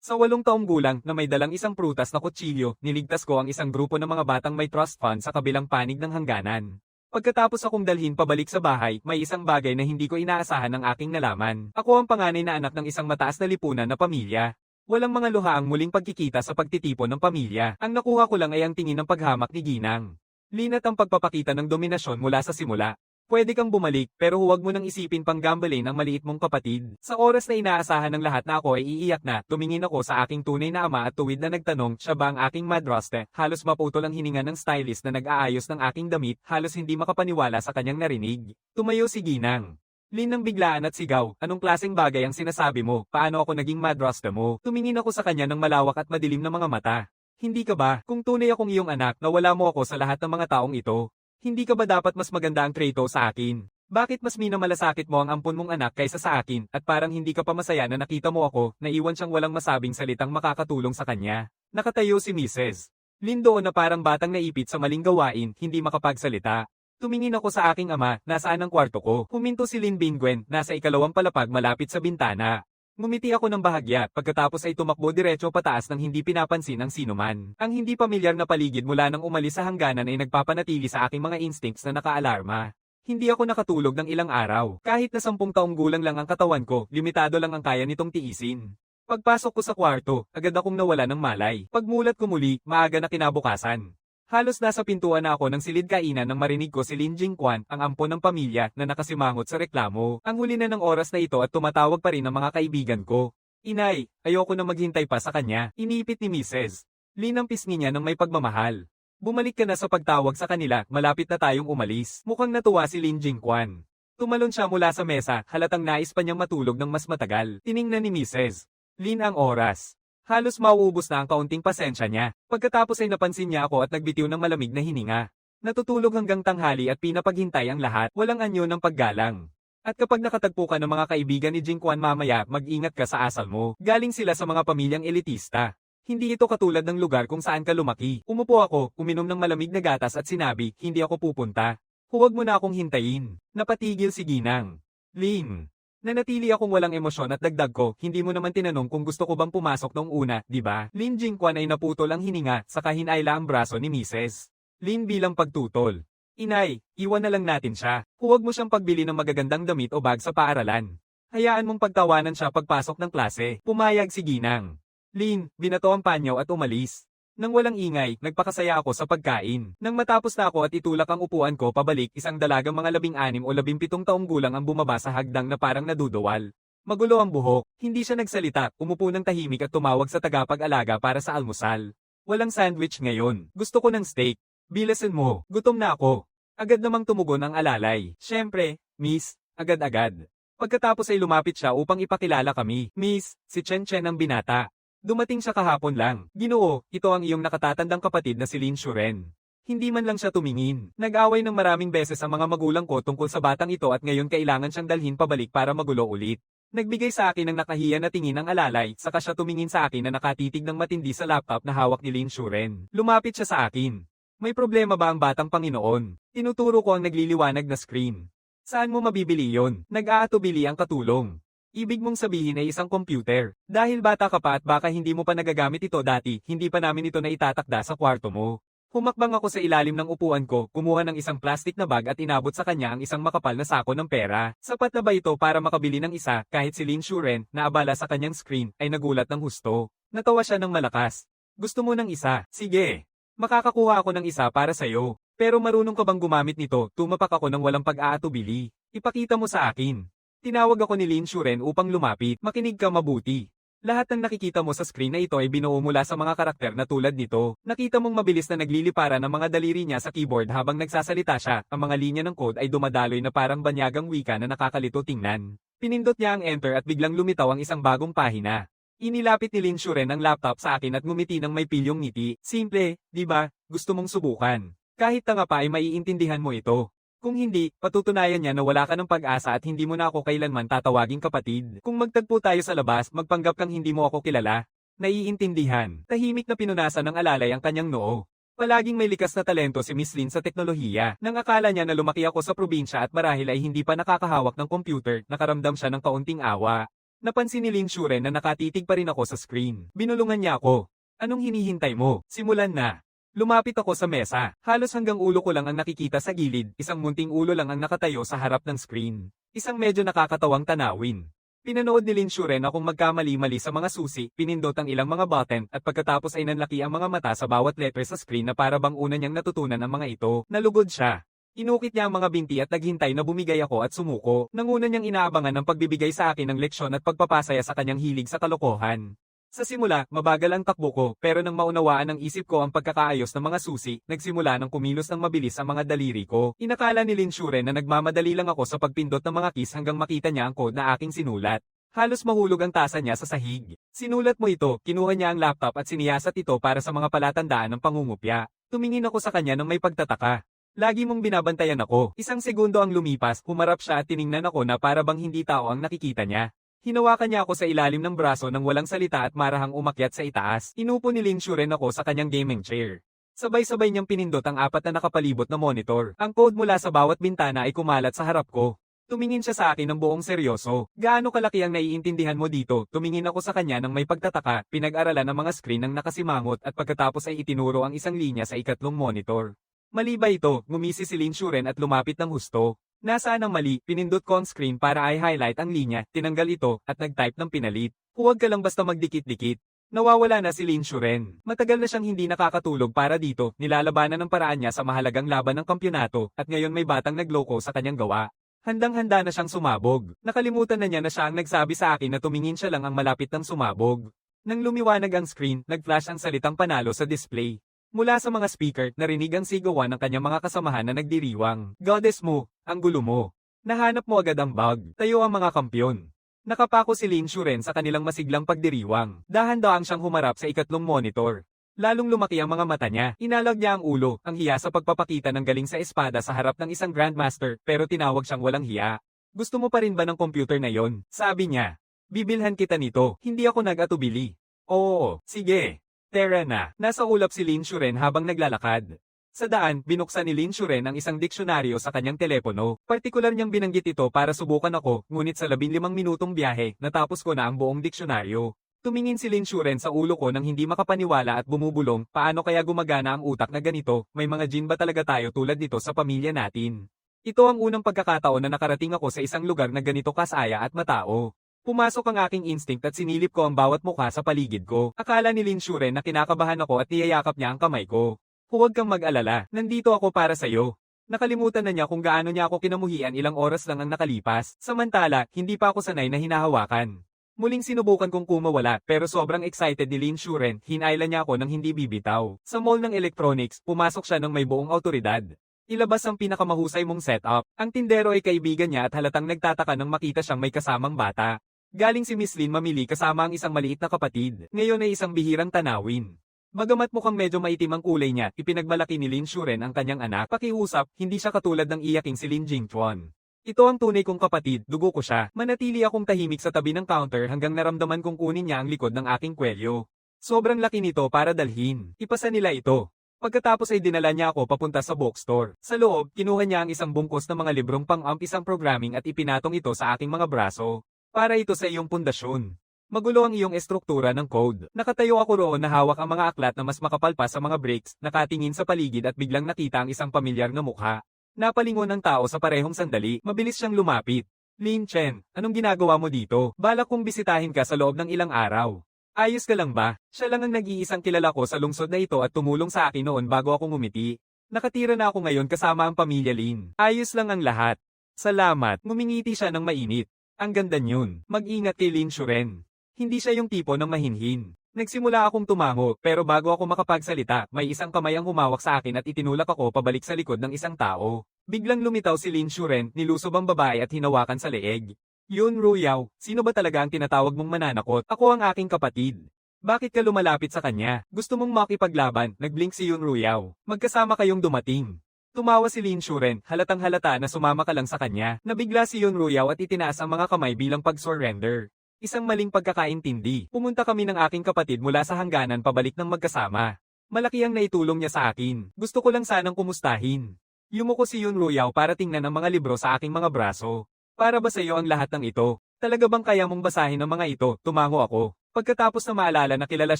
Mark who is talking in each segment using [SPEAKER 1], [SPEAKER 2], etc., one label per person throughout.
[SPEAKER 1] Sa 8 taong gulang na may dalang isang prutas na kutsilyo, niligtas ko ang isang grupo ng mga batang may trust fund sa kabilang panig ng hangganan. Pagkatapos akong dalhin pabalik sa bahay, may isang bagay na hindi ko inaasahan ng aking nalaman. Ako ang panganay na anak ng isang mataas na lipunan na pamilya. Walang mga luha ang muling pagkikita sa pagtitipon ng pamilya. Ang nakuha ko lang ay ang tingin ng paghamak ni Ginang. Linat ang pagpapakita ng dominasyon mula sa simula. Pwede kang bumalik, pero huwag mo nang isipin pang gambalain ang maliit mong kapatid. Sa oras na inaasahan ng lahat na ako ay iiyak na, tumingin ako sa aking tunay na ama at tuwid na nagtanong, siya ba ang aking madraste? Halos maputol ang hininga ng stylist na nag-aayos ng aking damit, halos hindi makapaniwala sa kanyang narinig. Tumayo si Ginang. Lin ng biglaan at sigaw, anong klaseng bagay ang sinasabi mo? Paano ako naging madraste mo? Tumingin ako sa kanya ng malawak at madilim na mga mata. Hindi ka ba, kung tunay akong iyong anak, nawala mo ako sa lahat ng mga taong ito? Hindi ka ba dapat mas maganda ang trato sa akin? Bakit mas minamalasakit mo ang ampon mong anak kaysa sa akin, at parang hindi ka pa masaya na nakita mo ako, naiwan siyang walang masabing salitang makakatulong sa kanya? Nakatayo si Mrs. Lin doon na parang batang naipit sa maling gawain, hindi makapagsalita. Tumingin ako sa aking ama, nasaan ang kwarto ko? Huminto si Lin Bingwen, nasa ikalawang palapag malapit sa bintana. Ngumiti ako ng bahagya, pagkatapos ay tumakbo diretso pataas nang hindi pinapansin ang sinuman. Ang hindi pamilyar na paligid mula nang umalis sa hangganan ay nagpapanatili sa aking mga instincts na nakaalarma. Hindi ako nakatulog ng ilang araw. Kahit na 10 taong gulang lang ang katawan ko, limitado lang ang kaya nitong tiisin. Pagpasok ko sa kwarto, agad akong nawala ng malay. Pagmulat ko muli, maaga na kinabukasan. Halos nasa pintuan na ako ng silid kainan nang marinig ko si Lin Jingquan, ang ampon ng pamilya, na nakasimangot sa reklamo. Ang huli na ng oras na ito at tumatawag pa rin ang mga kaibigan ko. Inay, ayoko na maghintay pa sa kanya. Iniipit ni Mrs. Lin ang pisngi niya ng may pagmamahal. Bumalik ka na sa pagtawag sa kanila, malapit na tayong umalis. Mukhang natuwa si Lin Jingquan. Tumalon siya mula sa mesa, halatang nais pa niyang matulog ng mas matagal. Tiningnan ni Mrs. Lin ang oras. Halos mauubos na ang kaunting pasensya niya. Pagkatapos ay napansin niya ako at nagbitiw ng malamig na hininga. Natutulog hanggang tanghali at pinapaghintay ang lahat, walang anyo ng paggalang. At kapag nakatagpo ka ng mga kaibigan ni Jingquan mamaya, mag-ingat ka sa asal mo. Galing sila sa mga pamilyang elitista. Hindi ito katulad ng lugar kung saan ka lumaki. Umupo ako, uminom ng malamig na gatas at sinabi, hindi ako pupunta. Huwag mo na akong hintayin. Napatigil si Ginang. Lin. Nanatili akong walang emosyon at dagdag ko, hindi mo naman tinanong kung gusto ko bang pumasok noong una, di ba? Lin Jingquan ay naputol ang hininga, saka hinayla ang braso ni Mrs. Lin bilang pagtutol. Inay, iwan na lang natin siya. Huwag mo siyang pagbili ng magagandang damit o bag sa paaralan. Hayaan mong pagtawanan siya pagpasok ng klase. Pumayag si Ginang. Lin, binato ang panyaw at umalis. Nang walang ingay, nagpakasaya ako sa pagkain. Nang matapos na ako at itulak ang upuan ko pabalik, isang dalagang mga 16 o 17 taong gulang ang bumaba sa hagdang na parang naduduwal. Magulo ang buhok, hindi siya nagsalita, umupo ng tahimik at tumawag sa tagapag-alaga para sa almusal. Walang sandwich ngayon, gusto ko ng steak. Bilasin mo, gutom na ako. Agad namang tumugon ang alalay. Siyempre, miss, agad-agad. Pagkatapos ay lumapit siya upang ipakilala kami. Miss, si Chen Chen ang binata. Dumating siya kahapon lang. Ginoo, ito ang iyong nakatatandang kapatid na si Lin Shuren. Hindi man lang siya tumingin. Nag-away ng maraming beses ang mga magulang ko tungkol sa batang ito at ngayon kailangan siyang dalhin pabalik para magulo ulit. Nagbigay sa akin ng nakahiya na tingin ng alalay, saka siya tumingin sa akin na nakatitig ng matindi sa laptop na hawak ni Lin Shuren. Lumapit siya sa akin. May problema ba ang batang Panginoon? Tinuturo ko ang nagliliwanag na screen. Saan mo mabibili yon? Nag-aatubili ang katulong. Ibig mong sabihin ay isang computer. Dahil bata ka pa at baka hindi mo pa nagagamit ito dati, hindi pa namin ito naitatakda sa kwarto mo. Humakbang ako sa ilalim ng upuan ko, kumuha ng isang plastic na bag at inabot sa kanya ang isang makapal na sako ng pera. Sapat na ba ito para makabili ng isa, kahit si Lin Shuren, na abala sa kanyang screen, ay nagulat ng husto. Natawa siya ng malakas. Gusto mo ng isa? Sige. Makakakuha ako ng isa para sa'yo. Pero marunong ka bang gumamit nito? Tumapak ako ng walang pag-aatubili. Ipakita mo sa akin. Tinawag ako ni Lin Shuren upang lumapit. Makinig ka mabuti. Lahat ng nakikita mo sa screen na ito ay binuo mula sa mga karakter na tulad nito. Nakita mong mabilis na nagliliparan ang mga daliri niya sa keyboard habang nagsasalita siya. Ang mga linya ng code ay dumadaloy na parang banyagang wika na nakakalito tingnan. Pinindot niya ang enter at biglang lumitaw ang isang bagong pahina. Inilapit ni Lin Shuren ang laptop sa akin at ngumiti ng may pilyong ngiti. Simple, di ba? Gusto mong subukan. Kahit tanga pa ay maiintindihan mo ito. Kung hindi, patutunayan niya na wala ka ng pag-asa at hindi mo na ako kailanman tatawaging kapatid. Kung magtagpo tayo sa labas, magpanggap kang hindi mo ako kilala. Naiintindihan. Tahimik na pinunasan ng alalay ang kanyang noo. Palaging may likas na talento si Miss Lin sa teknolohiya. Nang akala niya na lumaki ako sa probinsya at marahil ay hindi pa nakakahawak ng computer, nakaramdam siya ng kaunting awa. Napansin ni Lin Shuren na nakatitig pa rin ako sa screen. Binulungan niya ako. Anong hinihintay mo? Simulan na. Lumapit ako sa mesa. Halos hanggang ulo ko lang ang nakikita sa gilid, isang munting ulo lang ang nakatayo sa harap ng screen. Isang medyo nakakatawang tanawin. Pinanood ni Lin Shuren akong magkamali-mali sa mga susi, pinindot ang ilang mga button, at pagkatapos ay nanlaki ang mga mata sa bawat letter sa screen na para bang una niyang natutunan ang mga ito. Nalugod siya. Inukit niya ang mga binti at naghintay na bumigay ako at sumuko. Nanguna niyang inaabangan ng pagbibigay sa akin ng leksyon at pagpapasaya sa kanyang hilig sa kalokohan. Sa simula, mabagal ang takbo ko, pero nang maunawaan ng isip ko ang pagkakaayos ng mga susi, nagsimula ng kumilos ng mabilis ang mga daliri ko. Inakala ni Lin Shuren na nagmamadali lang ako sa pagpindot ng mga keys hanggang makita niya ang code na aking sinulat. Halos mahulog ang tasa niya sa sahig. Sinulat mo ito, kinuha niya ang laptop at siniyasat ito para sa mga palatandaan ng pangungupya. Tumingin ako sa kanya ng may pagtataka. Lagi mong binabantayan ako. Isang segundo ang lumipas, humarap siya at tiningnan ako na para bang hindi tao ang nakikita niya. Hinawakan niya ako sa ilalim ng braso nang walang salita at marahang umakyat sa itaas. Inupo ni Lin Shuren ako sa kanyang gaming chair. Sabay-sabay niyang pinindot ang 4 na nakapalibot na monitor. Ang code mula sa bawat bintana ay kumalat sa harap ko. Tumingin siya sa akin ng buong seryoso. Gaano kalaki ang naiintindihan mo dito? Tumingin ako sa kanya ng may pagtataka, pinag-aralan ang mga screen ng nakasimangot at pagkatapos ay itinuro ang isang linya sa ikatlong monitor. Mali ba ito? Ngumisi si Lin Shuren at lumapit ng husto. Nasaan ang mali? Pinindot ko ang screen para i-highlight ang linya, tinanggal ito, at nag-type ng pinalit. Huwag ka lang basta magdikit-dikit. Nawawala na si Lin Shuren. Matagal na siyang hindi nakakatulog para dito, nilalabanan ng paraan niya sa mahalagang laban ng kampyonato, at ngayon may batang nagloko sa kanyang gawa. Handang-handa na siyang sumabog. Nakalimutan na niya na siya ang nagsabi sa akin na tumingin siya lang ang malapit ng sumabog. Nang lumiwanag ang screen, nag-flash ang salitang panalo sa display. Mula sa mga speaker, narinig ang sigawan ng kanyang mga kasamahan na nagdiriwang. Goddess mo, ang gulo mo. Nahanap mo agad ang bug. Tayo ang mga kampyon. Nakapako si Lin Shuren sa kanilang masiglang pagdiriwang. Dahan-daang siyang humarap sa ikatlong monitor. Lalong lumaki ang mga mata niya. Inalag niya ang ulo, ang hiya sa pagpapakita ng galing sa espada sa harap ng isang grandmaster, pero tinawag siyang walang hiya. Gusto mo pa rin ba ng computer na yon? Sabi niya. Bibilhan kita nito. Hindi ako nag-atubili. Oo, sige. Tara na. Nasa ulap si Lin Shuren habang naglalakad. Sa daan, binuksan ni Lin Shuren ang isang diksyonaryo sa kanyang telepono. Partikular niyang binanggit ito para subukan ako, ngunit sa 15 minutong biyahe, natapos ko na ang buong diksyonaryo. Tumingin si Lin Shuren sa ulo ko nang hindi makapaniwala at bumubulong, paano kaya gumagana ang utak na ganito, may mga jin ba talaga tayo tulad nito sa pamilya natin? Ito ang unang pagkakataon na nakarating ako sa isang lugar na ganito kasaya at matao. Pumasok ang aking instinct at sinilip ko ang bawat mukha sa paligid ko. Akala ni Lin Shuren na kinakabahan ako at niyayakap niya ang kamay ko. Huwag kang mag-alala, nandito ako para sa'yo. Nakalimutan na niya kung gaano niya ako kinamuhian, ilang oras lang ang nakalipas. Samantala, hindi pa ako sanay na hinahawakan. Muling sinubukan kong kumawala, pero sobrang excited ni Lin Shuren, hinailan niya ako nang hindi bibitaw. Sa mall ng electronics, pumasok siya ng may buong autoridad. Ilabas ang pinakamahusay mong setup. Ang tindero ay kaibigan niya at halatang nagtataka nang makita siyang may kasamang bata. Galing si Miss Lin mamili kasama ang isang maliit na kapatid. Ngayon ay isang bihirang tanawin. Bagamat mukhang medyo maitim ang kulay niya, ipinagmalaki ni Lin Shuren ang kanyang anak. Pakiusap, hindi siya katulad ng iyaking si Lin Jingchuan. Ito ang tunay kong kapatid, dugo ko siya. Manatili akong tahimik sa tabi ng counter hanggang naramdaman kong kunin niya ang likod ng aking kwelyo. Sobrang laki nito para dalhin. Ipasa nila ito. Pagkatapos ay dinala niya ako papunta sa bookstore. Sa loob, kinuha niya ang isang bungkos ng mga librong pang-amp, isang programming at ipinatong ito sa aking mga braso. Para ito sa iyong pundasyon. Magulo ang iyong estruktura ng code. Nakatayo ako roon na hawak ang mga aklat na mas makapal pa sa mga bricks, nakatingin sa paligid at biglang nakita ang isang pamilyar na mukha. Napalingon ang tao sa parehong sandali, mabilis siyang lumapit. Lin Chen, anong ginagawa mo dito? Balak kong bisitahin ka sa loob ng ilang araw. Ayos ka lang ba? Siya lang ang nag-iisang kilala ko sa lungsod na ito at tumulong sa akin noon bago ako ngumiti. Nakatira na ako ngayon kasama ang pamilya Lin. Ayos lang ang lahat. Salamat. Ngumingiti siya ng mainit. Ang ganda niyon. Mag-ingat kay Lin Shuren. Hindi siya yung tipo ng mahinhin. Nagsimula akong tumango, pero bago ako makapagsalita, may isang kamay ang humawak sa akin at itinulak ako pabalik sa likod ng isang tao. Biglang lumitaw si Lin Shuren, nilusob ang babae at hinawakan sa leeg. Yun Ruyaw, sino ba talaga ang tinatawag mong mananakot? Ako ang aking kapatid. Bakit ka lumalapit sa kanya? Gusto mong makipaglaban? Nagblink si Yun Ruyaw. Magkasama kayong dumating. Tumawa si Lin Shuren, halatang halata na sumama ka lang sa kanya. Nabigla si Yun Ruyaw at itinaas ang mga kamay bilang pag-surrender. Isang maling pagkakaintindi. Pumunta kami ng aking kapatid mula sa hangganan pabalik ng magkasama. Malaki ang naitulong niya sa akin. Gusto ko lang sanang kumustahin. Yumuko si Yun Ruyaw para tingnan ang mga libro sa aking mga braso. Para ba sa iyo ang lahat ng ito? Talaga bang kaya mong basahin ang mga ito? Tumango ako. Pagkatapos na maalala na kilala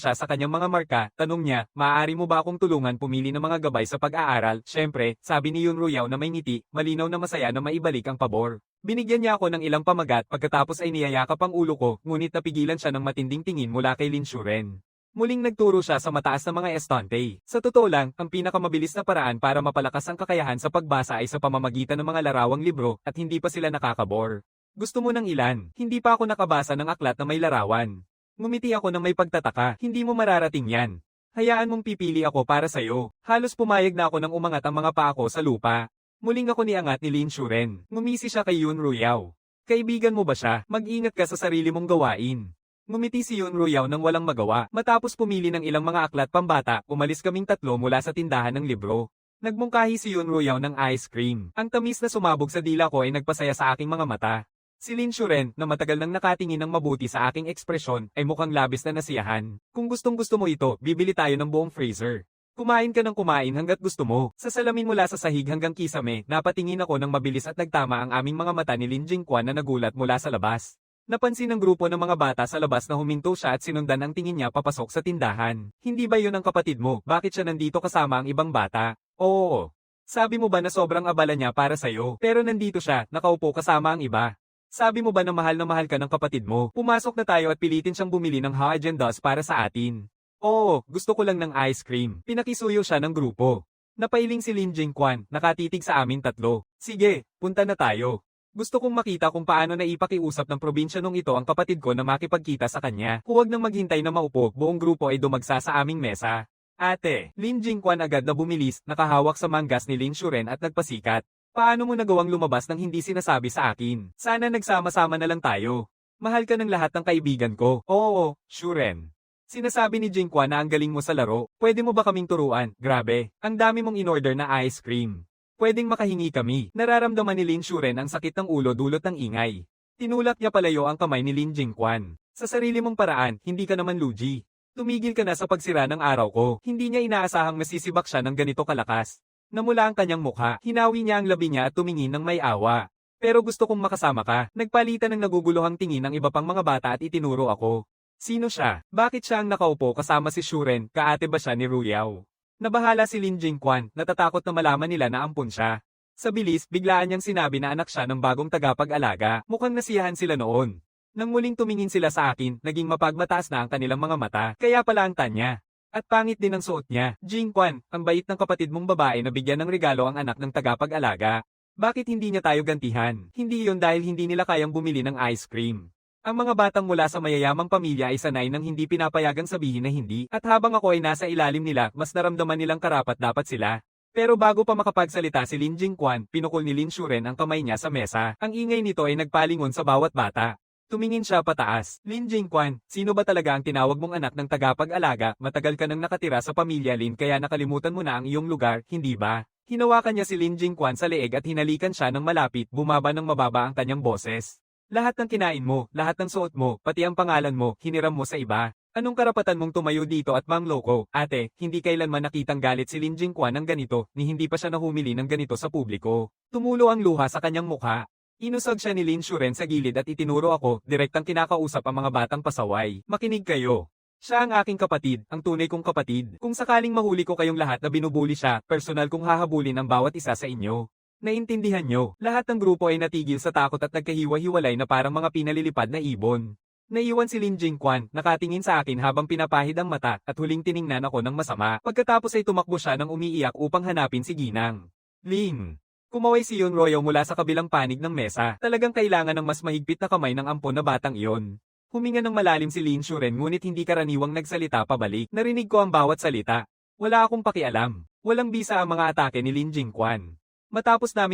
[SPEAKER 1] siya sa kanyang mga marka, tanong niya, maaari mo ba akong tulungan pumili ng mga gabay sa pag-aaral? Siyempre, sabi ni Yun Ruyaw na may ngiti, malinaw na masaya na maibalik ang pabor. Binigyan niya ako ng ilang pamagat pagkatapos ay niyayakap ang ulo ko, ngunit napigilan siya ng matinding tingin mula kay Lin Shuren. Muling nagturo siya sa mataas na mga estante. Sa totoo lang, ang pinakamabilis na paraan para mapalakas ang kakayahan sa pagbasa ay sa pamamagitan ng mga larawang libro at hindi pa sila nakakabore. Gusto mo ng ilan? Hindi pa ako nakabasa ng aklat na may larawan. Ngumiti ako ng may pagtataka, hindi mo mararating yan. Hayaan mong pipili ako para sa'yo. Halos pumayag na ako nang umangat ang mga paa ko sa lupa. Muling ako niangat ni Lin Shuren. Ngumisi siya kay Yun Ruyaw. Kaibigan mo ba siya? Mag-ingat ka sa sarili mong gawain. Ngumiti si Yun Ruyaw nang walang magawa. Matapos pumili ng ilang mga aklat pambata, umalis kaming tatlo mula sa tindahan ng libro. Nagmungkahi si Yun Ruyaw ng ice cream. Ang tamis na sumabog sa dila ko ay nagpasaya sa aking mga mata. Si Lin Shuren, na matagal nang nakatingin ng mabuti sa aking ekspresyon, ay mukhang labis na nasiyahan. Kung gustong-gusto mo ito, bibili tayo ng buong freezer. Kumain ka ng kumain hanggat gusto mo. Sa salamin mula sa sahig hanggang kisame, napatingin ako ng mabilis at nagtama ang aming mga mata ni Lin Jingquan na nagulat mula sa labas. Napansin ng grupo ng mga bata sa labas na huminto siya at sinundan ang tingin niya papasok sa tindahan. Hindi ba yun ang kapatid mo? Bakit siya nandito kasama ang ibang bata? Oo. Sabi mo ba na sobrang abala niya para sa'yo? Pero nandito siya, nakaupo kasama ang iba. Sabi mo ba na mahal ka ng kapatid mo? Pumasok na tayo at pilitin siyang bumili ng Haagen-Dazs para sa atin. Oo, gusto ko lang ng ice cream. Pinakisuyo siya ng grupo. Napailing si Lin Jingquan, nakatitig sa amin tatlo. Sige, punta na tayo. Gusto kong makita kung paano naipakiusap ng probinsya nung ito ang kapatid ko na makipagkita sa kanya. Huwag nang maghintay na maupo, buong grupo ay dumagsa sa aming mesa. Ate, Lin Jingquan agad na bumilis, nakahawak sa manggas ni Lin Shuren at nagpasikat. Paano mo nagawang lumabas nang hindi sinasabi sa akin? Sana nagsama-sama na lang tayo. Mahal ka ng lahat ng kaibigan ko. Oo, Shuren. Sinasabi ni Jingquan na ang galing mo sa laro. Pwede mo ba kaming turuan? Grabe, ang dami mong in-order na ice cream. Pwedeng makahingi kami. Nararamdaman ni Lin Shuren ang sakit ng ulo dulot ng ingay. Tinulak niya palayo ang kamay ni Lin Jingquan. Sa sarili mong paraan, hindi ka naman lugi. Tumigil ka na sa pagsira ng araw ko. Hindi niya inaasahang masisibak siya ng ganito kalakas. Namula ang kanyang mukha, hinawi niya ang labi niya at tumingin ng may awa. Pero gusto kong makasama ka. Nagpalitan ng naguguluhang tingin ng iba pang mga bata at itinuro ako. Sino siya? Bakit siya ang nakaupo kasama si Shuren? Kaate ba siya ni Ruyaw? Nabahala si Lin Jingquan, natatakot na malaman nila na ampun siya. Sa bilis, biglaan niyang sinabi na anak siya ng bagong tagapag-alaga. Mukhang nasiyahan sila noon. Nang muling tumingin sila sa akin, naging mapagmataas na ang kanilang mga mata, kaya pala ang tanya. At pangit din ang suot niya. Jingquan, ang bait ng kapatid mong babae na bigyan ng regalo ang anak ng tagapag-alaga. Bakit hindi niya tayo gantihan? Hindi yon dahil hindi nila kayang bumili ng ice cream. Ang mga batang mula sa mayayamang pamilya ay sanay nang hindi pinapayagang sabihin na hindi, at habang ako ay nasa ilalim nila, mas naramdaman nilang karapat-dapat sila. Pero bago pa makapagsalita si Lin Jingquan, pinukol ni Lin Shuren ang kamay niya sa mesa. Ang ingay nito ay nagpalingon sa bawat bata. Tumingin siya pataas. Lin Jingquan, sino ba talaga ang tinawag mong anak ng tagapag-alaga? Matagal ka nang nakatira sa pamilya Lin kaya nakalimutan mo na ang iyong lugar, hindi ba? Hinawakan niya si Lin Jingquan sa leeg at hinalikan siya ng malapit, bumaba ng mababa ang kanyang boses. Lahat ng kinain mo, lahat ng suot mo, pati ang pangalan mo, hiniram mo sa iba. Anong karapatan mong tumayo dito at mangloko? Ate, hindi kailanman nakitang galit si Lin Jingquan ng ganito, ni hindi pa siya nahumili ng ganito sa publiko. Tumulo ang luha sa kanyang mukha. Inusag siya ni Lin Shuren sa gilid at itinuro ako, direktang kinakausap ang mga batang pasaway. Makinig kayo. Siya ang aking kapatid, ang tunay kong kapatid. Kung sakaling mahuli ko kayong lahat na binubuli siya, personal kong hahabulin ang bawat isa sa inyo. Naintindihan nyo, lahat ng grupo ay natigil sa takot at nagkahiwa-hiwalay na parang mga pinalilipad na ibon. Naiwan si Lin Jingquan, nakatingin sa akin habang pinapahid ang mata at huling tiningnan ako ng masama. Pagkatapos ay tumakbo siya ng umiiyak upang hanapin si Ginang. Lin. Kumaway si Yun Royo mula sa kabilang panig ng mesa. Talagang kailangan ng mas mahigpit na kamay ng ampon na batang iyon. Huminga ng malalim si Lin Shuren ngunit hindi karaniwang nagsalita pabalik. Narinig ko ang bawat salita. Wala akong pakialam. Walang bisa ang mga atake ni Lin Jingquan. Matapos na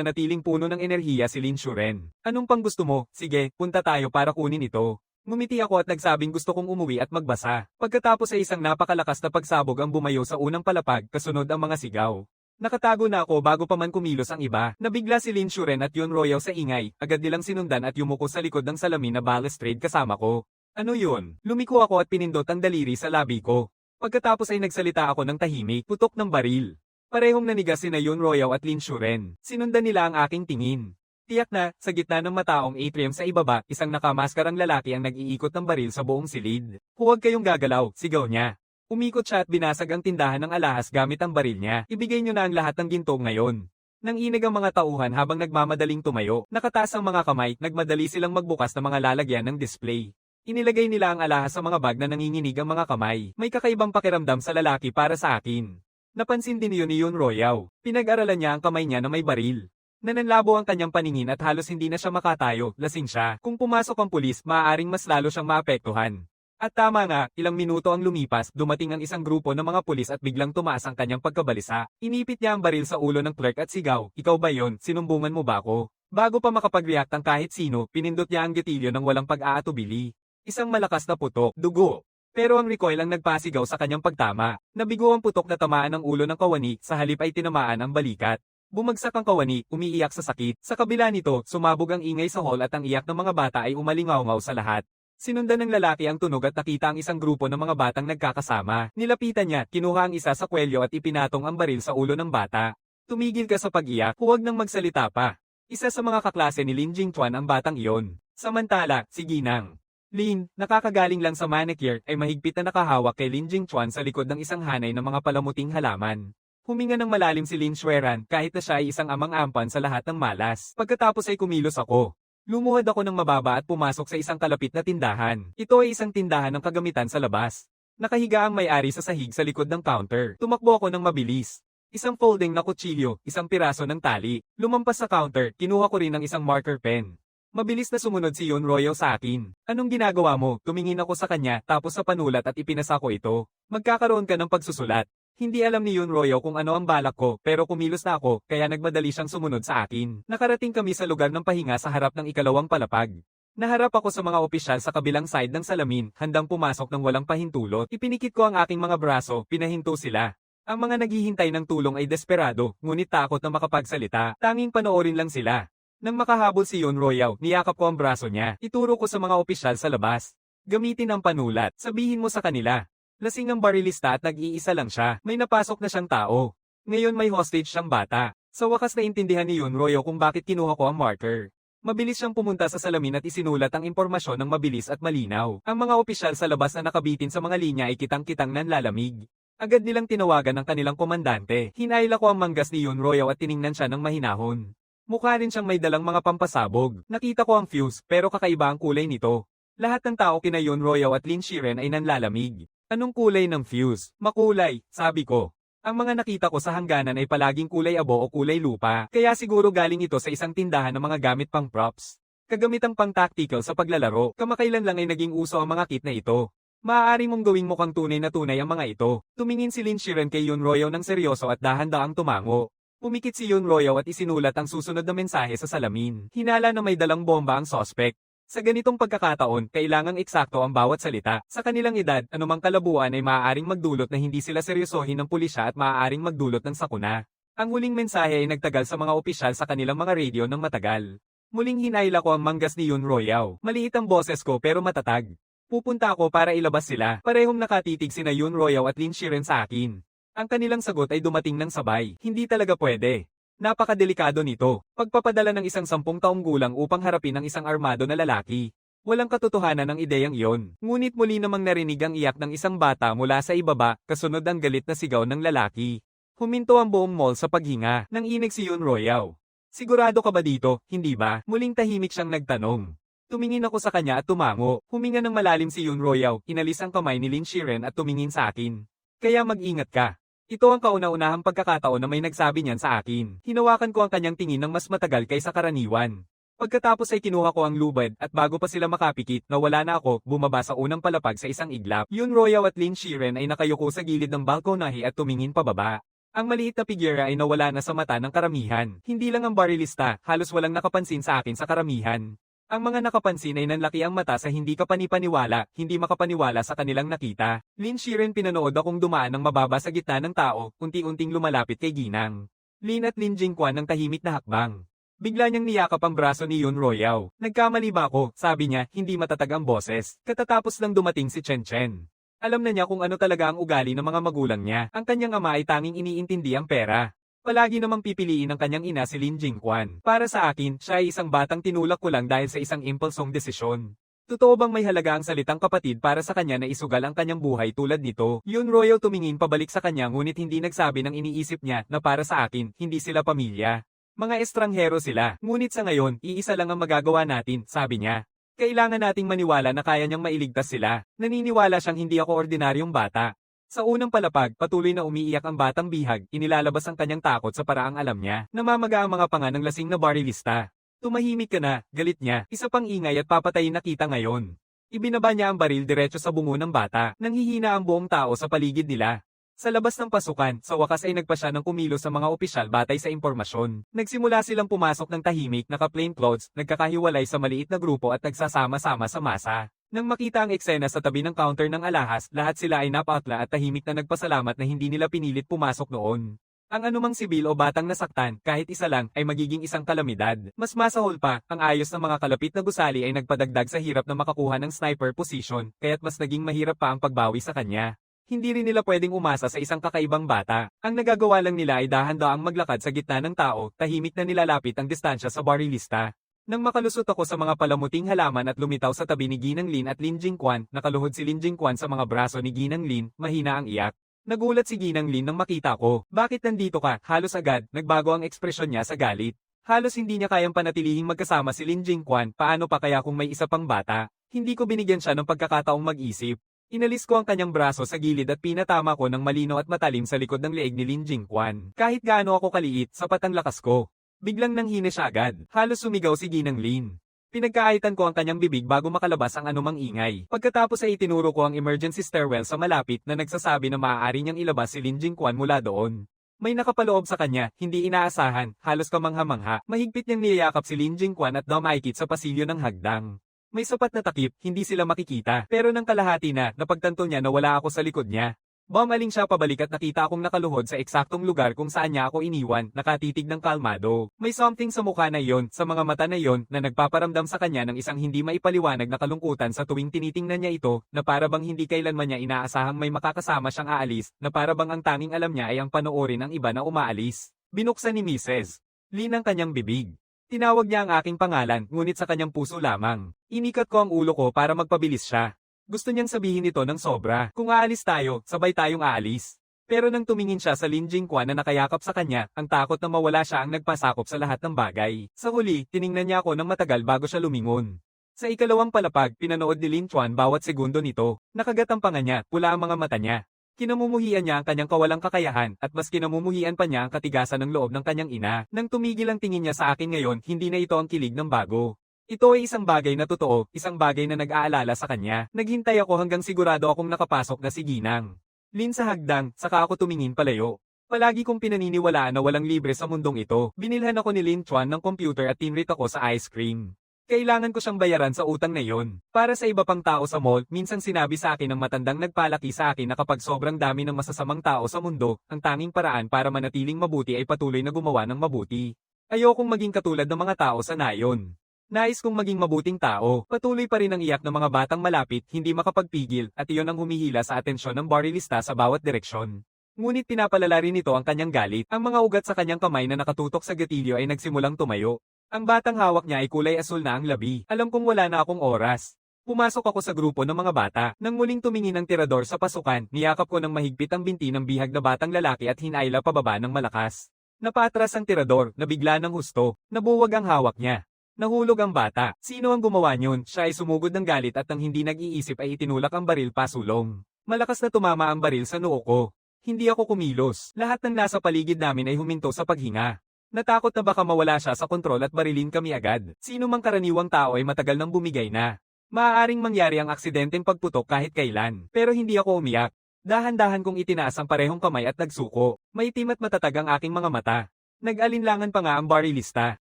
[SPEAKER 1] natiling puno ng enerhiya si Lin Shuren. Anong pang gusto mo? Sige, punta tayo para kunin ito. Ngumiti ako at nagsabing gusto kong umuwi at magbasa. Pagkatapos ay isang napakalakas na pagsabog ang bumayo sa unang palapag, kasunod ang mga sigaw. Nakatago na ako bago pa man kumilos ang iba. Nabigla si Lin Shuren at Yun Royo sa ingay, agad nilang sinundan at yumuko sa likod ng salamin na balustrade kasama ko. Ano yun? Lumiko ako at pinindot ang daliri sa labi ko. Pagkatapos ay nagsalita ako ng tahimik, putok ng baril. Parehong nanigas sina Yun Royo at Lin Shuren. Sinundan nila ang aking tingin. Tiyak na, sa gitna ng mataong atrium sa ibaba, isang nakamaskarang lalaki ang nag-iikot ng baril sa buong silid. Huwag kayong gagalaw, sigaw niya. Umikot siya at binasag ang tindahan ng alahas gamit ang baril niya. Ibigay niyo na ang lahat ng ginto ngayon. Nanginig ang mga tauhan habang nagmamadaling tumayo. Nakataas ang mga kamay, nagmadali silang magbukas ng mga lalagyan ng display. Inilagay nila ang alahas sa mga bag na nanginginig ang mga kamay. May kakaibang pakiramdam sa lalaki para sa akin. Napansin din ni Yun Royao. Pinag-aralan niya ang kamay niya na may baril. Nananlabo ang kanyang paningin at halos hindi na siya makatayo, lasing siya. Kung pumasok ang pulis, maaaring mas lalo siyang maapektuhan. At tama nga, ilang minuto ang lumipas, dumating ang isang grupo ng mga pulis at biglang tumaas ang kanyang pagkabalisa. Inipit niya ang baril sa ulo ng clerk at sigaw, "Ikaw ba yon? Sinumbungan mo ba ako?" Bago pa makapag-react ang kahit sino, pinindot niya ang gatilyo ng walang pag-aatubili. Isang malakas na putok, dugo. Pero ang recoil ang nagpasigaw sa kanyang pagtama. Nabigo ang putok na tamaan ang ulo ng kawani, sa halip ay tinamaan ang balikat. Bumagsak ang kawani, umiiyak sa sakit. Sa kabila nito, sumabog ang ingay sa hall at ang iyak ng mga bata ay umalingaw-ngaw sa lahat. Sinundan ng lalaki ang tunog at nakita ang isang grupo ng mga batang nagkakasama. Nilapitan niya, kinuha ang isa sa kwelyo at ipinatong ang baril sa ulo ng bata. "Tumigil ka sa pag-iyak, huwag nang magsalita pa." Isa sa mga kaklase ni Lin Jingchuan ang batang iyon. Samantala, si Ginang Lin, nakakagaling lang sa manicure, ay mahigpit na nakahawak kay Lin Jingchuan sa likod ng isang hanay ng mga palamuting halaman. Huminga ng malalim si Lin Xueran kahit na siya ay isang amang-ampan sa lahat ng malas. Pagkatapos ay kumilos ako. Lumuhod ako ng mababa at pumasok sa isang kalapit na tindahan. Ito ay isang tindahan ng kagamitan sa labas. Nakahiga ang may-ari sa sahig sa likod ng counter. Tumakbo ako ng mabilis. Isang folding na kutsilyo, isang piraso ng tali. Lumampas sa counter, kinuha ko rin ng isang marker pen. Mabilis na sumunod si Yun Royal sa akin. "Anong ginagawa mo?" Tumingin ako sa kanya, tapos sa panulat at ipinasa ko ito. "Magkakaroon ka ng pagsusulat." Hindi alam ni Yun Royal kung ano ang balak ko, pero kumilos na ako, kaya nagmadali siyang sumunod sa akin. Nakarating kami sa lugar ng pahinga sa harap ng ikalawang palapag. Naharap ako sa mga opisyal sa kabilang side ng salamin, handang pumasok ng walang pahintulot. Ipinikit ko ang aking mga braso, pinahinto sila. Ang mga naghihintay ng tulong ay desperado, ngunit takot na makapagsalita. Tanging panoorin lang sila. Nang makahabol si Yun Royal, niyakap ko ang braso niya. Ituro ko sa mga opisyal sa labas. Gamitin ang panulat. Sabihin mo sa kanila. Lasing ang barilista at nag-iisa lang siya. May napasok na siyang tao. Ngayon may hostage siyang bata. Sa wakas naintindihan ni Yun Royal kung bakit kinuha ko ang marker. Mabilis siyang pumunta sa salamin at isinulat ang impormasyon ng mabilis at malinaw. Ang mga opisyal sa labas na nakabitin sa mga linya ay kitang-kitang nanlalamig. Agad nilang tinawagan ang kanilang komandante. Hinayla ko ang manggas ni Yun Royal at tiningnan siya ng mahinahon. Mukha rin siyang may dalang mga pampasabog. Nakita ko ang fuse, pero kakaiba ang kulay nito. Lahat ng tao kina Yun Royal at Lin Shiren ay nanlalamig. "Anong kulay ng fuse?" "Makulay," sabi ko. Ang mga nakita ko sa hangganan ay palaging kulay abo o kulay lupa, kaya siguro galing ito sa isang tindahan ng mga gamit pang props. Kagamitang pang tactical sa paglalaro, kamakailan lang ay naging uso ang mga kit na ito. Maaari mong gawing mukhang tunay na tunay ang mga ito. Tumingin si Lin Shiren kay Yun Royal ng seryoso at dahan-daang tumango. Pumikit si Yun Royal at isinulat ang susunod na mensahe sa salamin. Hinala na may dalang bomba ang suspect. Sa ganitong pagkakataon, kailangang eksakto ang bawat salita. Sa kanilang edad, anumang kalabuan ay maaaring magdulot na hindi sila seryosohin ng pulisya at maaaring magdulot ng sakuna. Ang huling mensahe ay nagtagal sa mga opisyal sa kanilang mga radio ng matagal. Muling hinayla ko ang manggas ni Yun Royal. Maliit ang boses ko pero matatag. Pupunta ako para ilabas sila. Parehong nakatitig sina Yun Royal at Lin Shiren sa akin. Ang kanilang sagot ay dumating ng sabay. Hindi talaga pwede. Napakadelikado nito. Pagpapadala ng isang 10 taong gulang upang harapin ang isang armado na lalaki. Walang katotohanan ng ideyang iyon. Ngunit muli namang narinig ang iyak ng isang bata mula sa ibaba, kasunod ang galit na sigaw ng lalaki. Huminto ang buong mall sa paghinga. Nang inig si Yun Royal. "Sigurado ka ba dito, hindi ba?" Muling tahimik siyang nagtanong. Tumingin ako sa kanya at tumango. Huminga ng malalim si Yun Royal, inalis ang kamay ni Lin Shiren at tumingin sa akin. "Kaya mag-ingat ka." Ito ang kauna-unahang pagkakataon na may nagsabi niyan sa akin. Hinawakan ko ang kanyang tingin ng mas matagal kaysa karaniwan. Pagkatapos ay kinuha ko ang lubad at bago pa sila makapikit na wala na ako, bumaba sa unang palapag sa isang iglap. Yun Royal at Lin Shiren ay nakayuko sa gilid ng balkonahe at tumingin pababa. Ang maliit na figura ay nawala na sa mata ng karamihan. Hindi lang ang barilista, halos walang nakapansin sa akin sa karamihan. Ang mga nakapansin ay nanlaki ang mata sa hindi kapanipaniwala, hindi makapaniwala sa kanilang nakita. Lin Shiren pinanood akong dumaan ng mababa sa gitna ng tao, unti-unting lumalapit kay Ginang. Lin at Lin Jingquan ng tahimik na hakbang. Bigla niyang niyakap ang braso ni Yun Royal. "Nagkamali ba ako?" sabi niya, hindi matatag ang boses. Katatapos lang dumating si Chen Chen. Alam na niya kung ano talaga ang ugali ng mga magulang niya. Ang kanyang ama ay tanging iniintindi ang pera. Palagi namang pipiliin ng kanyang ina si Lin Jingquan. Para sa akin, siya ay isang batang tinulak ko lang dahil sa isang impulsong desisyon. Totoo bang may halaga ang salitang kapatid para sa kanya na isugal ang kanyang buhay tulad nito? Yun Royal tumingin pabalik sa kanya ngunit hindi nagsabi ng iniisip niya na para sa akin, hindi sila pamilya. Mga estranghero sila, ngunit sa ngayon, iisa lang ang magagawa natin, sabi niya. Kailangan nating maniwala na kaya niyang mailigtas sila. Naniniwala siyang hindi ako ordinaryong bata. Sa unang palapag, patuloy na umiiyak ang batang bihag, inilalabas ang kanyang takot sa paraang alam niya. Namamaga ang mga panga ng lasing na barilista. Tumahimik ka na, galit niya, isa pang ingay at papatayin na kita ngayon. Ibinaba niya ang baril diretso sa bungo ng bata, nanghihina ang buong tao sa paligid nila. Sa labas ng pasukan, sa wakas ay nagpa siya ng kumilos sa mga opisyal batay sa impormasyon. Nagsimula silang pumasok ng tahimik, naka-plainclothes, nagkakahiwalay sa maliit na grupo at nagsasama-sama sa masa. Nang makita ang eksena sa tabi ng counter ng alahas, lahat sila ay napatla at tahimik na nagpasalamat na hindi nila pinilit pumasok noon. Ang anumang sibil o batang nasaktan, kahit isa lang, ay magiging isang kalamidad. Mas masahol pa, ang ayos ng mga kalapit na gusali ay nagpadagdag sa hirap na makakuha ng sniper position, kaya't mas naging mahirap pa ang pagbawi sa kanya. Hindi rin nila pwedeng umasa sa isang kakaibang bata. Ang nagagawa lang nila ay dahan-daang maglakad sa gitna ng tao, tahimik na nilalapit ang distansya sa barilista. Nang makalusot ako sa mga palamuting halaman at lumitaw sa tabi ni Ginang Lin at Lin Jingquan, nakaluhod si Lin Jingquan sa mga braso ni Ginang Lin, mahina ang iyak. Nagulat si Ginang Lin nang makita ko. Bakit nandito ka? Halos agad, nagbago ang ekspresyon niya sa galit. Halos hindi niya kayang panatilihing magkasama si Lin Jingquan, paano pa kaya kung may isa pang bata? Hindi ko binigyan siya ng pagkakataong mag-isip. Inalis ko ang kanyang braso sa gilid at pinatama ko ng malino at matalim sa likod ng leeg ni Lin Jingquan. Kahit gaano ako kaliit, sapat ang lakas ko. Biglang nanghina siya agad. Halos sumigaw si Ginang Lin. Pinagkaitan ko ang kanyang bibig bago makalabas ang anumang ingay. Pagkatapos ay itinuro ko ang emergency stairwell sa malapit na nagsasabi na maaari niyang ilabas si Lin Jingquan mula doon. May nakapaloob sa kanya, hindi inaasahan, halos kamangha-mangha. Mahigpit niyang niyayakap si Lin Jingquan at dumaikit sa pasilyo ng hagdang. May sapat na takip, hindi sila makikita. Pero nang kalahati na, napagtanto niya na wala ako sa likod niya. Bumaling siya pabalik at nakita akong nakaluhod sa eksaktong lugar kung saan niya ako iniwan, nakatitig ng kalmado. May something sa mukha na iyon, sa mga mata na iyon, na nagpaparamdam sa kanya ng isang hindi maipaliwanag na kalungkutan sa tuwing tinitingnan niya ito, na para bang hindi kailanman niya inaasahang may makakasama siyang aalis, na para bang ang tanging alam niya ay ang panoorin ang iba na umaalis. Binuksan ni Mrs. Lin ang kanyang bibig. Tinawag niya ang aking pangalan, ngunit sa kanyang puso lamang. Inikat ko ang ulo ko para magpabilis siya. Gusto niyang sabihin ito ng sobra. Kung aalis tayo, sabay tayong aalis. Pero nang tumingin siya sa Lin Jingquan na nakayakap sa kanya, ang takot na mawala siya ang nagpasakop sa lahat ng bagay. Sa huli, tiningnan niya ako ng matagal bago siya lumingon. Sa ikalawang palapag, pinanood ni Lin Chuan bawat segundo nito. Nakagat ang panga niya, pula ang mga mata niya. Kinamumuhian niya ang kanyang kawalang kakayahan at mas kinamumuhian pa niya ang katigasan ng loob ng kanyang ina. Nang tumigil ang tingin niya sa akin ngayon, hindi na ito ang kilig ng bago. Ito ay isang bagay na totoo, isang bagay na nag-aalala sa kanya. Naghintay ako hanggang sigurado akong nakapasok na si Ginang Lin sa hagdang, saka ako tumingin palayo. Palagi kong pinaniniwalaan na walang libre sa mundong ito. Binilhan ako ni Lin Chuan ng computer at tinreat ako sa ice cream. Kailangan ko siyang bayaran sa utang na yon. Para sa iba pang tao sa mall, minsan sinabi sa akin ng matandang nagpalaki sa akin na kapag sobrang dami ng masasamang tao sa mundo, ang tanging paraan para manatiling mabuti ay patuloy na gumawa ng mabuti. Ayokong maging katulad ng mga tao sa nayon. Nais kong maging mabuting tao. Patuloy pa rin ang iyak ng mga batang malapit, hindi makapagpigil, at iyon ang humihila sa atensyon ng barilista sa bawat direksyon. Ngunit pinapalala rin nito ang kanyang galit. Ang mga ugat sa kanyang kamay na nakatutok sa gatilyo ay nagsimulang tumayo. Ang batang hawak niya ay kulay asul na ang labi. Alam kong wala na akong oras. Pumasok ako sa grupo ng mga bata. Nang muling tumingin ang tirador sa pasukan, niyakap ko ng mahigpit ang binti ng bihag na batang lalaki at hinayla pababa ng malakas. Napatras ang tirador, nabigla ng husto. Nabuwag ang hawak niya. Nahulog ang bata. Sino ang gumawa niyon? Siya ay sumugod ng galit at nang hindi nag-iisip ay itinulak ang baril pasulong. Malakas na tumama ang baril sa noo ko. Hindi ako kumilos. Lahat ng nasa paligid namin ay huminto sa paghinga. Natakot na baka mawala siya sa kontrol at barilin kami agad. Sino mang karaniwang tao ay matagal nang bumigay na. Maaaring mangyari ang aksidenteng pagputok kahit kailan. Pero hindi ako umiyak. Dahan-dahan kong itinaas ang parehong kamay at nagsuko. Maitim at matatag ang aking mga mata. Nag-alinlangan pa nga ang barilista.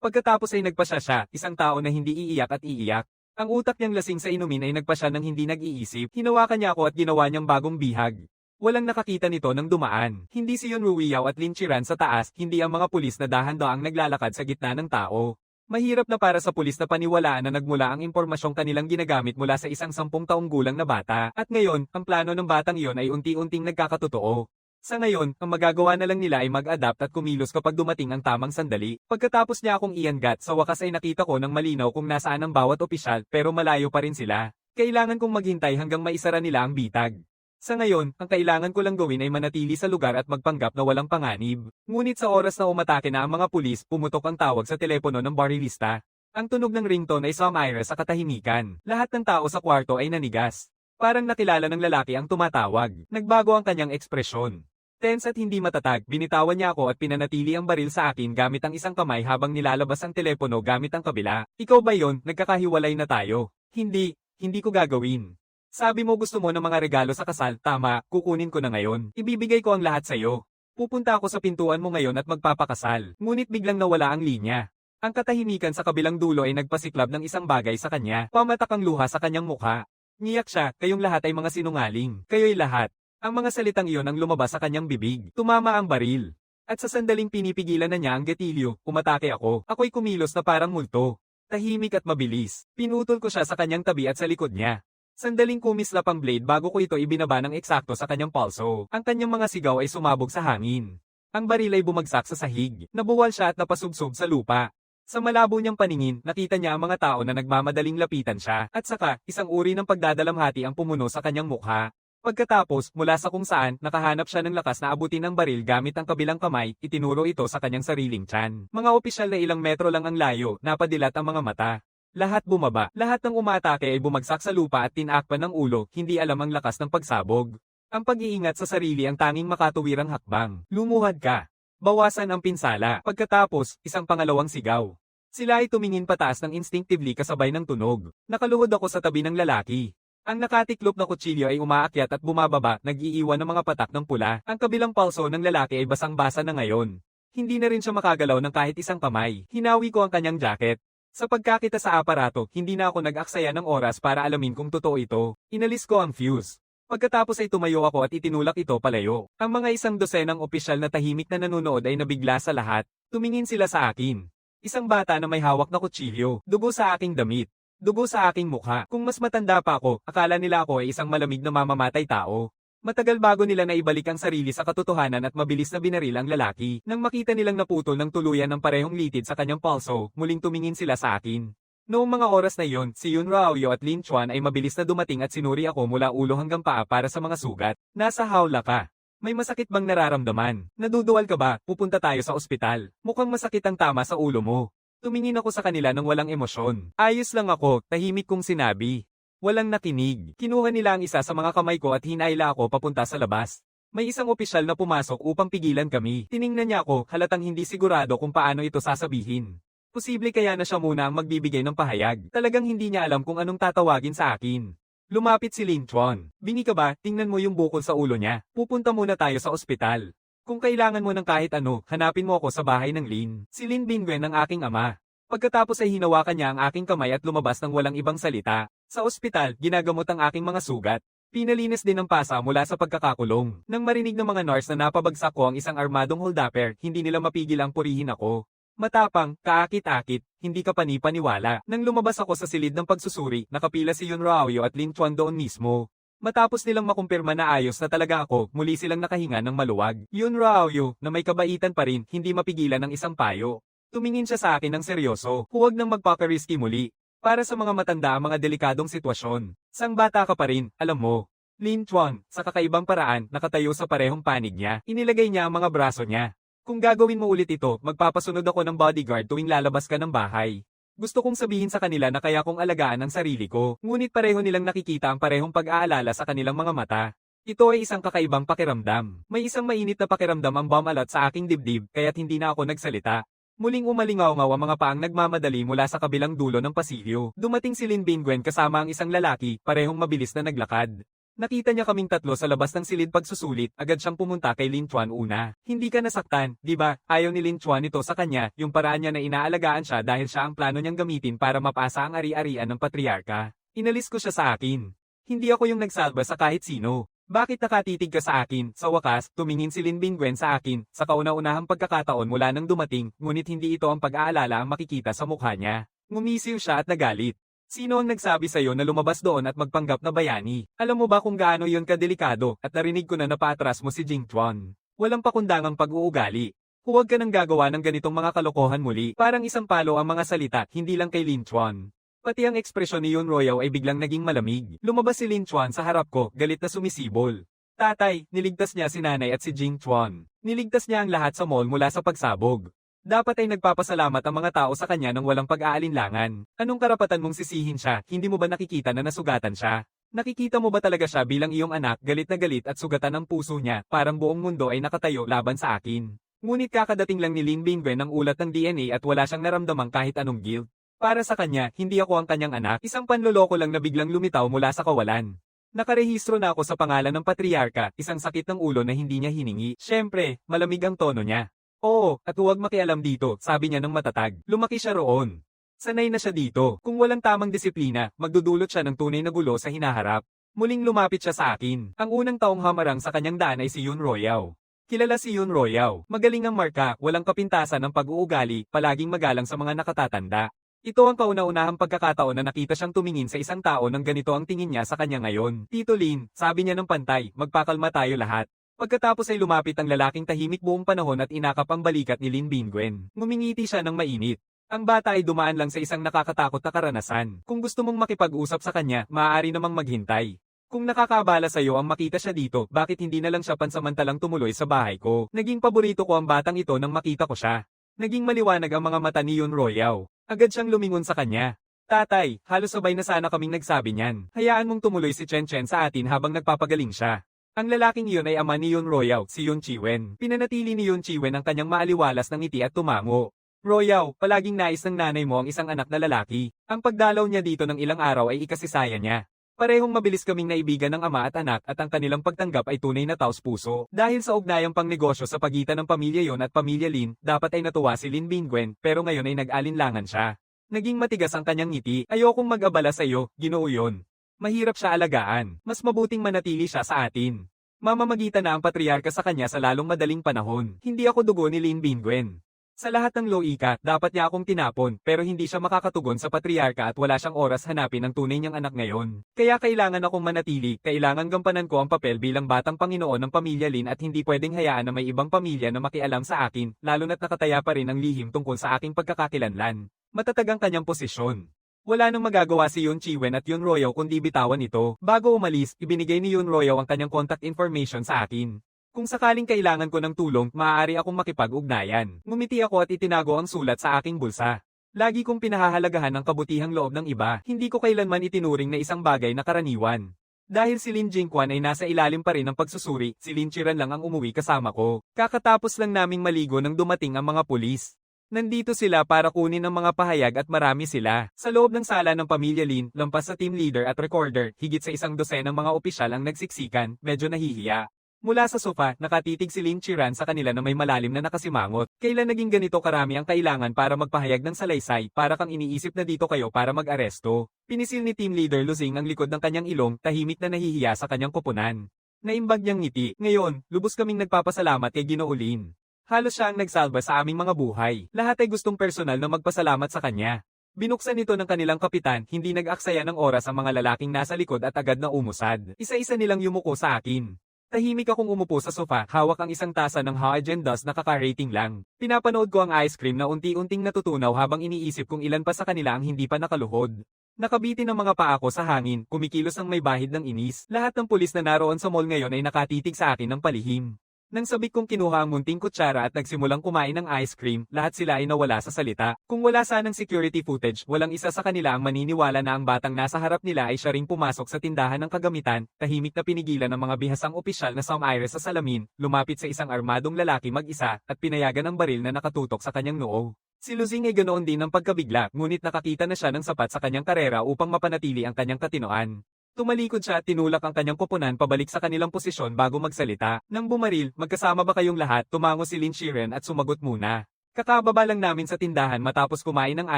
[SPEAKER 1] Pagkatapos ay nagpasya siya, isang tao na hindi iiyak at iiyak. Ang utak niyang lasing sa inumin ay nagpasya ng hindi nag-iisip. Hinawakan niya ako at ginawa niyang bagong bihag. Walang nakakita nito nang dumaan. Hindi si Yun Ruiyaw at Lin Chiran sa taas, hindi ang mga pulis na dahan-daang naglalakad sa gitna ng tao. Mahirap na para sa pulis na paniwalaan na nagmula ang impormasyong kanilang ginagamit mula sa isang 10 taong gulang na bata. At ngayon, ang plano ng batang iyon ay unti-unting nagkakatotoo. Sa ngayon, ang magagawa na lang nila ay mag-adapt at kumilos kapag dumating ang tamang sandali. Pagkatapos niya akong iangat, sa wakas ay nakita ko ng malinaw kung nasaan ang bawat opisyal pero malayo pa rin sila. Kailangan kong maghintay hanggang maisara nila ang bitag. Sa ngayon, ang kailangan ko lang gawin ay manatili sa lugar at magpanggap na walang panganib. Ngunit sa oras na umatake na ang mga pulis, pumutok ang tawag sa telepono ng barilista. Ang tunog ng ringtone ay sumire sa katahimikan. Lahat ng tao sa kwarto ay nanigas. Parang nakilala ng lalaki ang tumatawag. Nagbago ang kanyang ekspresyon. Tense at hindi matatag, binitawan niya ako at pinanatili ang baril sa akin gamit ang isang kamay habang nilalabas ang telepono gamit ang kabila. Ikaw ba yon? Nagkakahiwalay na tayo. Hindi ko gagawin. Sabi mo gusto mo ng mga regalo sa kasal, tama, kukunin ko na ngayon. Ibibigay ko ang lahat sa iyo. Pupunta ako sa pintuan mo ngayon at magpapakasal. Ngunit biglang nawala ang linya. Ang katahimikan sa kabilang dulo ay nagpasiklab ng isang bagay sa kanya. Pamatak ang luha sa kanyang mukha. Ngiyak siya, kayong lahat ay mga sinungaling. Kayo'y lahat. Ang mga salitang iyon ang lumabas sa kanyang bibig. Tumama ang baril. At sa sandaling pinipigilan na niya ang gatilyo, umatake ako. Ako'y kumilos na parang multo. Tahimik at mabilis. Pinutol ko siya sa kanyang tabi at sa likod niya. Sandaling kumislap ang blade bago ko ito ibinaba ng eksakto sa kanyang palso. Ang kanyang mga sigaw ay sumabog sa hangin. Ang baril ay bumagsak sa sahig. Nabuwal siya at napasubsob sa lupa. Sa malabo niyang paningin, nakita niya ang mga tao na nagmamadaling lapitan siya. At saka, isang uri ng pagdadalamhati ang pumuno sa kanyang mukha. Pagkatapos, mula sa kung saan, nakahanap siya ng lakas na abutin ng baril gamit ang kabilang kamay, itinuro ito sa kanyang sariling tiyan. Mga opisyal na ilang metro lang ang layo, napadilat ang mga mata. Lahat bumaba, lahat ng umaatake ay bumagsak sa lupa at tinakpan ng ulo, hindi alam ang lakas ng pagsabog. Ang pag-iingat sa sarili ang tanging makatuwirang hakbang. Lumuhad ka. Bawasan ang pinsala. Pagkatapos, isang pangalawang sigaw. Sila ay tumingin pataas ng instinctively kasabay ng tunog. Nakaluhod ako sa tabi ng lalaki. Ang nakatiklop na kutsilyo ay umaakyat at bumababa, nag-iiwan ng mga patak ng pula. Ang kabilang palso ng lalaki ay basang-basa na ngayon. Hindi na rin siya makagalaw ng kahit isang kamay. Hinawi ko ang kanyang jacket. Sa pagkakita sa aparato, hindi na ako nag-aksaya ng oras para alamin kung totoo ito. Inalis ko ang fuse. Pagkatapos ay tumayo ako at itinulak ito palayo. Ang mga isang dosenang opisyal na tahimik na nanonood ay nabigla sa lahat. Tumingin sila sa akin. Isang bata na may hawak na kutsilyo. Dugo sa aking damit. Dugo sa aking mukha. Kung mas matanda pa ako, akala nila ako ay isang malamig na mamamatay tao. Matagal bago nila naibalik ang sarili sa katotohanan at mabilis na binaril ang lalaki. Nang makita nilang naputol ng tuluyan ng parehong litid sa kanyang palso, muling tumingin sila sa akin. Noong mga oras na iyon, si Yun Raoyo at Lin Chuan ay mabilis na dumating at sinuri ako mula ulo hanggang paa para sa mga sugat. Nasa hawla ka. May masakit bang nararamdaman? Naduduwal ka ba? Pupunta tayo sa ospital. Mukhang masakit ang tama sa ulo mo. Tumingin ako sa kanila ng walang emosyon. Ayos lang ako, tahimik kong sinabi. Walang nakinig. Kinuha nila ang isa sa mga kamay ko at hinayla ako papunta sa labas. May isang opisyal na pumasok upang pigilan kami. Tiningnan niya ako, halatang hindi sigurado kung paano ito sasabihin. Posible kaya na siya muna ang magbibigay ng pahayag. Talagang hindi niya alam kung anong tatawagin sa akin. Lumapit si Lin Chuan. Bingi ka ba? Tingnan mo yung bukol sa ulo niya. Pupunta muna tayo sa ospital. Kung kailangan mo ng kahit ano, hanapin mo ako sa bahay ng Lin. Si Lin Bingwen ang aking ama. Pagkatapos ay hinawakan niya ang aking kamay at lumabas ng walang ibang salita. Sa ospital, ginagamot ang aking mga sugat. Pinalinis din ng pasa mula sa pagkakakulong. Nang marinig ng mga nurse na napabagsak ko ang isang armadong holdapper, hindi nila mapigil ang purihin ako. Matapang, kaakit-akit, hindi ka panipaniwala. Nang lumabas ako sa silid ng pagsusuri, nakapila si Yun Raoyo at Lin Chuan doon mismo. Matapos nilang makumpirma na ayos na talaga ako, muli silang nakahinga ng maluwag. Yun Raoyo, na may kabaitan pa rin, hindi mapigilan ng isang payo. Tumingin siya sa akin ng seryoso, huwag nang magpaka-risky muli. Para sa mga matanda ang mga delikadong sitwasyon. Sang bata ka pa rin, alam mo. Lin Chuan, sa kakaibang paraan, nakatayo sa parehong panig niya, inilagay niya ang mga braso niya. Kung gagawin mo ulit ito, magpapasunod ako ng bodyguard tuwing lalabas ka ng bahay. Gusto kong sabihin sa kanila na kaya kong alagaan ang sarili ko, ngunit pareho nilang nakikita ang parehong pag-aalala sa kanilang mga mata. Ito ay isang kakaibang pakiramdam. May isang mainit na pakiramdam ang bomb alert sa aking dibdib, kaya't hindi na ako nagsalita. Muling umalingaw-ngaw ang mga paang nagmamadali mula sa kabilang dulo ng pasilyo. Dumating si Lin Bingwen kasama ang isang lalaki, parehong mabilis na naglakad. Nakita niya kaming tatlo sa labas ng silid pagsusulit, agad siyang pumunta kay Lin Chuan una. Hindi ka nasaktan, di ba? Ayaw ni Lin Chuan ito sa kanya, yung paraan niya na inaalagaan siya dahil siya ang plano niyang gamitin para mapasa ang ari-arian ng patriarka. Inalis ko siya sa akin. Hindi ako yung nagsalba sa kahit sino. Bakit nakatitig ka sa akin? Sa wakas, tumingin si Lin Bingwen sa akin, sa kauna-unahang pagkakataon mula nang dumating, ngunit hindi ito ang pag-aalala ang makikita sa mukha niya. Ngumisiw siya at nagalit. Sino ang nagsabi sa'yo na lumabas doon at magpanggap na bayani? Alam mo ba kung gaano yun kadelikado at narinig ko na napaatras mo si Jing Chuan? Walang pakundangang pag-uugali. Huwag ka nang gagawa ng ganitong mga kalokohan muli. Parang isang palo ang mga salita, hindi lang kay Lin Chuan. Pati ang ekspresyon ni Yun Royao ay biglang naging malamig. Lumabas si Lin Chuan sa harap ko, galit na sumisibol. Tatay, niligtas niya si nanay at si Jing Chuan. Niligtas niya ang lahat sa mall mula sa pagsabog. Dapat ay nagpapasalamat ang mga tao sa kanya nang walang pag-aalinlangan. Anong karapatan mong sisihin siya, hindi mo ba nakikita na nasugatan siya? Nakikita mo ba talaga siya bilang iyong anak, galit na galit at sugatan ang puso niya, parang buong mundo ay nakatayo laban sa akin. Ngunit kakadating lang ni Lin Bingwen ang ulat ng DNA at wala siyang naramdamang kahit anong guilt. Para sa kanya, hindi ako ang kanyang anak, isang panloloko lang na biglang lumitaw mula sa kawalan. Nakarehistro na ako sa pangalan ng patriarka, isang sakit ng ulo na hindi niya hiningi. Siyempre, malamig ang tono niya. Oo, at huwag makialam dito, sabi niya ng matatag. Lumaki siya roon. Sanay na siya dito. Kung walang tamang disiplina, magdudulot siya ng tunay na gulo sa hinaharap. Muling lumapit siya sa akin. Ang unang taong hamarang sa kanyang daan ay si Yun Royao. Kilala si Yun Royao. Magaling ang marka, walang kapintasan ng pag-uugali, palaging magalang sa mga nakatatanda. Ito ang kauna-unahang pagkakataon na nakita siyang tumingin sa isang tao nang ganito ang tingin niya sa kanya ngayon. Tito Lin, sabi niya ng pantay, magpakalma tayo lahat. Pagkatapos ay lumapit ang lalaking tahimik buong panahon at inakap ang balikat ni Lin Bingwen. Ngumingiti siya ng mainit. Ang bata ay dumaan lang sa isang nakakatakot na karanasan. Kung gusto mong makipag-usap sa kanya, maaari namang maghintay. Kung nakakaabala sa iyo ang makita siya dito, bakit hindi na lang siya pansamantalang tumuloy sa bahay ko? Naging paborito ko ang batang ito nang makita ko siya. Naging maliwanag ang mga mata ni Yun Royao. Agad siyang lumingon sa kanya. Tatay, halos sabay na sana kaming nagsabi niyan. Hayaan mong tumuloy si Chen Chen sa atin habang nagpapagaling siya. Ang lalaking iyon ay ama ni Yun Royao, si Yun Chiwen. Pinanatili ni Yun Chiwen ang kanyang maaliwalas ng ngiti at tumango. Royao, palaging nais ng nanay mo ang isang anak na lalaki. Ang pagdalaw niya dito ng ilang araw ay ikasisaya niya. Parehong mabilis kaming naibigan ng ama at anak at ang kanilang pagtanggap ay tunay na taos-puso. Dahil sa ugnayang pangnegosyo sa pagitan ng pamilya Yon at pamilya Lin, dapat ay natuwa si Lin Bingwen, pero ngayon ay nag-alinlangan siya. Naging matigas ang kanyang ngiti. Ayokong mag-abala sa iyo, Ginoo Yon. Mahirap siya alagaan. Mas mabuting manatili siya sa atin. Mamamagitan na ang patriarka sa kanya sa lalong madaling panahon. Hindi ako dugo ni Lin Bingwen. Sa lahat ng loika, dapat niya akong tinapon, pero hindi siya makakatugon sa patriarka at wala siyang oras hanapin ang tunay niyang anak ngayon. Kaya kailangan akong manatili, kailangan gampanan ko ang papel bilang batang Panginoon ng pamilya Lin at hindi pwedeng hayaan na may ibang pamilya na makialam sa akin, lalo na't nakataya pa rin ang lihim tungkol sa aking pagkakakilanlan. Matatag ang kanyang posisyon. Wala nang magagawa si Yun Chiwen at Yun Royao kundi bitawan ito. Bago umalis, ibinigay ni Yun Royao ang kanyang contact information sa akin. Kung sakaling kailangan ko ng tulong, maaari akong makipag-ugnayan. Ngumiti ako at itinago ang sulat sa aking bulsa. Lagi kong pinahahalagahan ang kabutihang loob ng iba, hindi ko kailanman itinuring na isang bagay na karaniwan. Dahil si Lin Jingquan ay nasa ilalim pa rin ng pagsusuri, si Lin Chiran lang ang umuwi kasama ko. Kakatapos lang naming maligo nang dumating ang mga pulis. Nandito sila para kunin ang mga pahayag at marami sila. Sa loob ng sala ng pamilya Lin, lampas sa team leader at recorder, higit sa 100 ng mga opisyal ang nagsiksikan, medyo nahihiya. Mula sa sofa, nakatitig si Lin Chiran sa kanila na may malalim na nakasimangot. Kailan naging ganito karami ang kailangan para magpahayag ng salaysay, para kang iniisip na dito kayo para mag-aresto. Pinisil ni team leader Luzing ang likod ng kanyang ilong, tahimik na nahihiya sa kanyang koponan. Naimbag niyang ngiti. Ngayon, lubos kaming nagpapasalamat kay Ginoo Lin. Halos siya ang nagsalba sa aming mga buhay. Lahat ay gustong personal na magpasalamat sa kanya. Binuksan ito ng kanilang kapitan, hindi nag-aksaya ng oras ang mga lalaking nasa likod at agad na umusad. Isa-isa nilang yumuko sa akin. Tahimik akong umupo sa sofa, hawak ang isang tasa ng Ha-Agendas na kaka-rating lang. Pinapanood ko ang ice cream na unti-unting natutunaw habang iniisip kung ilan pa sa kanila ang hindi pa nakaluhod. Nakabitin ang mga paa ko sa hangin, kumikilos ang may bahid ng inis. Lahat ng pulis na naroon sa mall ngayon ay nakatitig sa akin ng palihim. Nang sabik kong kinuha ang munting kutsara at nagsimulang kumain ng ice cream, lahat sila ay nawala sa salita. Kung wala sanang security footage, walang isa sa kanila ang maniniwala na ang batang nasa harap nila ay siya ring pumasok sa tindahan ng kagamitan, tahimik na pinigilan ng mga bihasang opisyal na sumaire sa salamin, lumapit sa isang armadong lalaki mag-isa, at pinayagan ang baril na nakatutok sa kanyang noo. Si Luzing ay ganoon din ang pagkabigla, ngunit nakakita na siya ng sapat sa kanyang karera upang mapanatili ang kanyang katinoan. Tumalikod siya at tinulak ang kanyang koponan pabalik sa kanilang posisyon bago magsalita. Nang bumaril, magkasama ba kayong lahat? Tumango si Lin Chiren at sumagot muna. Kakababa lang namin sa tindahan matapos kumain ng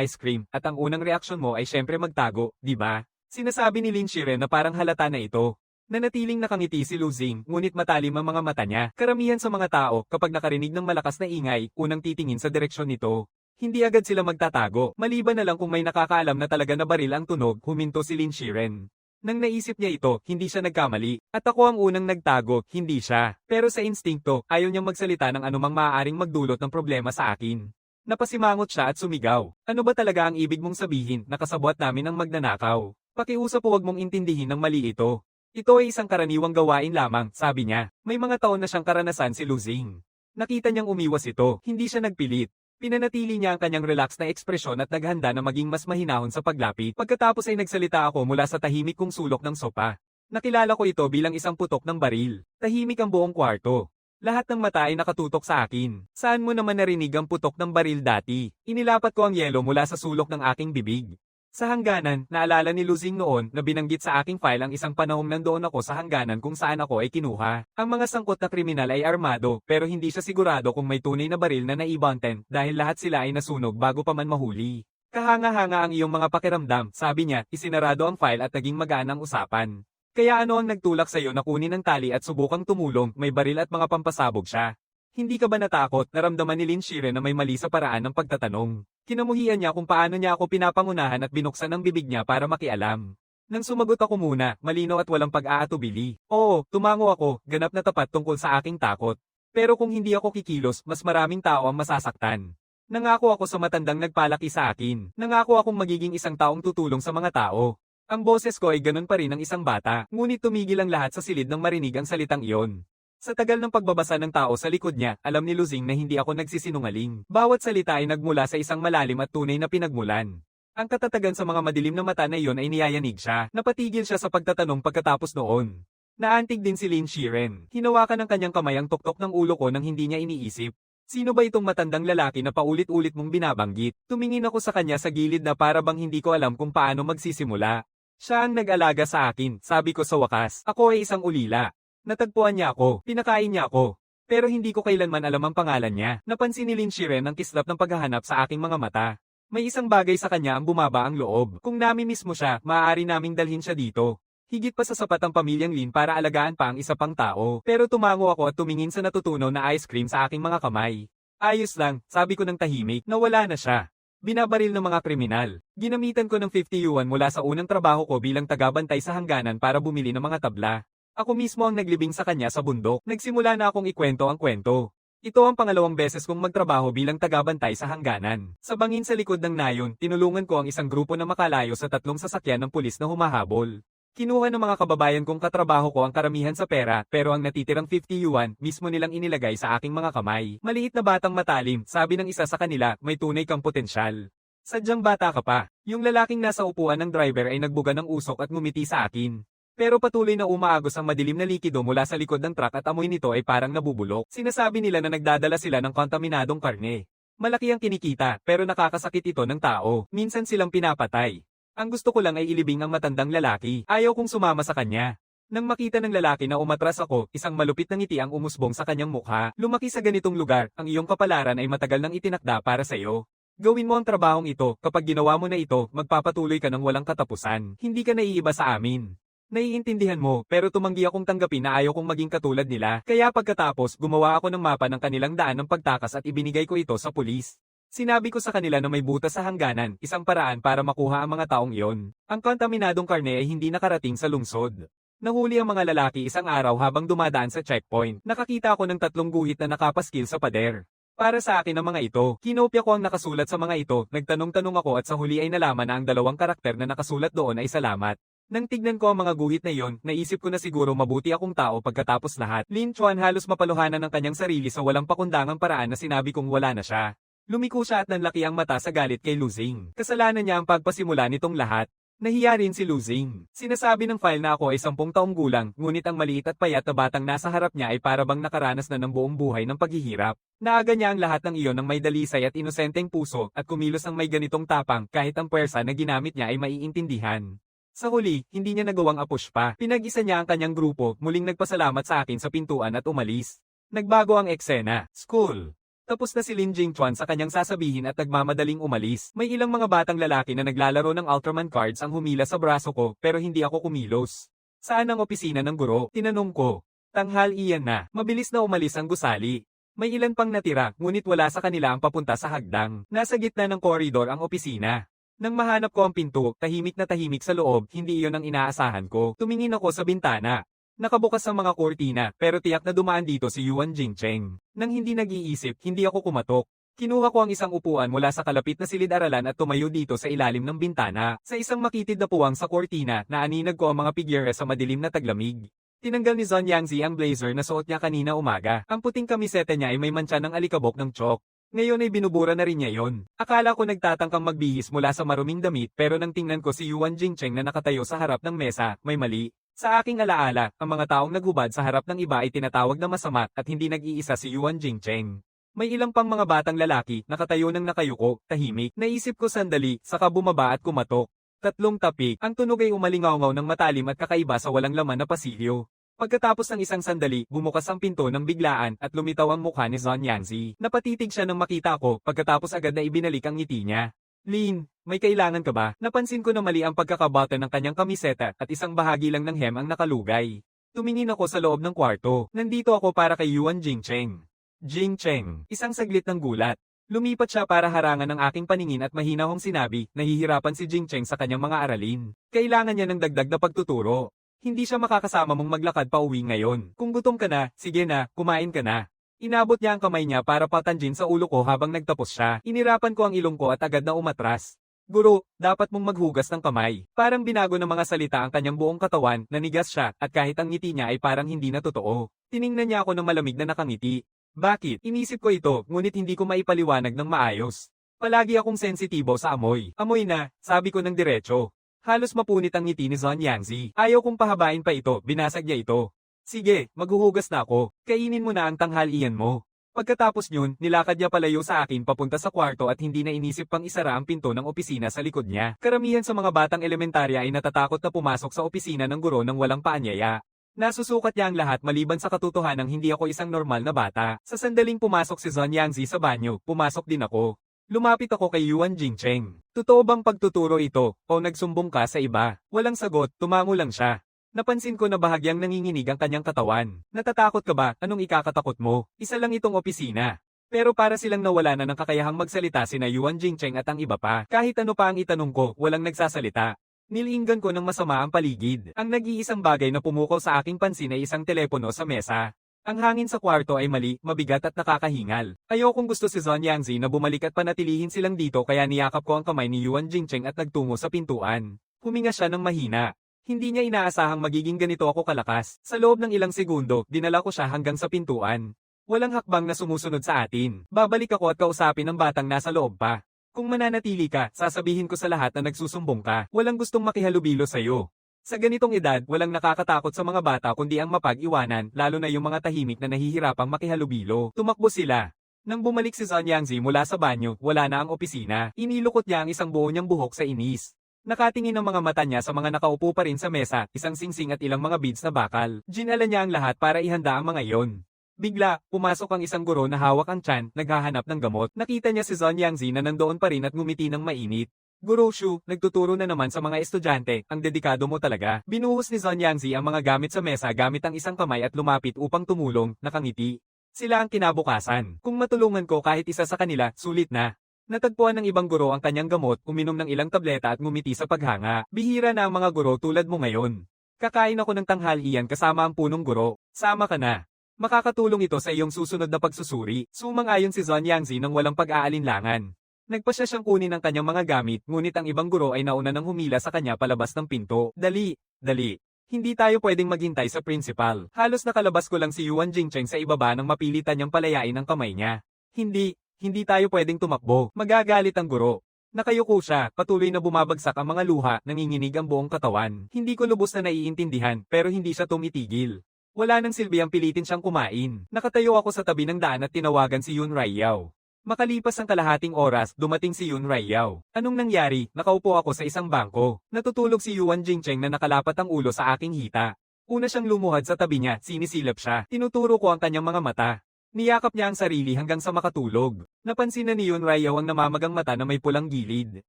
[SPEAKER 1] ice cream, at ang unang reaksyon mo ay syempre magtago, di ba? Sinasabi ni Lin Chiren na parang halata na ito. Nanatiling nakangiti si Luzing, ngunit matalim ang mga mata niya. Karamihan sa mga tao, kapag nakarinig ng malakas na ingay, unang titingin sa direksyon nito. Hindi agad sila magtatago, maliban na lang kung may nakakaalam na talaga na baril ang tunog, huminto si Lin Shiren. Nang naisip niya ito, hindi siya nagkamali. At ako ang unang nagtago, hindi siya. Pero sa instinkto, ayaw niyang magsalita ng anumang maaaring magdulot ng problema sa akin. Napasimangot siya at sumigaw. Ano ba talaga ang ibig mong sabihin na kasabwat namin ang magnanakaw? Pakiusap huwag mong intindihin ng mali ito. Ito ay isang karaniwang gawain lamang, sabi niya. May mga taon na siyang karanasan si Luzing. Nakita niyang umiwas ito, hindi siya nagpilit. Pinanatili niya ang kanyang relax na ekspresyon at naghanda na maging mas mahinahon sa paglapit. Pagkatapos ay nagsalita ako mula sa tahimik kong sulok ng sopa. Nakilala ko ito bilang isang putok ng baril. Tahimik ang buong kwarto. Lahat ng mata ay nakatutok sa akin. Saan mo naman narinig ang putok ng baril dati? Inilapat ko ang yelo mula sa sulok ng aking bibig. Sa hangganan, naalala ni Luzing noon na binanggit sa aking file ang isang panahong nandoon ako sa hangganan kung saan ako ay kinuha. Ang mga sangkot na kriminal ay armado pero hindi siya sigurado kung may tunay na baril na naibonten dahil lahat sila ay nasunog bago pa man mahuli. Kahanga-hanga ang iyong mga pakiramdam, sabi niya, isinarado ang file at naging magaan ang usapan. Kaya ano ang nagtulak sa iyo na kunin ang tali at subukang tumulong, may baril at mga pampasabog siya? Hindi ka ba natakot, naramdaman ni Lin Shiren na may mali sa paraan ng pagtatanong? Kinamuhian niya kung paano niya ako pinapangunahan at binuksan ang bibig niya para makialam. Nang sumagot ako muna, malinaw at walang pag-aatubili. Oo, tumango ako, ganap na tapat tungkol sa aking takot. Pero kung hindi ako kikilos, mas maraming tao ang masasaktan. Nangako ako sa matandang nagpalaki sa akin. Nangako akong magiging isang taong tutulong sa mga tao. Ang boses ko ay ganun pa rin ng isang bata, ngunit tumigil ang lahat sa silid nang marinig ang salitang iyon. Sa tagal ng pagbabasa ng tao sa likod niya, alam ni Luzing na hindi ako nagsisinungaling. Bawat salita ay nagmula sa isang malalim at tunay na pinagmulan. Ang katatagan sa mga madilim na mata na iyon ay niyayanig siya. Napatigil siya sa pagtatanong pagkatapos noon. Naantig din si Lin Shiren. Hinawakan ng kanyang kamay ang tuktok ng ulo ko nang hindi niya iniisip. Sino ba itong matandang lalaki na paulit-ulit mong binabanggit? Tumingin ako sa kanya sa gilid na para bang hindi ko alam kung paano magsisimula. Siya ang nag-alaga sa akin, sabi ko sa wakas. Ako ay isang ulila. Natagpuan niya ako, pinakain niya ako. Pero hindi ko kailanman alam ang pangalan niya. Napansin ni Lin Shiren ang kislap ng paghahanap sa aking mga mata. May isang bagay sa kanya ang bumaba ang loob. Kung nami-miss mo siya, maaari naming dalhin siya dito. Higit pa sa sapat ang pamilyang Lin para alagaan pa ang isa pang tao. Pero tumango ako at tumingin sa natutunaw na ice cream sa aking mga kamay. Ayos lang, sabi ko ng tahimik, nawala na siya. Binabaril ng mga kriminal. Ginamitan ko ng 50 yuan mula sa unang trabaho ko bilang tagabantay sa hangganan para bumili ng mga tabla. Ako mismo ang naglibing sa kanya sa bundok. Nagsimula na akong ikwento ang kwento. Ito ang pangalawang beses kong magtrabaho bilang tagabantay sa hangganan. Sa bangin sa likod ng nayon, tinulungan ko ang isang grupo na makalayo sa 3 sasakyan ng pulis na humahabol. Kinuha ng mga kababayan kong katrabaho ko ang karamihan sa pera, pero ang natitirang 50 yuan, mismo nilang inilagay sa aking mga kamay. Maliit na batang matalim, sabi ng isa sa kanila, may tunay kang potensyal. Sadyang bata ka pa. Yung lalaking nasa upuan ng driver ay nagbuga ng usok at ngumiti sa akin. Pero patuloy na umaagos ang madilim na likido mula sa likod ng truck at amoy nito ay parang nabubulok. Sinasabi nila na nagdadala sila ng kontaminadong karne. Malaki ang kinikita, pero nakakasakit ito ng tao. Minsan silang pinapatay. Ang gusto ko lang ay ilibing ang matandang lalaki. Ayaw kong sumama sa kanya. Nang makita ng lalaki na umatras ako, isang malupit na ngiti ang umusbong sa kanyang mukha. Lumaki sa ganitong lugar, ang iyong kapalaran ay matagal nang itinakda para sa iyo. Gawin mo ang trabahong ito, kapag ginawa mo na ito, magpapatuloy ka ng walang katapusan. Hindi ka naiiba sa amin. Naiintindihan mo, pero tumanggi akong tanggapin na ayaw kong maging katulad nila. Kaya pagkatapos, gumawa ako ng mapa ng kanilang daan ng pagtakas at ibinigay ko ito sa pulis. Sinabi ko sa kanila na may butas sa hangganan, isang paraan para makuha ang mga taong iyon. Ang kontaminadong karne ay hindi nakarating sa lungsod. Nahuli ang mga lalaki isang araw habang dumadaan sa checkpoint. Nakakita ako ng 3 guhit na nakapaskil sa pader. Para sa akin ang mga ito, kinopya ko ang nakasulat sa mga ito, nagtanong-tanong ako at sa huli ay nalaman na ang 2 karakter na nakasulat doon ay salamat. Nang tignan ko ang mga guhit na iyon, naisip ko na siguro mabuti akong tao pagkatapos lahat. Lin Chuan halos mapaluhanan ng kanyang sarili sa walang pakundangang paraan na sinabi kong wala na siya. Lumiko siya at nanlaki ang mata sa galit kay Luzing. Kasalanan niya ang pagpasimula nitong lahat. Nahiya rin si Luzing. Sinasabi ng file na ako ay 10 taong gulang, ngunit ang maliit at payat na batang nasa harap niya ay para bang nakaranas na ng buong buhay ng paghihirap. Naaga niya ang lahat ng iyon ng may dalisay at inosenteng puso at kumilos ang may ganitong tapang kahit ang puwersa na ginamit niya ay maiintindihan. Sa huli, hindi niya nagawang apush pa. Pinag-isa niya ang kanyang grupo, muling nagpasalamat sa akin sa pintuan at umalis. Nagbago ang eksena. School. Tapos na si Lin Jingchuan sa kanyang sasabihin at nagmamadaling umalis. May ilang mga batang lalaki na naglalaro ng Ultraman cards ang humila sa braso ko, pero hindi ako kumilos. Saan ang opisina ng guro? Tinanong ko. Tanghal iyan na. Mabilis na umalis ang gusali. May ilan pang natira, ngunit wala sa kanila ang papunta sa hagdang. Nasa gitna ng koridor ang opisina. Nang mahanap ko ang pinto, tahimik na tahimik sa loob, hindi iyon ang inaasahan ko. Tumingin ako sa bintana. Nakabukas ang mga kurtina, pero tiyak na dumaan dito si Yuan Jingcheng. Nang hindi nag-iisip, hindi ako kumatok. Kinuha ko ang isang upuan mula sa kalapit na silid-aralan at tumayo dito sa ilalim ng bintana. Sa isang makitid na puwang sa kurtina, naaninag ko ang mga figure sa madilim na taglamig. Tinanggal ni Zhon Yangzi ang blazer na suot niya kanina umaga. Ang puting kamiseta niya ay may mantsa ng alikabok ng chalk. Ngayon ay binubura na rin niya yon. Akala ko nagtatangkang magbihis mula sa maruming damit pero nang tingnan ko si Yuan Jingcheng na nakatayo sa harap ng mesa, may mali. Sa aking alaala, ang mga taong naghubad sa harap ng iba ay tinatawag na masama at hindi nag-iisa si Yuan Jingcheng. May ilang pang mga batang lalaki, nakatayo ng nakayuko, tahimik. Naisip ko sandali, saka bumaba at kumatok. 3 tapik, ang tunog ay umalingaw ng matalim at kakaiba sa walang laman na pasilyo. Pagkatapos ng isang sandali, bumukas ang pinto ng biglaan at lumitaw ang mukha ni Zhon Yangzi. Napatitig siya nang makita ko, pagkatapos agad na ibinalik ang ngiti niya. Lin, may kailangan ka ba? Napansin ko na mali ang pagkakaboto ng kanyang kamiseta at isang bahagi lang ng hem ang nakalugay. Tumingin ako sa loob ng kwarto. Nandito ako para kay Yuan Jingcheng. Jingcheng, isang saglit ng gulat. Lumipat siya para harangan ang aking paningin at mahinahong sinabi, nahihirapan si Jingcheng sa kanyang mga aralin. Kailangan niya ng dagdag na pagtuturo. Hindi siya makakasama mong maglakad pa uwi ngayon. Kung gutom ka na, sige na, kumain ka na. Inabot niya ang kamay niya para patanjin sa ulo ko habang nagtapos siya. Inirapan ko ang ilong ko at agad na umatras. Guro, dapat mong maghugas ng kamay. Parang binago ng mga salita ang kanyang buong katawan, nanigas siya, at kahit ang ngiti niya ay parang hindi na totoo. Tiningnan niya ako ng malamig na nakangiti. Bakit? Inisip ko ito, ngunit hindi ko maipaliwanag ng maayos. Palagi akong sensitibo sa amoy. Amoy na, sabi ko ng diretso. Halos mapunit ang ngiti ni Zhon Yangzi. Ayaw kong pahabain pa ito, binasag niya ito. Sige, maghuhugas na ako. Kainin mo na ang tanghalian mo. Pagkatapos nyun, nilakad niya palayo sa akin papunta sa kwarto at hindi na inisip pang isara ang pinto ng opisina sa likod niya. Karamihan sa mga batang elementarya ay natatakot na pumasok sa opisina ng guro nang walang paanyaya. Nasusukat niya ang lahat maliban sa katotohanang hindi ako isang normal na bata. Sa sandaling pumasok si Zhon Yangzi sa banyo, pumasok din ako. Lumapit ako kay Yuan Jingcheng. Totoo bang pagtuturo ito, o nagsumbong ka sa iba? Walang sagot, tumango lang siya. Napansin ko na bahagyang nanginginig ang kanyang katawan. Natatakot ka ba? Anong ikakatakot mo? Isa lang itong opisina. Pero para silang nawala na ng kakayahang magsalita sina Yuan Jingcheng at ang iba pa. Kahit ano pa ang itanong ko, walang nagsasalita. Nilinggan ko ng masama ang paligid. Ang nag-iisang bagay na pumukaw sa aking pansin ay isang telepono sa mesa. Ang hangin sa kwarto ay mali, mabigat at nakakahingal. Ayokong gusto si Zhon Yangzi na bumalik at panatilihin silang dito kaya niyakap ko ang kamay ni Yuan Jingcheng at nagtungo sa pintuan. Huminga siya ng mahina. Hindi niya inaasahang magiging ganito ako kalakas. Sa loob ng ilang segundo, dinala ko siya hanggang sa pintuan. Walang hakbang na sumusunod sa atin. Babalik ako at kausapin ang batang nasa loob pa. Kung mananatili ka, sasabihin ko sa lahat na nagsusumbong ka. Walang gustong makihalubilo sa'yo. Sa ganitong edad, walang nakakatakot sa mga bata kundi ang mapag-iwanan, lalo na yung mga tahimik na nahihirapang makihalubilo. Tumakbo sila. Nang bumalik si Zhon Yangzi mula sa banyo, wala na ang opisina. Inilukot niya ang isang buo niyang buhok sa inis. Nakatingin ang mga mata niya sa mga nakaupo pa rin sa mesa, isang singsing at ilang mga beads na bakal. Ginala niya ang lahat para ihanda ang mga iyon. Bigla, pumasok ang isang guro na hawak ang tiyan, naghahanap ng gamot. Nakita niya si Zhon Yangzi na nandoon pa rin at ngumiti ng mainit. Guro Shu, nagtuturo na naman sa mga estudyante, ang dedikado mo talaga. Binuhos ni Zhon Yangzi ang mga gamit sa mesa gamit ang isang kamay at lumapit upang tumulong, nakangiti. Sila ang kinabukasan. Kung matulungan ko kahit isa sa kanila, sulit na. Natagpuan ng ibang guro ang kanyang gamot, uminom ng ilang tableta at ngumiti sa paghanga. Bihira na ang mga guro tulad mo ngayon. Kakain ako ng tanghalian kasama ang punong guro. Sama ka na. Makakatulong ito sa iyong susunod na pagsusuri. Sumang-ayon si Zhon Yangzi nang walang pag-aalinlangan. Nagpasya siyang kunin ang kanyang mga gamit, ngunit ang ibang guro ay nauna nang humila sa kanya palabas ng pinto. Dali, dali. Hindi tayo pwedeng maghintay sa principal. Halos nakalabas ko lang si Yuan Jingcheng sa ibaba nang mapilitan niyang palayain ang kamay niya. Hindi tayo pwedeng tumakbo. Magagalit ang guro. Nakayuko siya, patuloy na bumabagsak ang mga luha, nanginginig ang buong katawan. Hindi ko lubos na naiintindihan, pero hindi siya tumitigil. Wala nang silbi ang pilitin siyang kumain. Nakatayo ako sa tabi ng daan at tinawagan si Yun Raiyao. Makalipas ang kalahating oras, dumating si Yun Raiyao. Anong nangyari? Nakaupo ako sa isang bangko. Natutulog si Yuan Jingcheng na nakalapat ang ulo sa aking hita. Una siyang lumuhad sa tabi niya, sinisilap siya. Tinuturo ko ang kanyang mga mata. Niyakap niya ang sarili hanggang sa makatulog. Napansin na ni Yun Raiyao ang namamagang mata na may pulang gilid.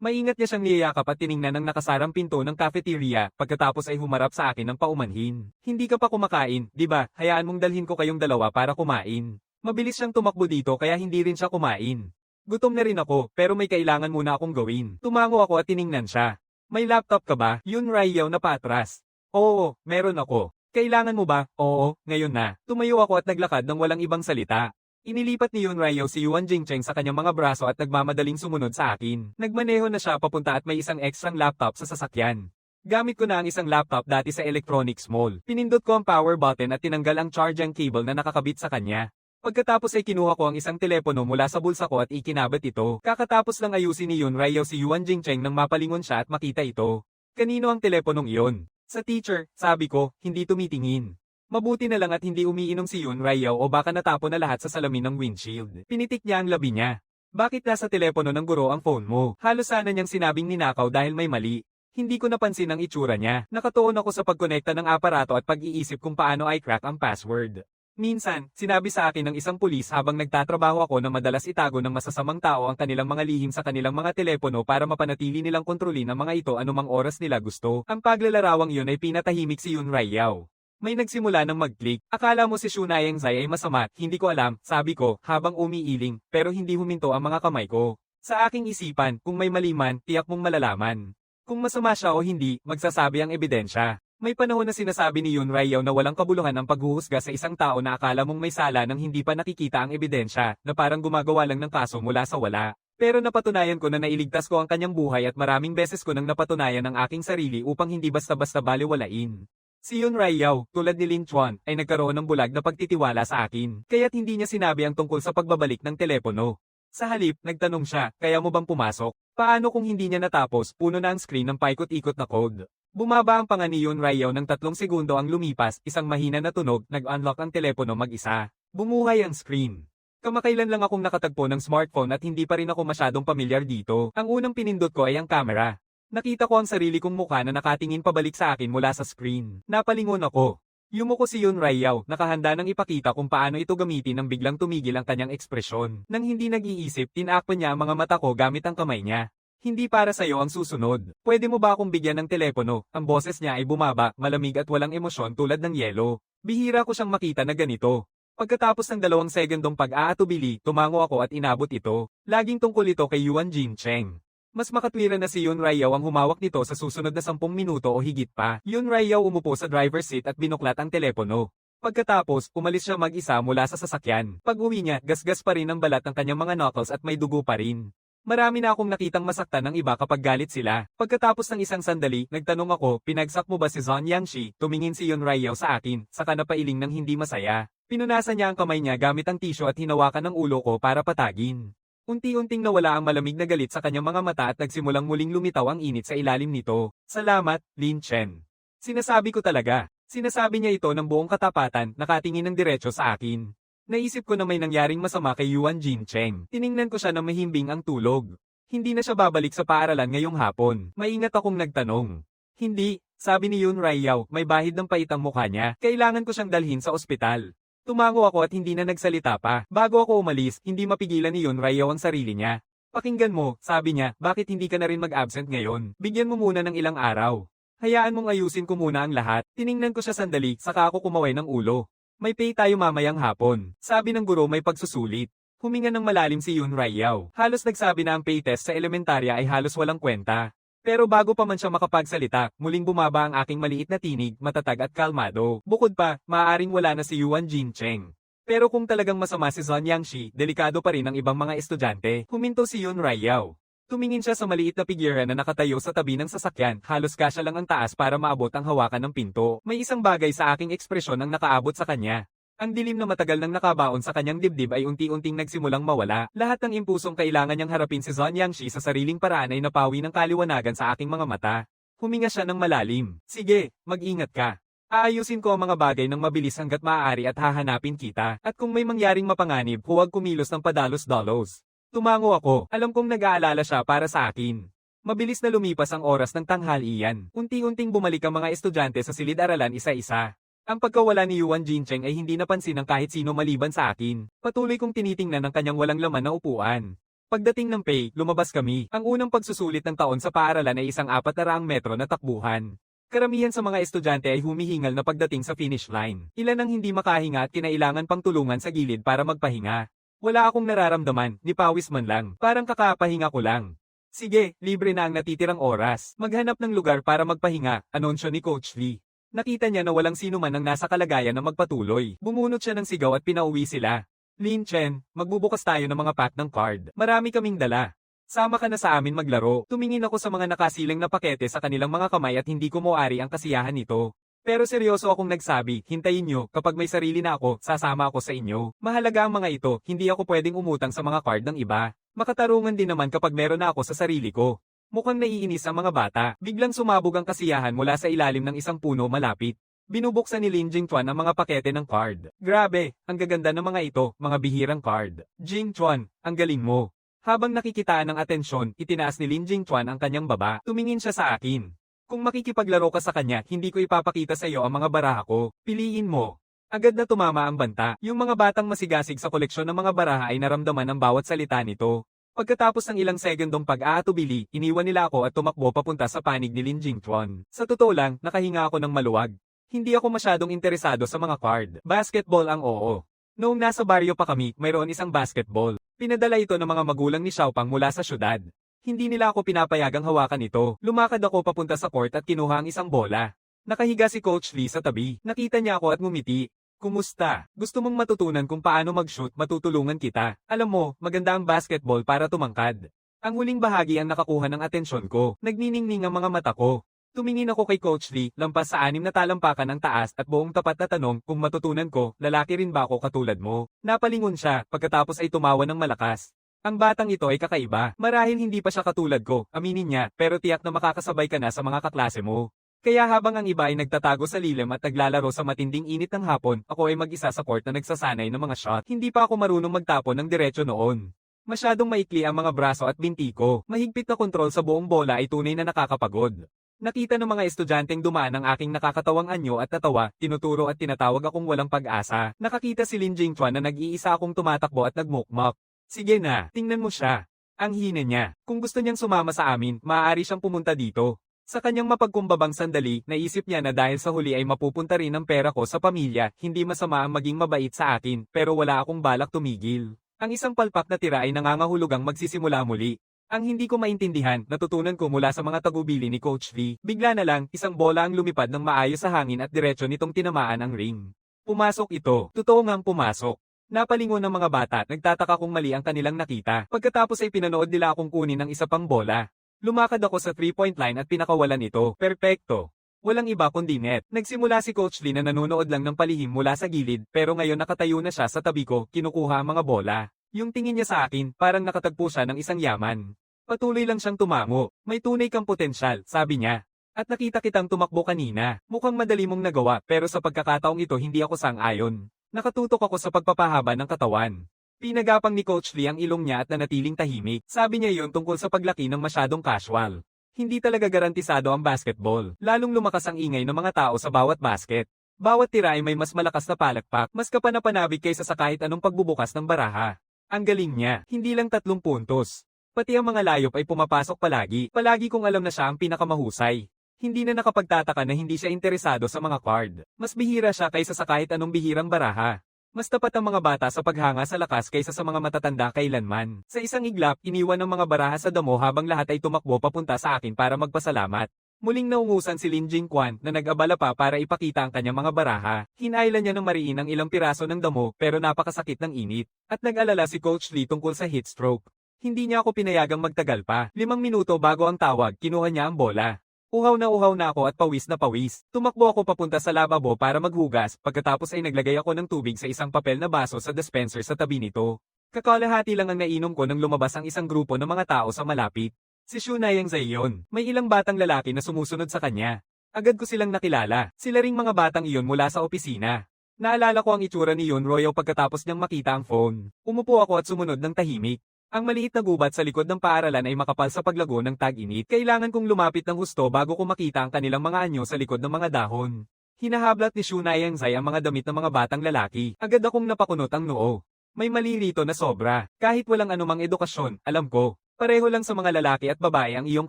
[SPEAKER 1] Maingat niya siyang niyakap at tiningnan ang nakasarang pinto ng cafeteria, pagkatapos ay humarap sa akin ng paumanhin. Hindi ka pa kumakain, di ba? Hayaan mong dalhin ko kayong dalawa para kumain. Mabilis siyang tumakbo dito kaya hindi rin siya kumain. Gutom na rin ako, pero may kailangan muna akong gawin. Tumango ako at tiningnan siya. May laptop ka ba? Yun Raiyaw na paatras. Oo, meron ako. Kailangan mo ba? Oo, ngayon na. Tumayo ako at naglakad ng walang ibang salita. Inilipat ni Yun Raiyaw si Yuan Jingcheng sa kanyang mga braso at nagmamadaling sumunod sa akin. Nagmaneho na siya papunta at may isang extrang laptop sa sasakyan. Gamit ko na ang isang laptop dati sa electronics mall. Pinindot ko ang power button at tinanggal ang charging cable na nakakabit sa kanya. Pagkatapos ay kinuha ko ang isang telepono mula sa bulsa ko at ikinabat ito. Kakatapos lang ayusin ni Yun Raiyaw si Yuan Jingcheng nang mapalingon siya at makita ito. Kanino ang teleponong iyon? Sa teacher, sabi ko, hindi tumitingin. Mabuti na lang at hindi umiinom si Yun Raiyaw o baka natapon na lahat sa salamin ng windshield. Pinitik niya ang labi niya. Bakit nasa telepono ng guro ang phone mo? Halos sana niyang sinabing ninakaw dahil may mali. Hindi ko napansin ang itsura niya. Nakatuon ako sa pagkonekta ng aparato at pag-iisip kung paano i-crack ang password. Minsan, sinabi sa akin ng isang pulis habang nagtatrabaho ako na madalas itago ng masasamang tao ang kanilang mga lihim sa kanilang mga telepono para mapanatili nilang kontrolin ang mga ito anumang oras nila gusto. Ang paglalarawang yun ay pinatahimik si Yun Raiyaw. May nagsimula ng mag-click. Akala mo si Shunayang Zai ay masama, hindi ko alam, sabi ko, habang umiiling, pero hindi huminto ang mga kamay ko. Sa aking isipan, kung may mali man, tiyak mong malalaman. Kung masama siya o hindi, magsasabi ang ebidensya. May panahon na sinasabi ni Yun Raiyaw na walang kabuluhan ang paghuhusga sa isang tao na akala mong may sala nang hindi pa nakikita ang ebidensya, na parang gumagawa lang ng kaso mula sa wala. Pero napatunayan ko na nailigtas ko ang kanyang buhay at maraming beses ko nang napatunayan ang aking sarili upang hindi basta-basta baliwalain. Si Yun Raiyaw, tulad ni Lin Chuan, ay nagkaroon ng bulag na pagtitiwala sa akin, kaya't hindi niya sinabi ang tungkol sa pagbabalik ng telepono. Sa halip, nagtanong siya, kaya mo bang pumasok? Paano kung hindi niya natapos, puno na ang screen ng paikot-ikot na code? Bumaba ang panga ni Yun Raiyaw ng 3 segundo ang lumipas, isang mahina na tunog, nag-unlock ang telepono mag-isa. Bumuhay ang screen. Kamakailan lang akong nakatagpo ng smartphone at hindi pa rin ako masyadong pamilyar dito. Ang unang pinindot ko ay ang camera. Nakita ko ang sarili kong mukha na nakatingin pabalik sa akin mula sa screen. Napalingon ako. Yumuko si Yun Raiyaw, nakahanda nang ipakita kung paano ito gamitin nang biglang tumigil ang kanyang ekspresyon. Nang hindi nag-iisip, tinakpan niya ang mga mata ko gamit ang kamay niya. Hindi para sa'yo ang susunod. Pwede mo ba akong bigyan ng telepono? Ang boses niya ay bumaba, malamig at walang emosyon tulad ng yelo. Bihira ko siyang makita na ganito. Pagkatapos ng 2 segundong pag-aatubili, tumango ako at inabot ito. Laging tungkol ito kay Yuan Jingcheng. Mas makatwiran na si Yun Raiyaw ang humawak nito sa susunod na 10 minuto o higit pa. Yun Raiyaw umupo sa driver's seat at binuklat ang telepono. Pagkatapos, umalis siya mag-isa mula sa sasakyan. Pag-uwi niya, gasgas pa rin ang balat ng kanyang mga knuckles at may dugo pa rin. Marami na akong nakitang masaktan ng iba kapag galit sila. Pagkatapos ng isang sandali, nagtanong ako, pinagsak mo ba si Zhang Yangshi? Tumingin si Yun Raiyaw sa akin, saka napailing ng hindi masaya. Pinunasan niya ang kamay niya gamit ang tissue at hinawakan ng ulo ko para patagin. Unti-unting nawala ang malamig na galit sa kanyang mga mata at nagsimulang muling lumitaw ang init sa ilalim nito. Salamat, Lin Chen. Sinasabi ko talaga. Sinasabi niya ito ng buong katapatan, nakatingin ng diretso sa akin. Naisip ko na may nangyaring masama kay Yuan Jingcheng. Tiningnan ko siya na mahimbing ang tulog. Hindi na siya babalik sa paaralan ngayong hapon. Maingat akong nagtanong. Hindi, sabi ni Yun Raiyaw, may bahid ng pait ang mukha niya. Kailangan ko siyang dalhin sa ospital. Tumango ako at hindi na nagsalita pa. Bago ako umalis, hindi mapigilan ni Yun Raiyaw ang sarili niya. Pakinggan mo, sabi niya, bakit hindi ka na rin mag-absent ngayon? Bigyan mo muna ng ilang araw. Hayaan mong ayusin ko muna ang lahat. Tiningnan ko siya sandali, saka ako kumaway ng ulo. May pay tayo mamayang hapon. Sabi ng guro may pagsusulit. Huminga ng malalim si Yun Raiyaw. Halos nagsabi na ang pay test sa elementarya ay halos walang kwenta. Pero bago pa man siya makapagsalita, muling bumaba ang aking maliit na tinig, matatag at kalmado. Bukod pa, maaaring wala na si Yuan Jingcheng. Pero kung talagang masama si Zhang Yangshi, delikado pa rin ang ibang mga estudyante. Huminto si Yun Raiyaw. Tumingin siya sa maliit na figura na nakatayo sa tabi ng sasakyan, halos kasya lang ang taas para maabot ang hawakan ng pinto. May isang bagay sa aking ekspresyon ang nakaabot sa kanya. Ang dilim na matagal nang nakabaon sa kanyang dibdib ay unti-unting nagsimulang mawala. Lahat ng impulsong kailangan niyang harapin si Zhang Yangshi sa sariling paraan ay napawi ng kaliwanagan sa aking mga mata. Huminga siya ng malalim. Sige, mag-ingat ka. Aayusin ko ang mga bagay ng mabilis hanggat maaari at hahanapin kita. At kung may mangyaring mapanganib, huwag kumilos ng padalos-dalos. Tumango ako. Alam kong nag-aalala siya para sa akin. Mabilis na lumipas ang oras ng tanghalian. Unti-unting bumalik ang mga estudyante sa silid-aralan isa-isa. Ang pagkawala ni Yuan Jingcheng ay hindi napansin ng kahit sino maliban sa akin. Patuloy kong tinitingnan ang kanyang walang laman na upuan. Pagdating ng pay, lumabas kami. Ang unang pagsusulit ng taon sa paaralan ay isang 400 metro na takbuhan. Karamihan sa mga estudyante ay humihingal na pagdating sa finish line. Ilan ang hindi makahinga at kinailangan pang tulungan sa gilid para magpahinga. Wala akong nararamdaman, ni pawis man lang, parang kakapahinga ko lang. Sige, libre na ang natitirang oras. Maghanap ng lugar para magpahinga, anunsyo ni Coach Lee. Nakita niya na walang sino man ang nasa kalagayan na magpatuloy. Bumunot siya ng sigaw at pinauwi sila. Lin Chen, magbubukas tayo ng mga pack ng card. Marami kaming dala. Sama ka na sa amin maglaro. Tumingin ako sa mga nakasiling na pakete sa kanilang mga kamay at hindi ko moari ang kasiyahan nito. Pero seryoso akong nagsabi, hintayin nyo, kapag may sarili na ako, sasama ako sa inyo. Mahalaga ang mga ito, hindi ako pwedeng umutang sa mga card ng iba. Makatarungan din naman kapag meron na ako sa sarili ko. Mukhang naiinis ang mga bata. Biglang sumabog ang kasiyahan mula sa ilalim ng isang puno malapit. Binubuksan ni Lin Jingchuan ang mga pakete ng card. Grabe, ang gaganda ng mga ito, mga bihirang card. Jingchuan, ang galing mo. Habang nakikitaan ng atensyon, itinaas ni Lin Jingchuan ang kanyang baba. Tumingin siya sa akin. Kung makikipaglaro ka sa kanya, hindi ko ipapakita sa iyo ang mga baraha ko. Piliin mo. Agad na tumama ang banta. Yung mga batang masigasig sa koleksyon ng mga baraha ay naramdaman ang bawat salita nito. Pagkatapos ng ilang segundong pag-aatubili, iniwan nila ako at tumakbo papunta sa panig ni Lin Jingchuan. Sa totoo lang, nakahinga ako ng maluwag. Hindi ako masyadong interesado sa mga card. Basketball ang oo. Noong nasa baryo pa kami, mayroon isang basketball. Pinadala ito ng mga magulang ni Xiaopang mula sa syudad. Hindi nila ako pinapayagang hawakan ito. Lumakad ako papunta sa court at kinuha ang isang bola. Nakahiga si Coach Lee sa tabi. Nakita niya ako at ngumiti. Kumusta? Gusto mong matutunan kung paano mag-shoot, matutulungan kita. Alam mo, maganda ang basketball para tumangkad. Ang huling bahagi ang nakakuha ng atensyon ko. Nagniningning ang mga mata ko. Tumingin ako kay Coach Lee, lampas sa 6 na talampakan ang taas at buong tapat na tanong kung matutunan ko, lalaki rin ba ako katulad mo? Napalingon siya, pagkatapos ay tumawa ng malakas. Ang batang ito ay kakaiba. Marahil hindi pa siya katulad ko, aminin niya, pero tiyak na makakasabay ka na sa mga kaklase mo. Kaya habang ang iba ay nagtatago sa lilim at naglalaro sa matinding init ng hapon, ako ay mag-isa sa court na nagsasanay ng mga shot. Hindi pa ako marunong magtapon ng diretso noon. Masyadong maikli ang mga braso at binti ko. Mahigpit na kontrol sa buong bola ay tunay na nakakapagod. Nakita ng mga estudyanteng dumaan ang aking nakakatawang anyo at natawa, tinuturo at tinatawag akong walang pag-asa. Nakakita si Lin Jingchuan na nag-iisa akong tumatakbo at nagmukmak. Sige na, tingnan mo siya. Ang hina niya. Kung gusto niyang sumama sa amin, maaari siyang pumunta dito. Sa kanyang mapagkumbabang sandali, naisip niya na dahil sa huli ay mapupunta rin ang pera ko sa pamilya, hindi masama ang maging mabait sa akin, pero wala akong balak tumigil. Ang isang palpak na tira ay nangangahulugang magsisimula muli. Ang hindi ko maintindihan, natutunan ko mula sa mga tagubili ni Coach Lee. Bigla na lang, isang bola ang lumipad ng maayos sa hangin at diretso nitong tinamaan ang ring. Pumasok ito. Totoo ngang pumasok. Napalingon ng mga bata, nagtataka kung mali ang kanilang nakita. Pagkatapos ay pinanood nila akong kunin ng isa pang bola. Lumakad ako sa 3-point line at pinakawalan ito. Perpekto. Walang iba kundi net. Nagsimula si Coach Lee na nanonood lang ng palihim mula sa gilid, pero ngayon nakatayo na siya sa tabi ko, kinukuha ang mga bola. Yung tingin niya sa akin, parang nakatagpo siya ng isang yaman. Patuloy lang siyang tumango. May tunay kang potensyal, sabi niya. At nakita kitang tumakbo kanina. Mukhang madali mong nagawa, pero sa pagkakataong ito hindi ako sang-ayon. Nakatutok ako sa pagpapahaba ng katawan. Pinagapang ni Coach Lee ang ilong niya at nanatiling tahimik. Sabi niya yon tungkol sa paglaki ng masyadong casual. Hindi talaga garantisado ang basketball. Lalong lumakas ang ingay ng mga tao sa bawat basket. Bawat tira ay may mas malakas na palakpak, mas kapanapanabik kaysa sa kahit anong pagbubukas ng baraha. Ang galing niya, hindi lang 3 puntos. Pati ang mga layop ay pumapasok palagi. Palagi kong alam na siya ang pinakamahusay. Hindi na nakapagtataka na hindi siya interesado sa mga card. Mas bihira siya kaysa sa kahit anong bihirang baraha. Mas tapat ang mga bata sa paghanga sa lakas kaysa sa mga matatanda kailanman. Sa isang iglap, iniwan ng mga baraha sa damo habang lahat ay tumakbo papunta sa akin para magpasalamat. Muling naungusan si Lin Jingchuan na nag-abala pa para ipakita ang kanyang mga baraha. Hinailan niya ng mariin ang ilang piraso ng damo pero napakasakit ng init. At nag-alala si Coach Lee tungkol sa heat stroke. Hindi niya ako pinayagang magtagal pa. 5 minuto bago ang tawag, kinuha niya ang bola. Uhaw na ako at pawis na pawis. Tumakbo ako papunta sa lavabo para maghugas, pagkatapos ay naglagay ako ng tubig sa isang papel na baso sa dispenser sa tabi nito. Kakalahati lang ang nainom ko nang lumabas ang isang grupo ng mga tao sa malapit. Si Shunayang Zai yun. May ilang batang lalaki na sumusunod sa kanya. Agad ko silang nakilala. Sila ring mga batang iyon mula sa opisina. Naalala ko ang itsura ni Yun Royo pagkatapos niyang makita ang phone. Umupo ako at sumunod ng tahimik. Ang maliit na gubat sa likod ng paaralan ay makapal sa paglago ng tag-init. Kailangan kong lumapit ng husto bago ko makita ang kanilang mga anyo sa likod ng mga dahon. Hinahablat ni Shunayang Zai ang mga damit ng mga batang lalaki. Agad akong napakunot ang noo. May mali rito na sobra. Kahit walang anumang edukasyon, alam ko. Pareho lang sa mga lalaki at babae ang iyong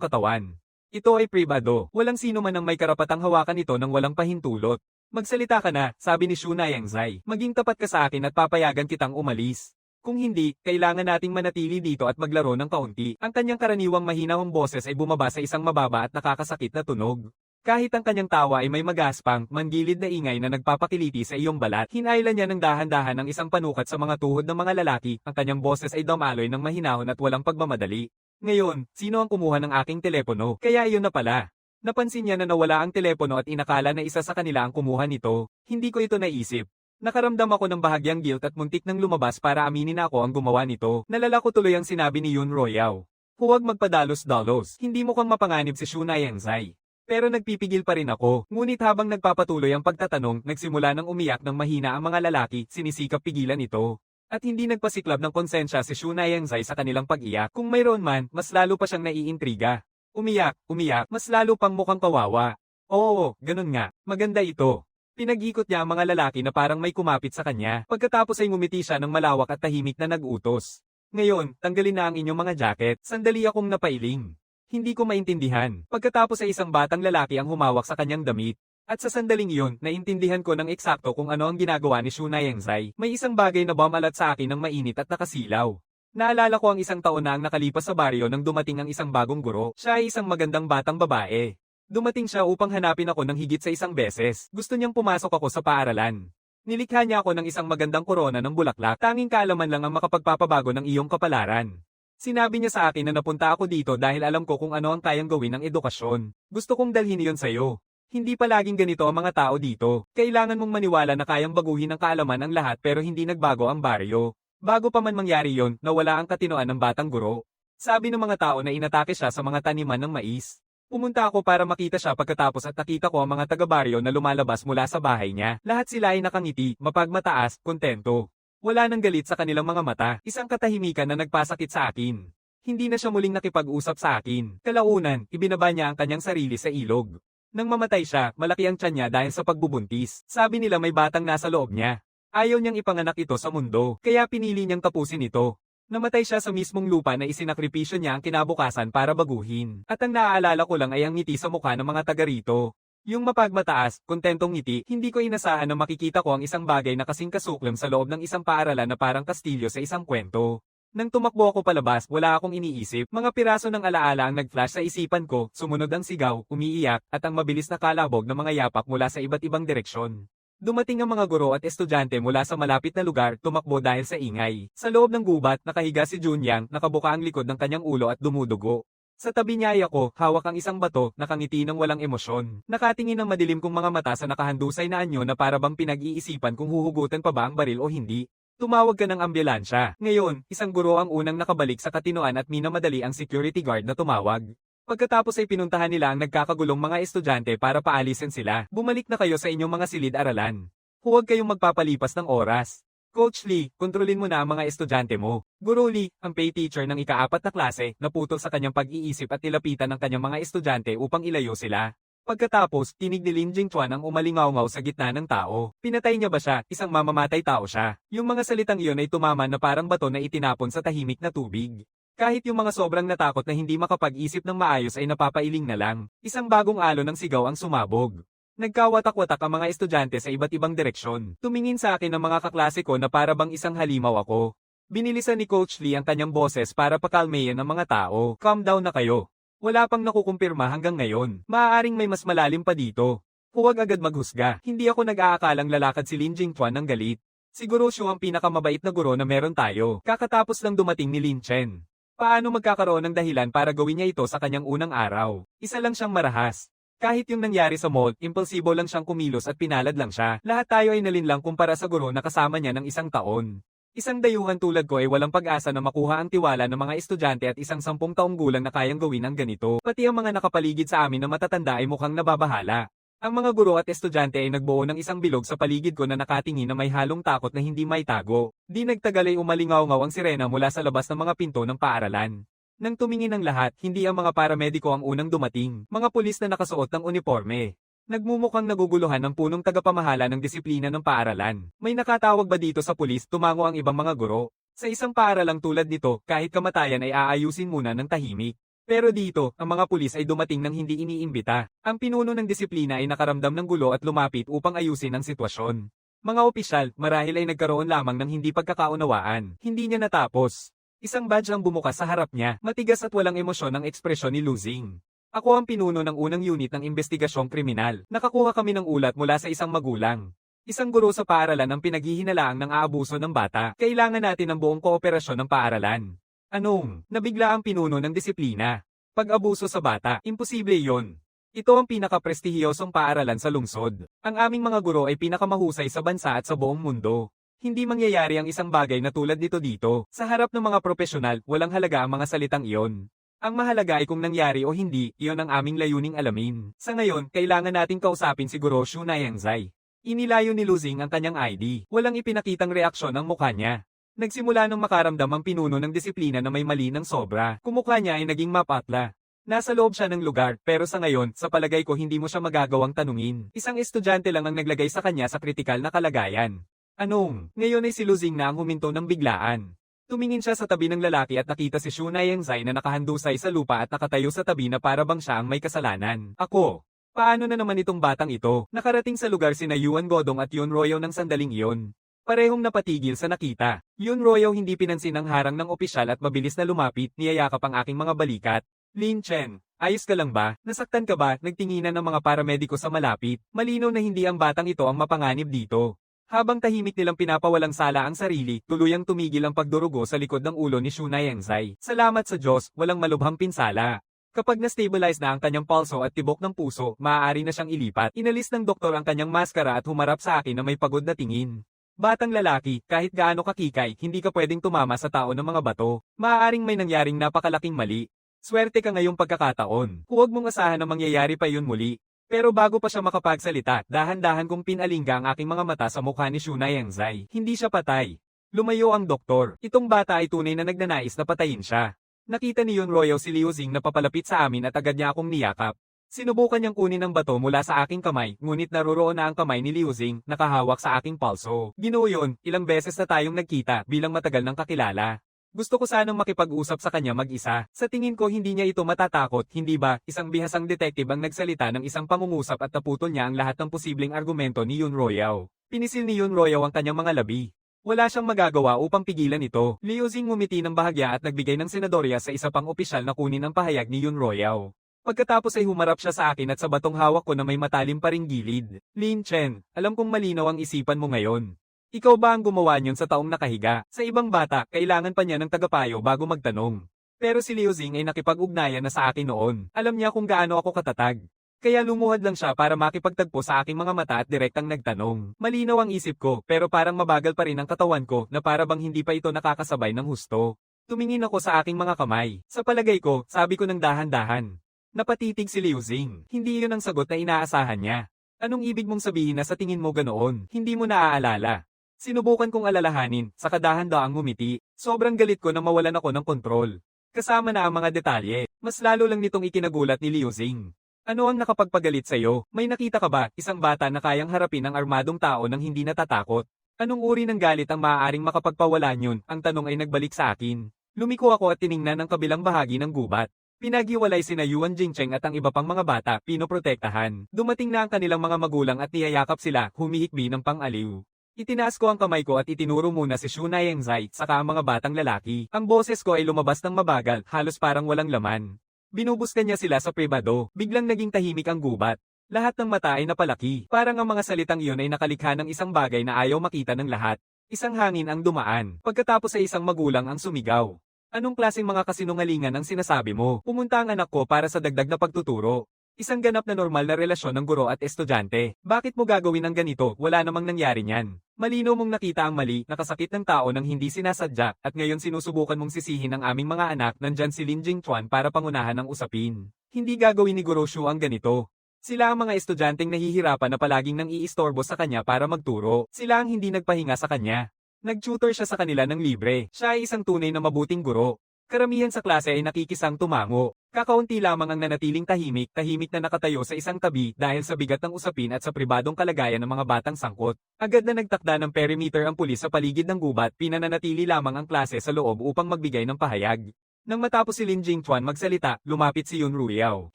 [SPEAKER 1] katawan. Ito ay pribado. Walang sino man ang may karapatang hawakan ito ng walang pahintulot. Magsalita ka na, sabi ni Shu Nayangzai. Maging tapat ka sa akin at papayagan kitang umalis. Kung hindi, kailangan nating manatili dito at maglaro ng kaunti. Ang kanyang karaniwang mahinahong boses ay bumaba sa isang mababa at nakakasakit na tunog. Kahit ang kanyang tawa ay may magaspang, manggilid na ingay na nagpapakiliti sa iyong balat, hinailan niya ng dahan-dahan ang isang panukat sa mga tuhod ng mga lalaki, ang kanyang boses ay damaloy ng mahinahon at walang pagmamadali. Ngayon, sino ang kumuha ng aking telepono? Kaya iyon na pala. Napansin niya na nawala ang telepono at inakala na isa sa kanila ang kumuha nito. Hindi ko ito naisip. Nakaramdam ako ng bahagyang guilt at muntik nang lumabas para aminin na ako ang gumawa nito. Nalala ko tuloy ang sinabi ni Yun Royao. Huwag magpadalos-dalos. Hindi mukhang mapanganib si Shu Nayangzai. Pero nagpipigil pa rin ako. Ngunit habang nagpapatuloy ang pagtatanong, nagsimula ng umiyak ng mahina ang mga lalaki, sinisikap pigilan ito. At hindi nagpasiklab ng konsensya si Shu Nayangzai sa kanilang pag-iyak. Kung mayroon man, mas lalo pa siyang naiintriga. Umiyak, mas lalo pang mukhang kawawa. Oo, ganun nga. Maganda ito. Pinag-ikot niya ang mga lalaki na parang may kumapit sa kanya. Pagkatapos ay ngumiti siya ng malawak at tahimik na nag-utos. Ngayon, tanggalin na ang inyong mga jacket. Sandali akong napailing. Hindi ko maintindihan. Pagkatapos ay isang batang lalaki ang humawak sa kanyang damit. At sa sandaling iyon, naintindihan ko ng eksakto kung ano ang ginagawa ni Shu Nayangzai. May isang bagay na bumalat sa akin ng mainit at nakasilaw. Naalala ko ang isang taon na ang nakalipas sa baryo nang dumating ang isang bagong guro. Siya ay isang magandang batang babae. Dumating siya upang hanapin ako ng higit sa isang beses. Gusto niyang pumasok ako sa paaralan. Nilikha niya ako ng isang magandang korona ng bulaklak. Tanging kaalaman lang ang makapagpapabago ng iyong kapalaran. Sinabi niya sa akin na napunta ako dito dahil alam ko kung ano ang kayang gawin ng edukasyon. Gusto kong dalhin iyon sa'yo. Hindi palaging ganito ang mga tao dito. Kailangan mong maniwala na kayang baguhin ng kaalaman ang lahat pero hindi nagbago ang baryo. Bago pa man mangyari yon, nawala ang katinoan ng batang guro. Sabi ng mga tao na inatake siya sa mga taniman ng mais. Pumunta ako para makita siya pagkatapos at nakita ko ang mga taga-baryo na lumalabas mula sa bahay niya. Lahat sila ay nakangiti, mapagmataas, kontento. Wala nang galit sa kanilang mga mata, isang katahimikan na nagpasakit sa akin. Hindi na siya muling nakipag-usap sa akin. Kalaunan, ibinaba niya ang kanyang sarili sa ilog. Nang mamatay siya, malaki ang tiyan niya dahil sa pagbubuntis. Sabi nila may batang nasa loob niya. Ayaw niyang ipanganak ito sa mundo, kaya pinili niyang tapusin ito. Namatay siya sa mismong lupa na isinakripisyo niya ang kinabukasan para baguhin. At ang naaalala ko lang ay ang ngiti sa mukha ng mga taga rito. Yung mapagmataas, kontentong ngiti, hindi ko inasahan na makikita ko ang isang bagay na kasing kasuklem sa loob ng isang paaralan na parang kastilyo sa isang kwento. Nang tumakbo ako palabas, wala akong iniisip. Mga piraso ng alaala ang nag-flash sa isipan ko, sumunod ang sigaw, umiiyak, at ang mabilis na kalabog ng mga yapak mula sa iba't ibang direksyon. Dumating ang mga guro at estudyante mula sa malapit na lugar, tumakbo dahil sa ingay. Sa loob ng gubat, nakahiga si Junyang, nakabuka ang likod ng kanyang ulo at dumudugo. Sa tabi niya ay ako, hawak ang isang bato, nakangiti ng walang emosyon. Nakatingin ng madilim kong mga mata sa nakahandusay na anyo na para bang pinag-iisipan kung huhugutan pa ba ang baril o hindi. Tumawag ka ng ambulansya. Ngayon, isang guro ang unang nakabalik sa katinoan at minamadali ang security guard na tumawag. Pagkatapos ay pinuntahan nila ang nagkakagulong mga estudyante para paalisin sila. Bumalik na kayo sa inyong mga silid-aralan. Huwag kayong magpapalipas ng oras. Coach Lee, kontrolin mo na ang mga estudyante mo. Guro Lee, ang pay teacher ng ika-4 na klase, naputol sa kanyang pag-iisip at nilapitan ng kanyang mga estudyante upang ilayo sila. Pagkatapos, tinig ni Lin Jingchuan ang umalingaw-ngaw sa gitna ng tao. Pinatay niya ba siya? Isang mamamatay tao siya. Yung mga salitang iyon ay tumama na parang bato na itinapon sa tahimik na tubig. Kahit yung mga sobrang natakot na hindi makapag-isip ng maayos ay napapailing na lang. Isang bagong alon ng sigaw ang sumabog. Nagkawatak-watak ang mga estudyante sa iba't ibang direksyon. Tumingin sa akin ang mga kaklase ko na para bang isang halimaw ako. Binilisan ni Coach Lee ang kanyang boses para pakalmayan ang mga tao. Calm down na kayo. Wala pang nakukumpirma hanggang ngayon. Maaaring may mas malalim pa dito. Huwag agad maghusga. Hindi ako nag-aakalang lalakad si Lin Jingchuan ng galit. Siguro siya ang pinakamabait na guro na meron tayo. Kakatapos lang dumating ni Lin Chen. Paano magkakaroon ng dahilan para gawin niya ito sa kanyang unang araw? Isa lang siyang marahas. Kahit yung nangyari sa mall, impulsibo lang siyang kumilos at pinalad lang siya. Lahat tayo ay nalinlang kumpara sa guro na kasama niya ng isang taon. Isang dayuhan tulad ko ay walang pag-asa na makuha ang tiwala ng mga estudyante at isang 10 taong gulang na kayang gawin ang ganito. Pati ang mga nakapaligid sa amin na matatanda ay mukhang nababahala. Ang mga guro at estudyante ay nagbuo ng isang bilog sa paligid ko na nakatingin na may halong takot na hindi maitago. Di nagtagal ay umalingaw-ngaw ang sirena mula sa labas ng mga pinto ng paaralan. Nang tumingin ang lahat, hindi ang mga paramediko ang unang dumating, mga pulis na nakasuot ng uniforme. Nagmumukhang naguguluhan ng punong tagapamahala ng disiplina ng paaralan. May nakatawag ba dito sa pulis? Tumango ang ibang mga guro. Sa isang paaralang tulad nito, kahit kamatayan ay aayusin muna ng tahimik. Pero dito, ang mga pulis ay dumating nang hindi iniimbita. Ang pinuno ng disiplina ay nakaramdam ng gulo at lumapit upang ayusin ang sitwasyon. Mga opisyal, marahil ay nagkaroon lamang ng hindi pagkakaunawaan. Hindi niya natapos. Isang badge ang bumukas sa harap niya, matigas at walang emosyon ang ekspresyon ni Luzing. Ako ang pinuno ng unang unit ng investigasyong kriminal. Nakakuha kami ng ulat mula sa isang magulang. Isang guro sa paaralan ang pinaghihinalaang ng aabuso ng bata. Kailangan natin ng buong kooperasyon ng paaralan. Anong? Nabigla ang pinuno ng disiplina. Pag-abuso sa bata, imposible yon. Ito ang pinaka-prestihiyosong paaralan sa lungsod. Ang aming mga guro ay pinakamahusay sa bansa at sa buong mundo. Hindi mangyayari ang isang bagay na tulad nito dito. Sa harap ng mga profesional, walang halaga ang mga salitang iyon. Ang mahalaga ay kung nangyari o hindi, iyon ang aming layuning alamin. Sa ngayon, kailangan nating kausapin si Guro Shu Naiyangzai. Inilayo ni Luzing ang kanyang ID. Walang ipinakitang reaksyon ang mukha niya. Nagsimula nang makaramdam ang pinuno ng disiplina na may mali ng sobra. Kumukha niya ay naging mapatla. Nasa loob siya ng lugar, pero sa ngayon, sa palagay ko hindi mo siya magagawang tanungin. Isang estudyante lang ang naglagay sa kanya sa kritikal na kalagayan. Anong? Ngayon ay si Luzing na ang huminto ng biglaan. Tumingin siya sa tabi ng lalaki at nakita si Shu Naiyangzai na nakahandusay sa lupa at nakatayo sa tabi na para bang siya ang may kasalanan. Ako. Paano na naman itong batang ito? Nakarating sa lugar sina Yuan Godong at Yun Royao ng sandaling iyon. Parehong napatigil sa nakita. Yun Royao hindi pinansin ang harang ng opisyal at mabilis na lumapit, niyayakap ang aking mga balikat. Lin Chen, ayos ka lang ba? Nasaktan ka ba? Nagtinginan ng mga paramediko sa malapit. Malinaw na hindi ang batang ito ang mapanganib dito. Habang tahimik nilang pinapawalang sala ang sarili, tuluyang tumigil ang pagdurugo sa likod ng ulo ni Shu Naiyangzai. Salamat sa Diyos, walang malubhang pinsala. Kapag na-stabilize na ang kanyang pulso at tibok ng puso, maaari na siyang ilipat. Inalis ng doktor ang kanyang maskara at humarap sa akin na may pagod na tingin. Batang lalaki, kahit gaano kakikay, hindi ka pwedeng tumama sa tao ng mga bato. Maaaring may nangyaring napakalaking mali. Swerte ka ngayong pagkakataon. Huwag mong asahan na mangyayari pa yun muli. Pero bago pa siya makapagsalita, dahan-dahan kong pinalingga ang aking mga mata sa mukha ni Shu Naiyangzai. Hindi siya patay. Lumayo ang doktor. Itong bata ay tunay na nagnanais na patayin siya. Nakita ni Yun Royao si Liuzing na papalapit sa amin at agad niya akong niyakap. Sinubukan niyang kunin ang bato mula sa aking kamay, ngunit naroroon na ang kamay ni Liuzing, nakahawak sa aking palso. Ginoo yun, ilang beses na tayong nagkita bilang matagal ng kakilala. Gusto ko sanang makipag-usap sa kanya mag-isa. Sa tingin ko hindi niya ito matatakot, hindi ba? Isang bihasang detective ang nagsalita ng isang pangungusap at naputol niya ang lahat ng posibleng argumento ni Yun Royao. Pinisil ni Yun Royao ang kanyang mga labi. Wala siyang magagawa upang pigilan ito. Liuzing ngumiti ng bahagya at nagbigay ng senadorya sa isa pang opisyal na kunin ang pahayag ni Yun Royao. Pagkatapos ay humarap siya sa akin at sa batong hawak ko na may matalim pa ring gilid. Lin Chen, alam kong malinaw ang isipan mo ngayon. Ikaw ba ang gumawa niyon sa taong nakahiga? Sa ibang bata, kailangan pa niya ng tagapayo bago magtanong. Pero si Liuzing ay nakipag-ugnayan na sa akin noon. Alam niya kung gaano ako katatag. Kaya lumuhad lang siya para makipagtagpo sa aking mga mata at direktang nagtanong. Malinaw ang isip ko, pero parang mabagal pa rin ang katawan ko na para bang hindi pa ito nakakasabay ng husto. Tumingin ako sa aking mga kamay. Sa palagay ko, sabi ko ng dahan-dahan. Napatitig si Liuzing. Hindi iyon ang sagot na inaasahan niya. Anong ibig mong sabihin na sa tingin mo ganoon? Hindi mo naaalala. Sinubukan kong alalahanin, sa kadahan-daang ngumiti. Sobrang galit ko na mawalan ako ng kontrol. Kasama na ang mga detalye. Mas lalo lang nitong ikinagulat ni Liuzing. Ano ang nakapagpagalit sa'yo? May nakita ka ba, isang bata na kayang harapin ang armadong tao nang hindi natatakot? Anong uri ng galit ang maaaring makapagpawala niyon? Ang tanong ay nagbalik sa akin. Lumiko ako at tiningnan ang kabilang bahagi ng gubat. Pinaghiwalay sina Yuan Jingcheng at ang iba pang mga bata, pinoprotektahan. Dumating na ang kanilang mga magulang at niyayakap sila, humihikbi ng pang-aliw. Itinaas ko ang kamay ko at itinuro muna si Shu Naiyangzai, saka ang mga batang lalaki. Ang boses ko ay lumabas ng mabagal, halos parang walang laman. Binubuskan niya sila sa pribado, biglang naging tahimik ang gubat. Lahat ng mata ay napalaki, parang ang mga salitang iyon ay nakalikha ng isang bagay na ayaw makita ng lahat. Isang hangin ang dumaan, pagkatapos ay isang magulang ang sumigaw. Anong klaseng mga kasinungalingan ang sinasabi mo? Pumunta ang anak ko para sa dagdag na pagtuturo. Isang ganap na normal na relasyon ng guro at estudyante. Bakit mo gagawin ang ganito? Wala namang nangyari niyan. Malinaw mong nakita ang mali, nakasakit ng tao nang hindi sinasadya, at ngayon sinusubukan mong sisihin ang aming mga anak. Nandyan si Lin Jingchuan para pangunahan ang usapin. Hindi gagawin ni Guro Shu ang ganito. Sila ang mga estudyanteng nahihirapan na palaging nang iistorbo sa kanya para magturo. Sila ang hindi nagpahinga sa kanya. Nag-tutor siya sa kanila ng libre. Siya ay isang tunay na mabuting guro. Karamihan sa klase ay nakikisang tumango. Kakaunti lamang ang nanatiling tahimik na nakatayo sa isang tabi dahil sa bigat ng usapin at sa pribadong kalagayan ng mga batang sangkot. Agad na nagtakda ng perimeter ang pulis sa paligid ng gubat, pinananatili lamang ang klase sa loob upang magbigay ng pahayag. Nang matapos si Lin Jingchuan magsalita, lumapit si Yun Ruiyao.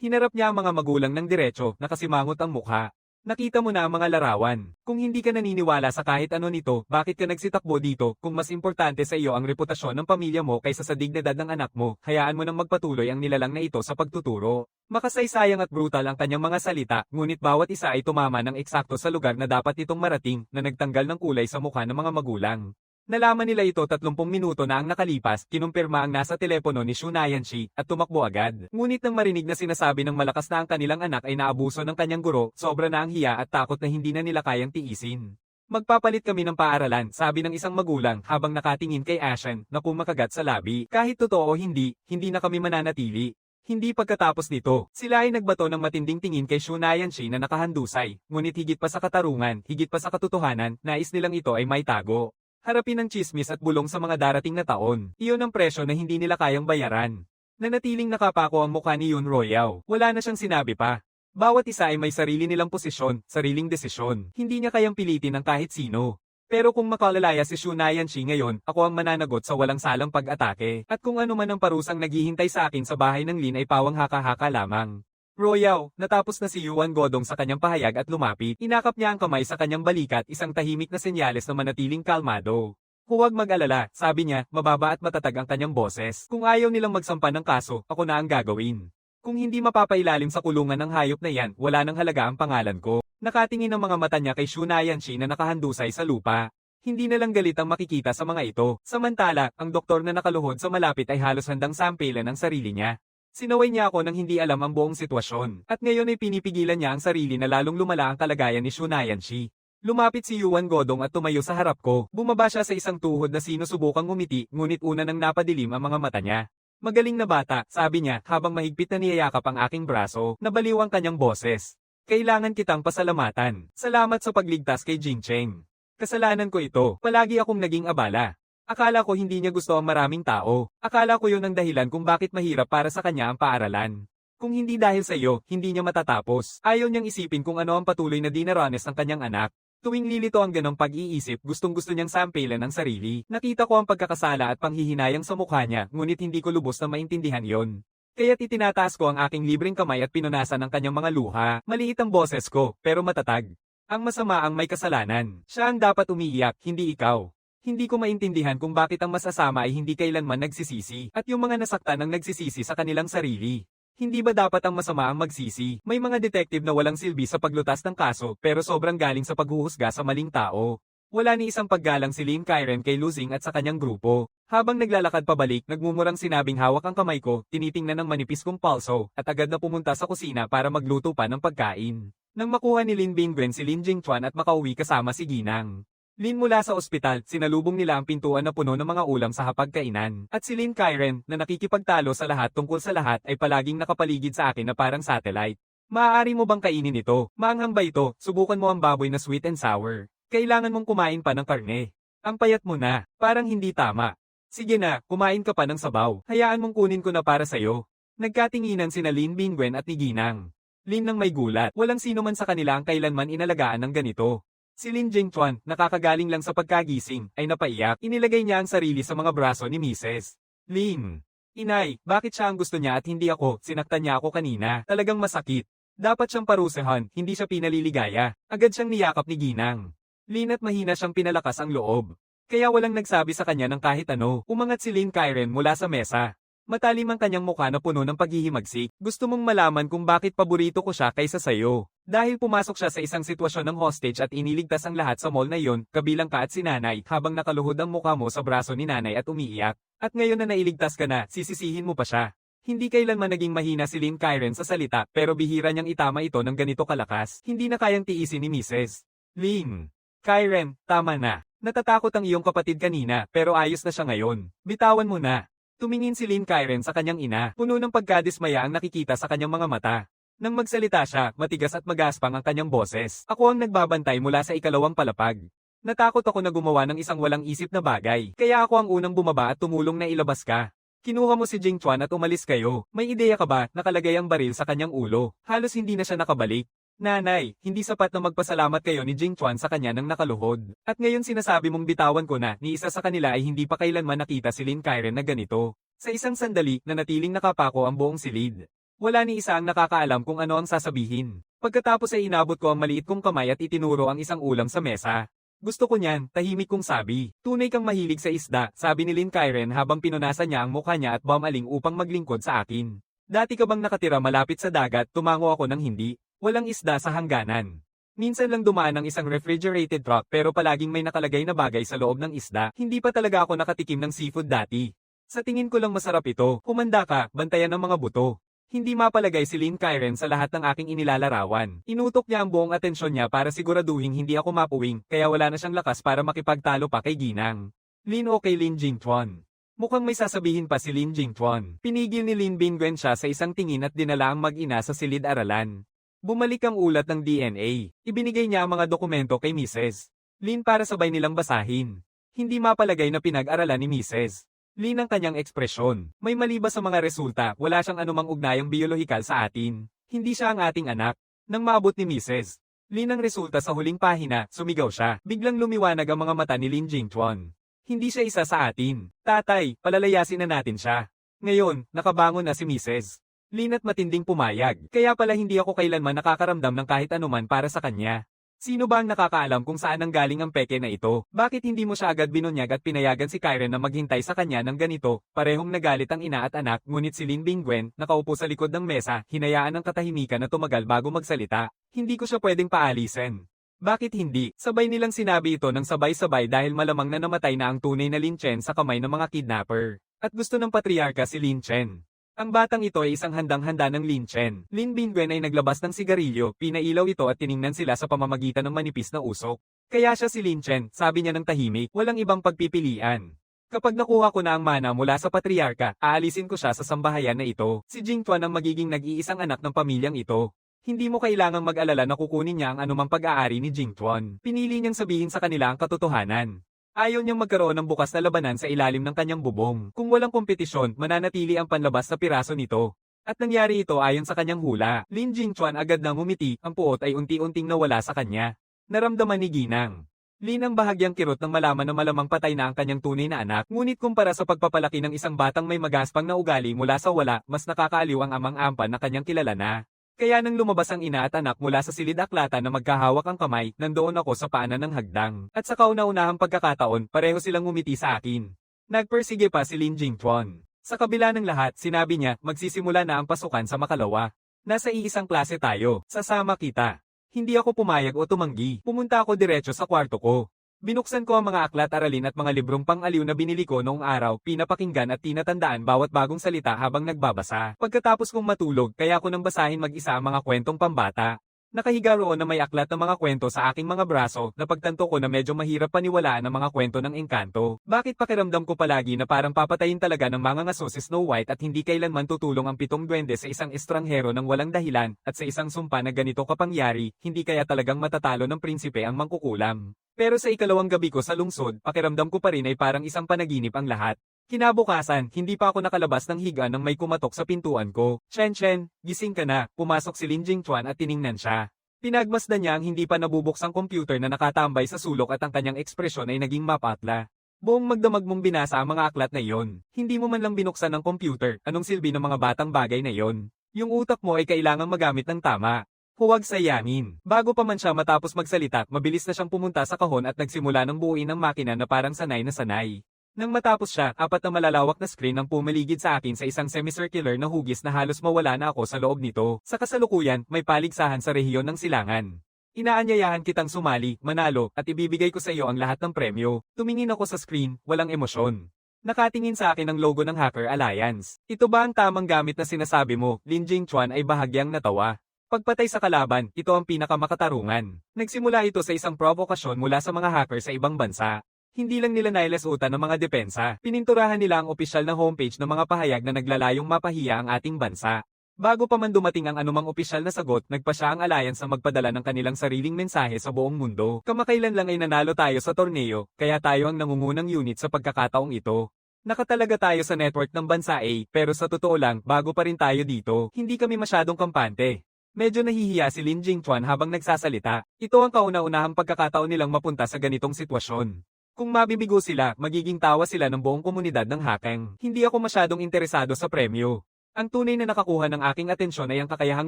[SPEAKER 1] Hinarap niya ang mga magulang ng diretso, nakasimangot ang mukha. Nakita mo na ang mga larawan. Kung hindi ka naniniwala sa kahit ano nito, bakit ka nagsitakbo dito? Kung mas importante sa iyo ang reputasyon ng pamilya mo kaysa sa dignidad ng anak mo, hayaan mo nang magpatuloy ang nilalang na ito sa pagtuturo. Makasaysayang at brutal ang kanyang mga salita, ngunit bawat isa ay tumama ng eksakto sa lugar na dapat itong marating, na nagtanggal ng kulay sa mukha ng mga magulang. Nalaman nila ito 30 minuto na ang nakalipas, kinumpirma ang nasa telepono ni Xu Naiyanshi, at tumakbo agad. Ngunit nang marinig na sinasabi ng malakas na ang kanilang anak ay naabuso ng kanyang guro, sobra na ang hiya at takot na hindi na nila kayang tiisin. Magpapalit kami ng paaralan, sabi ng isang magulang habang nakatingin kay Ashen na kumakagat sa labi. Kahit totoo o hindi na kami mananatili. Hindi pagkatapos nito, sila ay nagbato ng matinding tingin kay Xu Naiyanshi na nakahandusay, ngunit higit pa sa katarungan, higit pa sa katotohanan, nais nilang ito ay may tago. Harapin ang tsismis at bulong sa mga darating na taon. Iyon ang presyo na hindi nila kayang bayaran. Nanatiling nakapako ang mukha ni Yun Ruiyao. Wala na siyang sinabi pa. Bawat isa ay may sarili nilang posisyon, sariling desisyon. Hindi niya kayang pilitin ang kahit sino. Pero kung makalalaya si Xu Naiyanshi ngayon, ako ang mananagot sa walang salang pag-atake. At kung ano man ang parusang naghihintay sa akin sa bahay ng Lin ay pawang haka-haka lamang. Ruiyao, natapos na si Yuan Godong sa kanyang pahayag at lumapit. Inakap niya ang kamay sa kanyang balikat, isang tahimik na senyales na manatiling kalmado. Huwag mag-alala, sabi niya, mababa at matatag ang kanyang boses. Kung ayaw nilang magsampa ng kaso, ako na ang gagawin. Kung hindi mapapailalim sa kulungan ng hayop na yan, wala nang halaga ang pangalan ko. Nakatingin ang mga mata niya kay Xu Naiyanshi na nakahandusay sa lupa. Hindi na lang galit ang makikita sa mga ito. Samantala, ang doktor na nakaluhod sa malapit ay halos handang sampilan ang sarili niya. Sinaway niya ako nang hindi alam ang buong sitwasyon. At ngayon ay pinipigilan niya ang sarili na lalong lumala ang kalagayan ni Xu Naiyanshi. Lumapit si Yuan Godong at tumayo sa harap ko. Bumaba siya sa isang tuhod na sinusubukang ngumiti, ngunit una nang napadilim ang mga mata niya. Magaling na bata, sabi niya, habang mahigpit na niyayakap ang aking braso. Nabaliw ang kanyang boses. Kailangan kitang pasalamatan. Salamat sa pagligtas kay Jingcheng. Kasalanan ko ito. Palagi akong naging abala. Akala ko hindi niya gusto ang maraming tao. Akala ko yun ang dahilan kung bakit mahirap para sa kanya ang paaralan. Kung hindi dahil sa iyo, hindi niya matatapos. Ayaw niyang isipin kung ano ang patuloy na dinaranas ng kanyang anak. Tuwing lilito ang ganong pag-iisip, gustong-gusto niyang sampilan ang sarili. Nakita ko ang pagkakasala at panghihinayang sa mukha niya, ngunit hindi ko lubos na maintindihan yon. Kaya't itinataas ko ang aking libreng kamay at pinunasan ang kanyang mga luha. Maliit ang boses ko, pero matatag. Ang masama ang may kasalanan. Siya ang dapat umiiyak, hindi ikaw. Hindi ko maintindihan kung bakit ang masasama ay hindi kailanman nagsisisi, at yung mga nasaktan ang nagsisisi sa kanilang sarili. Hindi ba dapat ang masama ang magsisi? May mga detective na walang silbi sa paglutas ng kaso, pero sobrang galing sa paghuhusga sa maling tao. Wala ni isang paggalang si Lin Kairen kay Luzing at sa kanyang grupo. Habang naglalakad pabalik, nagmumurang sinabing hawak ang kamay ko, tinitingnan ng manipis kong palso, at agad na pumunta sa kusina para magluto pa ng pagkain. Nang makuha ni Lin Bingwen si Lin Jingchuan at makauwi kasama si Ginang. Lin mula sa ospital, sinalubong nila ang pintuan na puno ng mga ulam sa hapagkainan. At si Lin Kairen, na nakikipagtalo sa lahat tungkol sa lahat, ay palaging nakapaligid sa akin na parang satellite. Maaari mo bang kainin ito? Maanghang ba ito? Subukan mo ang baboy na sweet and sour. Kailangan mong kumain pa ng karne. Ang payat mo na, parang hindi tama. Sige na, kumain ka pa ng sabaw. Hayaan mong kunin ko na para sa'yo. Nagkatinginan sina Lin Bingwen at ni Ginang. Lin nang may gulat, walang sino man sa kanila ang kailanman inalagaan ng ganito. Si Lin Jingchuan, nakakagaling lang sa pagkagising, ay napaiyak. Inilagay niya ang sarili sa mga braso ni Mrs. Lin. Inay, bakit siya ang gusto niya at hindi ako? Sinaktan niya ako kanina. Talagang masakit. Dapat siyang parusahan, hindi siya pinaliligaya. Agad siyang niyakap ni Ginang. Lin at mahina siyang pinalakas ang loob. Kaya walang nagsabi sa kanya ng kahit ano. Umangat si Lin Kairen mula sa mesa. Matalim ang kanyang mukha na puno ng paghihimagsik. Gusto mong malaman kung bakit paborito ko siya kaysa sayo. Dahil pumasok siya sa isang sitwasyon ng hostage at iniligtas ang lahat sa mall na yon, kabilang ka at si nanay, habang nakaluhod ang mukha mo sa braso ni nanay at umiiyak. At ngayon na nailigtas ka na, sisisihin mo pa siya. Hindi kailanman naging mahina si Lin Kairen sa salita, pero bihira niyang itama ito ng ganito kalakas. Hindi na kayang tiisin ni Mrs. Lin. Kairen, tama na. Natatakot ang iyong kapatid kanina, pero ayos na siya ngayon. Bitawan mo na. Tumingin si Lin Kairen sa kanyang ina, puno ng pagkadismaya ang nakikita sa kanyang mga mata. Nang magsalita siya, matigas at magaspang ang kanyang boses. Ako ang nagbabantay mula sa ikalawang palapag. Natakot ako na gumawa ng isang walang isip na bagay, kaya ako ang unang bumaba at tumulong na ilabas ka. Kinuha mo si Jingchuan at umalis kayo. May ideya ka ba, nakalagay ang baril sa kanyang ulo? Halos hindi na siya nakabalik. Nanay, hindi sapat na magpasalamat kayo ni Jingchuan sa kanya nang nakaluhod. At ngayon sinasabi mong bitawan ko na, ni isa sa kanila ay hindi pa kailanman nakita si Lin Kairen na ganito. Sa isang sandali, nanatiling nakapako ang buong silid. Wala ni isa ang nakakaalam kung ano ang sasabihin. Pagkatapos ay inabot ko ang maliit kong kamay at itinuro ang isang ulam sa mesa. Gusto ko niyan, tahimik kong sabi. Tunay kang mahilig sa isda, sabi ni Lynn Kyren habang pinunasan niya ang mukha niya at bumaling upang maglingkod sa akin. Dati ka bang nakatira malapit sa dagat? Tumango ako ng hindi. Walang isda sa hangganan. Minsan lang dumaan ang isang refrigerated truck pero palaging may nakalagay na bagay sa loob ng isda. Hindi pa talaga ako nakatikim ng seafood dati. Sa tingin ko lang masarap ito. Humanda ka, bantayan ang mga buto. Hindi mapalagay si Lynn Kyren sa lahat ng aking inilalarawan. Inutok niya ang buong atensyon niya para siguraduhin hindi ako mapuwing, kaya wala na siyang lakas para makipagtalo pa kay Ginang. Lin o kay Lin Jingtuan. Mukhang may sasabihin pa si Lin Jingtuan. Pinigil ni Lin Bingwen siya sa isang tingin at dinala ang mag-ina sa silid-aralan. Bumalik ang ulat ng DNA. Ibinigay niya ang mga dokumento kay Mrs. Lin para sabay nilang basahin. Hindi mapalagay na pinag-aralan ni Mrs. Lin ang kanyang ekspresyon. May mali ba sa mga resulta? Wala siyang anumang ugnayang biolohikal sa atin. Hindi siya ang ating anak. Nang maabot ni Mrs. Lin ang resulta sa huling pahina, sumigaw siya. Biglang lumiwanag ang mga mata ni Lin Jingtuan. Hindi siya isa sa atin. Tatay, palalayasin na natin siya. Ngayon, nakabangon na si Mrs. Lin at matinding pumayag. Kaya pala hindi ako kailanman nakakaramdam ng kahit anuman para sa kanya. Sino ba ang nakakaalam kung saan ang galing ang peke na ito? Bakit hindi mo siya agad binunyag at pinayagan si Kyren na maghintay sa kanya ng ganito? Parehong nagalit ang ina at anak, ngunit si Lin Bingwen, nakaupo sa likod ng mesa, hinayaan ang katahimikan na tumagal bago magsalita. Hindi ko siya pwedeng paalisin. Bakit hindi? Sabay nilang sinabi ito ng sabay-sabay dahil malamang na namatay na ang tunay na Lin Chen sa kamay ng mga kidnapper. At gusto ng patriarka si Lin Chen. Ang batang ito ay isang handang-handa ng Lin Chen. Lin Bingwen ay naglabas ng sigarilyo, pinailaw ito at tiningnan sila sa pamamagitan ng manipis na usok. Kaya siya si Lin Chen, sabi niya ng tahimik, walang ibang pagpipilian. Kapag nakuha ko na ang mana mula sa patriarka, aalisin ko siya sa sambahayan na ito. Si Jingtuan ang magiging nag-iisang anak ng pamilyang ito. Hindi mo kailangang mag-alala na kukunin niya ang anumang pag-aari ni Jingtuan. Pinili niyang sabihin sa kanila ang katotohanan. Ayaw niyang magkaroon ng bukas na labanan sa ilalim ng kanyang bubong. Kung walang kompetisyon, mananatili ang panlabas na piraso nito. At nangyari ito ayon sa kanyang hula. Lin Jingtuan agad nang umiti, ang puot ay unti-unting nawala sa kanya. Naramdaman ni Ginang. Lin ang bahagyang kirot nang malaman na malamang patay na ang kanyang tunay na anak. Ngunit kumpara sa pagpapalaki ng isang batang may magaspang na ugali mula sa wala, mas nakakaaliw ang amang ampan na kanyang kilala na. Kaya nang lumabas ang ina at anak mula sa silid-aklatan na magkahawak ang kamay, nandoon ako sa paanan ng hagdang. At sa kauna-unahang pagkakataon, pareho silang ngumiti sa akin. Nagpersige pa si Lin Jingtuan. Sa kabila ng lahat, sinabi niya, magsisimula na ang pasukan sa makalawa. Nasa iisang klase tayo, sasama kita. Hindi ako pumayag o tumanggi. Pumunta ako diretso sa kwarto ko. Binuksan ko ang mga aklat, aralin at mga librong pang-aliw na binili ko noong araw, pinapakinggan at tinatandaan bawat bagong salita habang nagbabasa. Pagkatapos kong matulog, kaya ko nang basahin mag-isa ang mga kwentong pambata. Nakahiga roon na may aklat na mga kwento sa aking mga braso, napagtanto ko na medyo mahirap paniwalaan ang mga kwento ng engkanto. Bakit pakiramdam ko palagi na parang papatayin talaga ng mga ngaso si Snow White at hindi kailanman tutulong ang 7 duwende sa isang estranghero ng walang dahilan, at sa isang sumpa na ganito kapangyari, hindi kaya talagang matatalo ng prinsipe ang mangkukulam. Pero sa ikalawang gabi ko sa lungsod, pakiramdam ko pa rin ay parang isang panaginip ang lahat. Kinabukasan, hindi pa ako nakalabas ng higa nang may kumatok sa pintuan ko. Chen, gising ka na. Pumasok si Lin Jingtuan at tiningnan siya. Pinagmasdan niya ang hindi pa nabubuksang computer na nakatambay sa sulok at ang kanyang ekspresyon ay naging mapatla. Buong magdamag mong binasa ang mga aklat na iyon. Hindi mo man lang binuksan ng computer, anong silbi ng mga batang bagay na iyon? Yung utak mo ay kailangang magamit ng tama. Huwag sayangin. Bago pa man siya matapos magsalita, mabilis na siyang pumunta sa kahon at nagsimula ng buuin ang makina na parang sanay na sanay. Nang matapos siya, 4 na malalawak na screen ang pumaligid sa akin sa isang semicircular na hugis na halos mawala na ako sa loob nito. Sa kasalukuyan, may paligsahan sa rehiyon ng silangan. Inaanyayahan kitang sumali, manalo, at ibibigay ko sa iyo ang lahat ng premyo. Tumingin ako sa screen, walang emosyon. Nakatingin sa akin ang logo ng Hacker Alliance. Ito ba ang tamang gamit na sinasabi mo? Lin Jingtuan ay bahagyang natawa. Pagpatay sa kalaban, ito ang pinakamakatarungan. Nagsimula ito sa isang provokasyon mula sa mga hacker sa ibang bansa. Hindi lang nila nailesutan ng mga depensa, pininturahan nila ang opisyal na homepage ng mga pahayag na naglalayong mapahiya ang ating bansa. Bago pa man dumating ang anumang opisyal na sagot, nagpa siya ang alliance na magpadala ng kanilang sariling mensahe sa buong mundo. Kamakailan lang ay nanalo tayo sa torneo, kaya tayo ang nangungunang unit sa pagkakataong ito. Nakatalaga tayo sa network ng bansa A, pero sa totoo lang, bago pa rin tayo dito, hindi kami masyadong kampante. Medyo nahihiya si Lin Jingtuan habang nagsasalita. Ito ang kauna-unahang pagkakataon nilang mapunta sa ganitong sitwasyon. Kung mabibigo sila, magiging tawa sila ng buong komunidad ng hacking. Hindi ako masyadong interesado sa premyo. Ang tunay na nakakuha ng aking atensyon ay ang kakayahang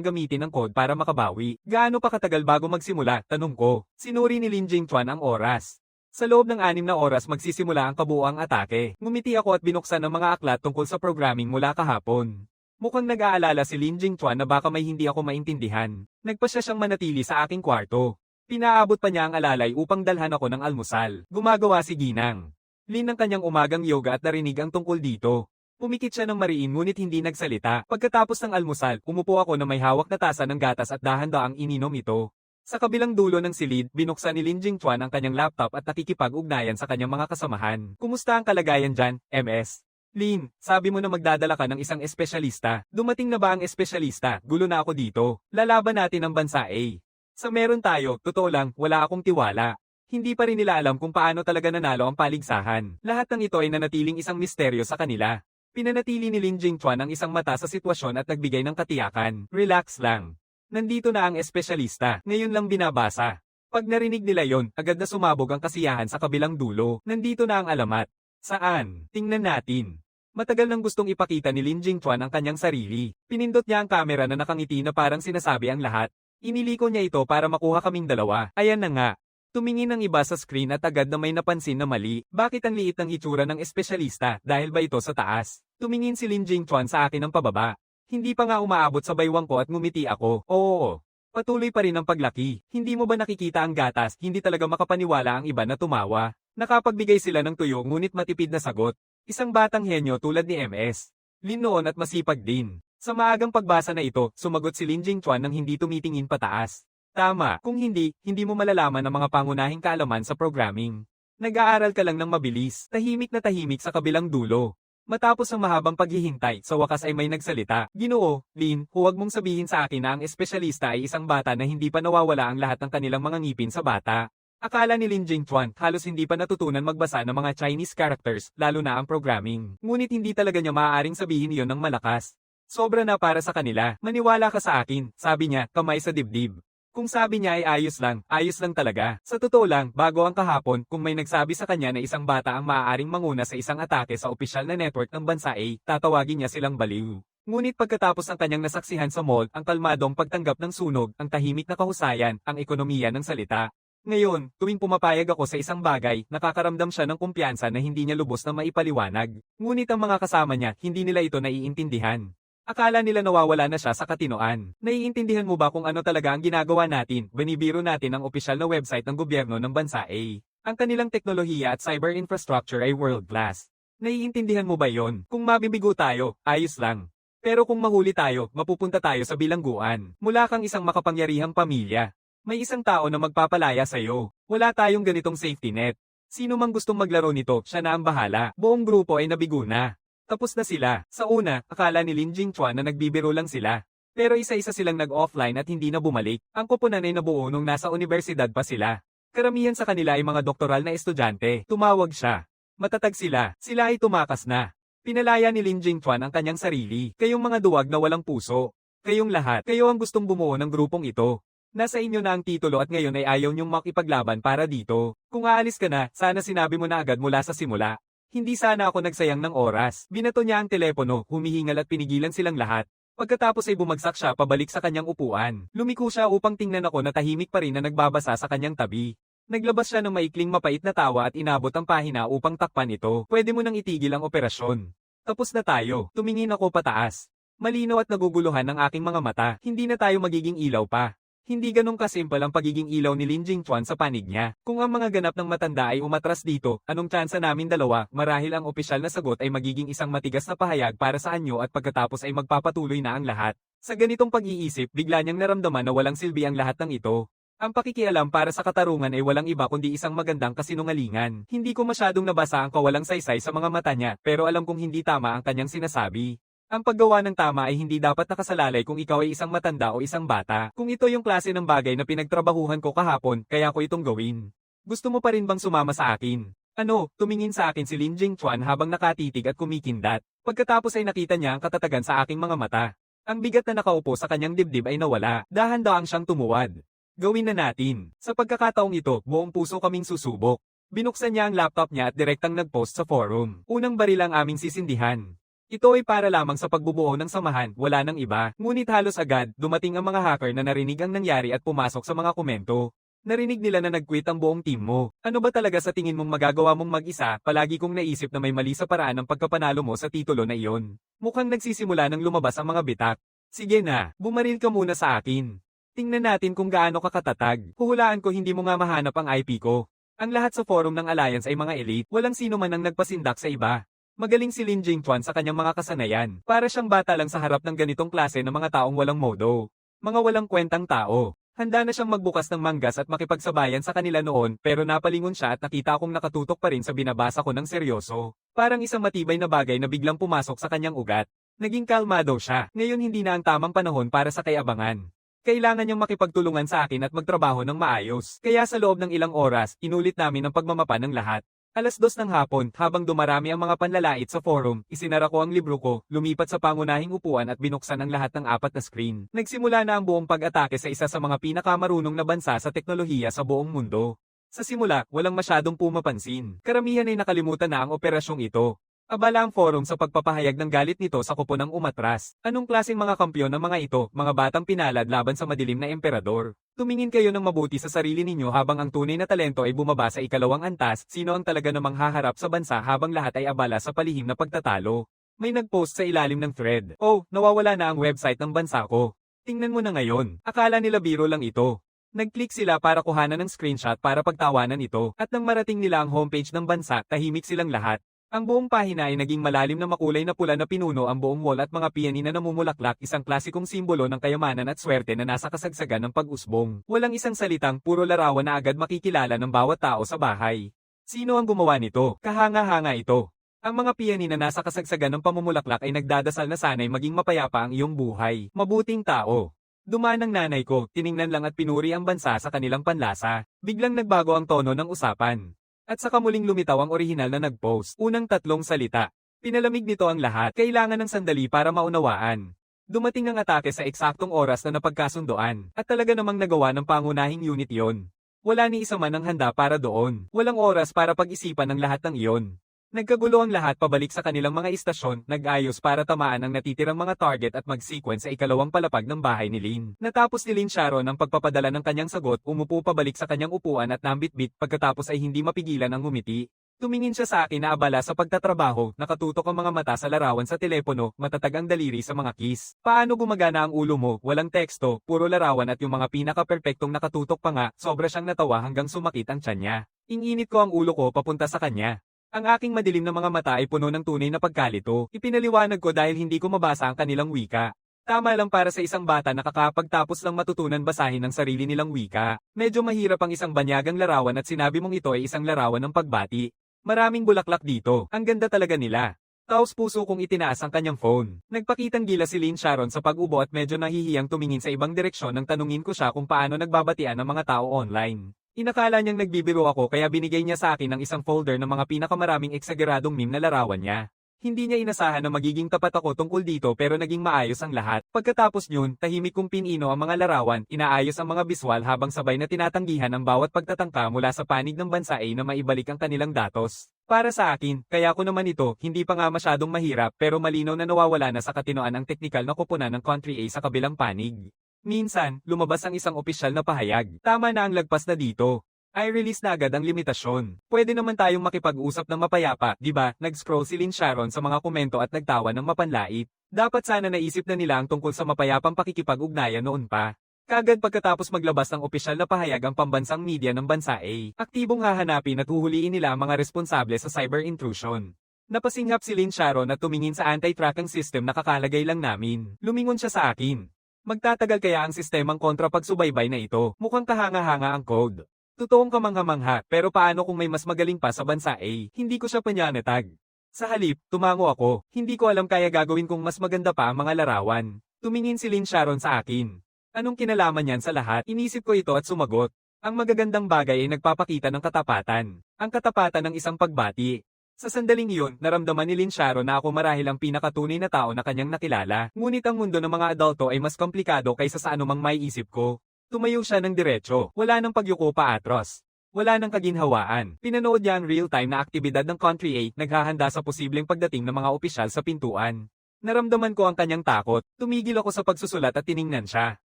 [SPEAKER 1] gamitin ng code para makabawi. Gaano pa katagal bago magsimula? Tanong ko. Sinuri ni Lin Jingchuan ang oras. Sa loob ng 6 na oras magsisimula ang kabuuang atake. Ngumiti ako at binuksan ang mga aklat tungkol sa programming mula kahapon. Mukhang nag-aalala si Lin Jingchuan na baka may hindi ako maintindihan. Nagpasya siyang manatili sa aking kwarto. Pinaabot pa niya ang alalay upang dalhan ako ng almusal. Gumagawa si Ginang Lin ng kanyang umagang yoga at narinig ang tungkol dito. Pumikit siya ng mariin ngunit hindi nagsalita. Pagkatapos ng almusal, umupo ako na may hawak na tasa ng gatas at dahan-daang ininom ito. Sa kabilang dulo ng silid, binuksan ni Lin Jingchuan ang kanyang laptop at nakikipag-ugnayan sa kanyang mga kasamahan. Kumusta ang kalagayan dyan, MS? Lin, sabi mo na magdadala ka ng isang espesyalista. Dumating na ba ang espesyalista? Gulo na ako dito. Lalaban natin ang bansa A. Sa meron tayo, totoo lang, wala akong tiwala. Hindi pa rin nila alam kung paano talaga nanalo ang paligsahan. Lahat ng ito ay nanatiling isang misteryo sa kanila. Pinanatili ni Lin Jingchuan ang isang mata sa sitwasyon at nagbigay ng katiyakan. Relax lang. Nandito na ang espesyalista. Ngayon lang binabasa. Pag narinig nila yon, agad na sumabog ang kasiyahan sa kabilang dulo. Nandito na ang alamat. Saan? Tingnan natin. Matagal nang gustong ipakita ni Lin Jingchuan ang kanyang sarili. Pinindot niya ang kamera na nakangiti na parang sinasabi ang lahat. Iniliko niya ito para makuha kaming dalawa. Ayan na nga. Tumingin ang iba sa screen at agad na may napansin na mali. Bakit ang liit ng itsura ng espesyalista? Dahil ba ito sa taas? Tumingin si Lin Jingchuan sa akin ng pababa. Hindi pa nga umaabot sa baywang ko at ngumiti ako. Oo. Patuloy pa rin ang paglaki. Hindi mo ba nakikita ang gatas? Hindi talaga makapaniwala ang iba na tumawa. Nakapagbigay sila ng tuyo ngunit matipid na sagot. Isang batang henyo tulad ni MS. Lin noon at masipag din. Sa maagang pagbasa na ito, sumagot si Lin Jingchuan nang hindi tumitingin pataas. Tama, kung hindi mo malalaman ang mga pangunahing kaalaman sa programming. Nag-aaral ka lang ng mabilis, tahimik na tahimik sa kabilang dulo. Matapos ang mahabang paghihintay, sa wakas ay may nagsalita. Ginoo, Lin, huwag mong sabihin sa akin na ang espesyalista ay isang bata na hindi pa nawawala ang lahat ng kanilang mga ngipin sa bata. Akala ni Lin Jingchuan, halos hindi pa natutunan magbasa ng mga Chinese characters, lalo na ang programming. Ngunit hindi talaga niya maaaring sabihin iyon ng malakas. Sobra na para sa kanila. Maniwala ka sa akin, sabi niya, kamay sa dibdib. Kung sabi niya ay ayos lang talaga. Sa totoo lang, bago ang kahapon, kung may nagsabi sa kanya na isang bata ang maaaring manguna sa isang atake sa opisyal na network ng bansa A, tatawagin niya silang baliw. Ngunit pagkatapos ng kanyang nasaksihan sa mall, ang kalmadong pagtanggap ng sunog, ang tahimik na kahusayan, ang ekonomiya ng salita. Ngayon, tuwing pumapayag ako sa isang bagay, nakakaramdam siya ng kumpiyansa na hindi niya lubos na maipaliwanag. Ngunit ang mga kasama niya, hindi nila ito naiintindihan. Akala nila nawawala na siya sa katinoan. Naiintindihan mo ba kung ano talaga ang ginagawa natin? Binibiro natin ang opisyal na website ng gobyerno ng bansa A. Ang kanilang teknolohiya at cyber infrastructure ay world class. Naiintindihan mo ba yon? Kung mabibigo tayo, ayos lang. Pero kung mahuli tayo, mapupunta tayo sa bilangguan. Mula kang isang makapangyarihang pamilya. May isang tao na magpapalaya sa'yo. Wala tayong ganitong safety net. Sino mang gustong maglaro nito, siya na ang bahala. Buong grupo ay nabigo na. Tapos na sila. Sa una, akala ni Lin Jingchuan na nagbibiro lang sila. Pero isa-isa silang nag-offline at hindi na bumalik. Ang koponan ay nabuo nung nasa universidad pa sila. Karamihan sa kanila ay mga doktoral na estudyante. Tumawag siya. Matatag sila. Sila ay tumakas na. Pinalaya ni Lin Jingchuan ang kanyang sarili. Kayong mga duwag na walang puso. Kayong lahat. Kayo ang gustong bumuo ng grupong ito. Nasa inyo na ang titulo at ngayon ay ayaw niyong makipaglaban para dito. Kung aalis ka na, sana sinabi mo na agad mula sa simula. Hindi sana ako nagsayang ng oras. Binato niya ang telepono, humihingal at pinigilan silang lahat. Pagkatapos ay bumagsak siya pabalik sa kanyang upuan. Lumiko siya upang tingnan ako na tahimik pa rin na nagbabasa sa kanyang tabi. Naglabas siya ng maikling mapait na tawa at inabot ang pahina upang takpan ito. Pwede mo nang itigil ang operasyon. Tapos na tayo. Tumingin ako pataas. Malinaw at naguguluhan ang aking mga mata. Hindi na tayo magiging ilaw pa. Hindi ganong kasimpal ang pagiging ilaw ni Lin Jingchuan sa panig niya. Kung ang mga ganap ng matanda ay umatras dito, anong tsansa namin dalawa? Marahil ang opisyal na sagot ay magiging isang matigas na pahayag para sa anyo at pagkatapos ay magpapatuloy na ang lahat. Sa ganitong pag-iisip, bigla niyang naramdaman na walang silbi ang lahat ng ito. Ang pakikialam para sa katarungan ay walang iba kundi isang magandang kasinungalingan. Hindi ko masyadong nabasa ang kawalang saysay sa mga mata niya, pero alam kong hindi tama ang kanyang sinasabi. Ang paggawa ng tama ay hindi dapat nakasalalay kung ikaw ay isang matanda o isang bata. Kung ito yung klase ng bagay na pinagtrabahuhan ko kahapon, kaya ko itong gawin. Gusto mo pa rin bang sumama sa akin? Ano, tumingin sa akin si Lin Jingchuan habang nakatitig at kumikindat. Pagkatapos ay nakita niya ang katatagan sa aking mga mata. Ang bigat na nakaupo sa kanyang dibdib ay nawala. Dahan-daang siyang tumuwad. Gawin na natin. Sa pagkakataong ito, buong puso kaming susubok. Binuksan niya ang laptop niya at direktang nag-post sa forum. Unang baril ang aming sisindihan. Ito ay para lamang sa pagbubuo ng samahan, wala nang iba. Ngunit halos agad, dumating ang mga hacker na narinig ang nangyari at pumasok sa mga komento. Narinig nila na nag-quit ang buong team mo. Ano ba talaga sa tingin mong magagawa mong mag-isa? Palagi kong naisip na may mali sa paraan ng pagkapanalo mo sa titulo na iyon. Mukhang nagsisimula ng lumabas ang mga bitak. Sige na, bumaril ka muna sa akin. Tingnan natin kung gaano ka katatag. Huhulaan ko hindi mo nga mahanap ang IP ko. Ang lahat sa forum ng Alliance ay mga elite, walang sino man ang nagpasindak sa iba. Magaling si Lin Jingchuan sa kanyang mga kasanayan. Para siyang bata lang sa harap ng ganitong klase ng mga taong walang modo. Mga walang kwentang tao. Handa na siyang magbukas ng manggas at makipagsabayan sa kanila noon pero napalingon siya at nakita akong nakatutok pa rin sa binabasa ko ng seryoso. Parang isang matibay na bagay na biglang pumasok sa kanyang ugat. Naging kalmado siya. Ngayon hindi na ang tamang panahon para sa kayabangan. Kailangan niyang makipagtulungan sa akin at magtrabaho ng maayos. Kaya sa loob ng ilang oras, inulit namin ang pagmamapa ng lahat. 2:00 ng hapon, habang dumarami ang mga panlalait sa forum, isinara ko ang libro ko, lumipat sa pangunahing upuan at binuksan ang lahat ng 4 na screen. Nagsimula na ang buong pag-atake sa isa sa mga pinakamarunong na bansa sa teknolohiya sa buong mundo. Sa simula, walang masyadong pumapansin. Karamihan ay nakalimutan na ang operasyong ito. Abala ang forum sa pagpapahayag ng galit nito sa koponang umatras. Anong klaseng mga kampiyon ng mga ito, mga batang pinalad laban sa madilim na emperador? Tumingin kayo ng mabuti sa sarili ninyo habang ang tunay na talento ay bumaba sa ikalawang antas, sino ang talaga namang haharap sa bansa habang lahat ay abala sa palihim na pagtatalo. May nagpost sa ilalim ng thread. Oh, nawawala na ang website ng bansa ko. Tingnan mo na ngayon. Akala nila biro lang ito. Nag-click sila para kuhanan ng screenshot para pagtawanan ito. At nang marating nila ang homepage ng bansa, tahimik silang lahat. Ang buong pahina ay naging malalim na makulay na pula na pinuno ang buong wall at mga piani na namumulaklak, isang klasikong simbolo ng kayamanan at swerte na nasa kasagsagan ng pag-usbong. Walang isang salitang, puro larawan na agad makikilala ng bawat tao sa bahay. Sino ang gumawa nito? Kahanga-hanga ito. Ang mga piani na nasa kasagsagan ng pamumulaklak ay nagdadasal na sana'y maging mapayapa ang iyong buhay. Mabuting tao. Dumaan ang nanay ko, tiningnan lang at pinuri ang bansa sa kanilang panlasa. Biglang nagbago ang tono ng usapan. At saka muling lumitaw ang orihinal na nag-post. Unang 3 salita. Pinalamig nito ang lahat. Kailangan ng sandali para maunawaan. Dumating ang atake sa eksaktong oras na napagkasundoan. At talaga namang nagawa ng pangunahing unit yon. Wala ni isa man ang handa para doon. Walang oras para pag-isipan ng lahat ng iyon. Nagkagulo ang lahat pabalik sa kanilang mga istasyon, nag-ayos para tamaan ang natitirang mga target at mag-sequence sa ikalawang palapag ng bahay ni Lin. Natapos ni Lin Sharon ang pagpapadala ng kanyang sagot, umupo pabalik sa kanyang upuan at nambit-bit, pagkatapos ay hindi mapigilan ang ngumiti. Tumingin siya sa akin na abala sa pagtatrabaho, nakatutok ang mga mata sa larawan sa telepono, matatag ang daliri sa mga keys. Paano gumagana ang ulo mo? Walang teksto, puro larawan at yung mga pinaka-perpektong nakatutok pa nga, sobra siyang natawa hanggang sumakit ang tiyan niya. Inginit ko ang ulo ko papunta sa kanya. Ang aking madilim na mga mata ay puno ng tunay na pagkalito. Ipinaliwanag ko dahil hindi ko mabasa ang kanilang wika. Tama lang para sa isang bata na kakapagtapos lang matutunan basahin ang sarili nilang wika. Medyo mahirap ang isang banyagang larawan at sinabi mong ito ay isang larawan ng pagbati. Maraming bulaklak dito. Ang ganda talaga nila. Taos puso kong itinaas ang kanyang phone. Nagpakitang gila si Lin Sharon sa pag-ubo at medyo nahihiyang tumingin sa ibang direksyon nang tanungin ko siya kung paano nagbabatian ang mga tao online. Inakala niyang nagbibiro ako kaya binigay niya sa akin ng isang folder ng mga pinakamaraming eksageradong meme na larawan niya. Hindi niya inasahan na magiging tapat ako tungkol dito pero naging maayos ang lahat. Pagkatapos yun, tahimik kong pinino ang mga larawan, inaayos ang mga biswal habang sabay na tinatanggihan ang bawat pagtatangka mula sa panig ng bansa A na maibalik ang kanilang datos. Para sa akin, kaya ko naman ito, hindi pa nga masyadong mahirap pero malinaw na nawawala na sa katinoan ang teknikal na koponan ng Country A sa kabilang panig. Minsan, lumabas ang isang opisyal na pahayag. Tama na ang lagpas na dito. I release na agad ang limitasyon. Pwede naman tayong makipag-usap ng mapayapa, di ba? Nag-scroll si Lin Sharon sa mga komento at nagtawa ng mapanlait. Dapat sana naisip na nila ang tungkol sa mapayapang pakikipag-ugnayan noon pa. Kagad pagkatapos maglabas ng opisyal na pahayag ang pambansang media ng bansa A, aktibong hahanapin at huhuliin nila ang mga responsable sa cyber intrusion. Napasinghap si Lin Sharon at tumingin sa anti-tracking system na kakalagay lang namin. Lumingon siya sa akin. Magtatagal kaya ang sistemang kontrapagsubaybay na ito? Mukhang kahanga-hanga ang code. Totoong kamangha-mangha, pero paano kung may mas magaling pa sa bansa A? Hindi ko siya panyanatag. Sa halip, tumango ako. Hindi ko alam kaya gagawin kung mas maganda pa ang mga larawan. Tumingin si Lin Sharon sa akin. Anong kinalaman niyan sa lahat? Inisip ko ito at sumagot. Ang magagandang bagay ay nagpapakita ng katapatan. Ang katapatan ng isang pagbati. Sa sandaling iyon, naramdaman ni Lin Sharon na ako marahil ang pinakatunay na tao na kanyang nakilala. Ngunit ang mundo ng mga adulto ay mas komplikado kaysa sa anumang maiisip ko. Tumayo siya ng diretso. Wala nang pagyuko pa atros. Wala nang kaginhawaan. Pinanood niya ang real-time na aktibidad ng Country A, naghahanda sa posibleng pagdating ng mga opisyal sa pintuan. Naramdaman ko ang kanyang takot. Tumigil ako sa pagsusulat at tiningnan siya.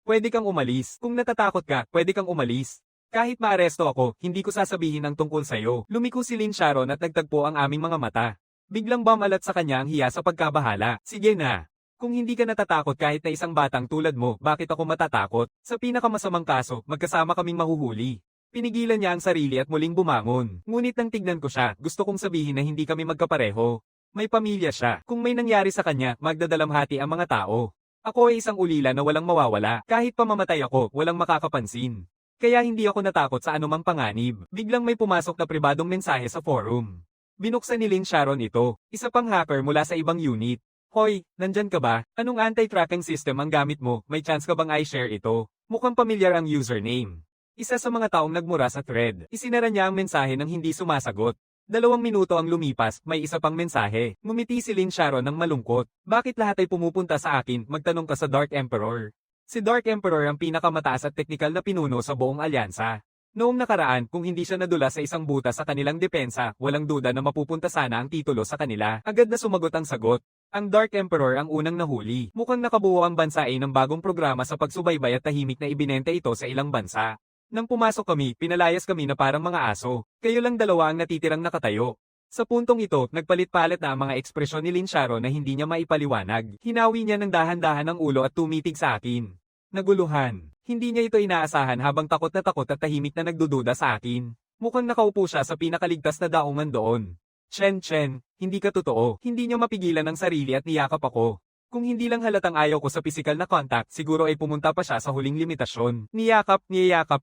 [SPEAKER 1] Pwede kang umalis. Kung natatakot ka, pwede kang umalis. Kahit maaresto ako, hindi ko sasabihin ang tungkol sa'yo. Lumiko si Lynn Sharon at nagtagpo ang aming mga mata. Biglang bumalat sa kanya ang hiya sa pagkabahala. Sige na. Kung hindi ka natatakot kahit na isang batang tulad mo, bakit ako matatakot? Sa pinakamasamang kaso, magkasama kaming mahuhuli. Pinigilan niya ang sarili at muling bumangon. Ngunit nang tignan ko siya, gusto kong sabihin na hindi kami magkapareho. May pamilya siya. Kung may nangyari sa kanya, magdadalamhati ang mga tao. Ako ay isang ulila na walang mawawala. Kahit pamamatay ako, walang makakapansin. Kaya hindi ako natakot sa anumang panganib. Biglang may pumasok na pribadong mensahe sa forum. Binuksan ni Lynn Sharon ito. Isa pang hacker mula sa ibang unit. Hoy, nandyan ka ba? Anong anti-tracking system ang gamit mo? May chance ka bang i-share ito? Mukhang pamilyar ang username. Isa sa mga taong nagmura sa thread. Isinara niya ang mensahe nang hindi sumasagot. 2 minuto ang lumipas, may isa pang mensahe. Ngumiti si Lynn Sharon ng malungkot. Bakit lahat ay pumupunta sa akin? Magtanong ka sa Dark Emperor. Si Dark Emperor ang pinakamataas at teknikal na pinuno sa buong alyansa. Noong nakaraan, kung hindi siya nadula sa isang buta sa kanilang depensa, walang duda na mapupunta sana ang titulo sa kanila. Agad na sumagot ang sagot. Ang Dark Emperor ang unang nahuli. Mukhang nakabuo ang bansa ay ng bagong programa sa pagsubaybay at tahimik na ibinenta ito sa ilang bansa. Nang pumasok kami, pinalayas kami na parang mga aso. Kayo lang dalawa ang natitirang nakatayo. Sa puntong ito, nagpalit-palit na ang mga ekspresyon ni Lynn Sharon na hindi niya maipaliwanag. Hinawi niya ng dahan-dahan ang ulo at tumitig sa akin. Naguluhan. Hindi niya ito inaasahan habang takot at tahimik na nagdududa sa akin. Mukhang nakaupo siya sa pinakaligtas na daungan doon. Chen, hindi ka totoo. Hindi niya mapigilan ang sarili at niyakap ako. Kung hindi lang halatang ayaw ko sa pisikal na contact, siguro ay pumunta pa siya sa huling limitasyon. Niyakap,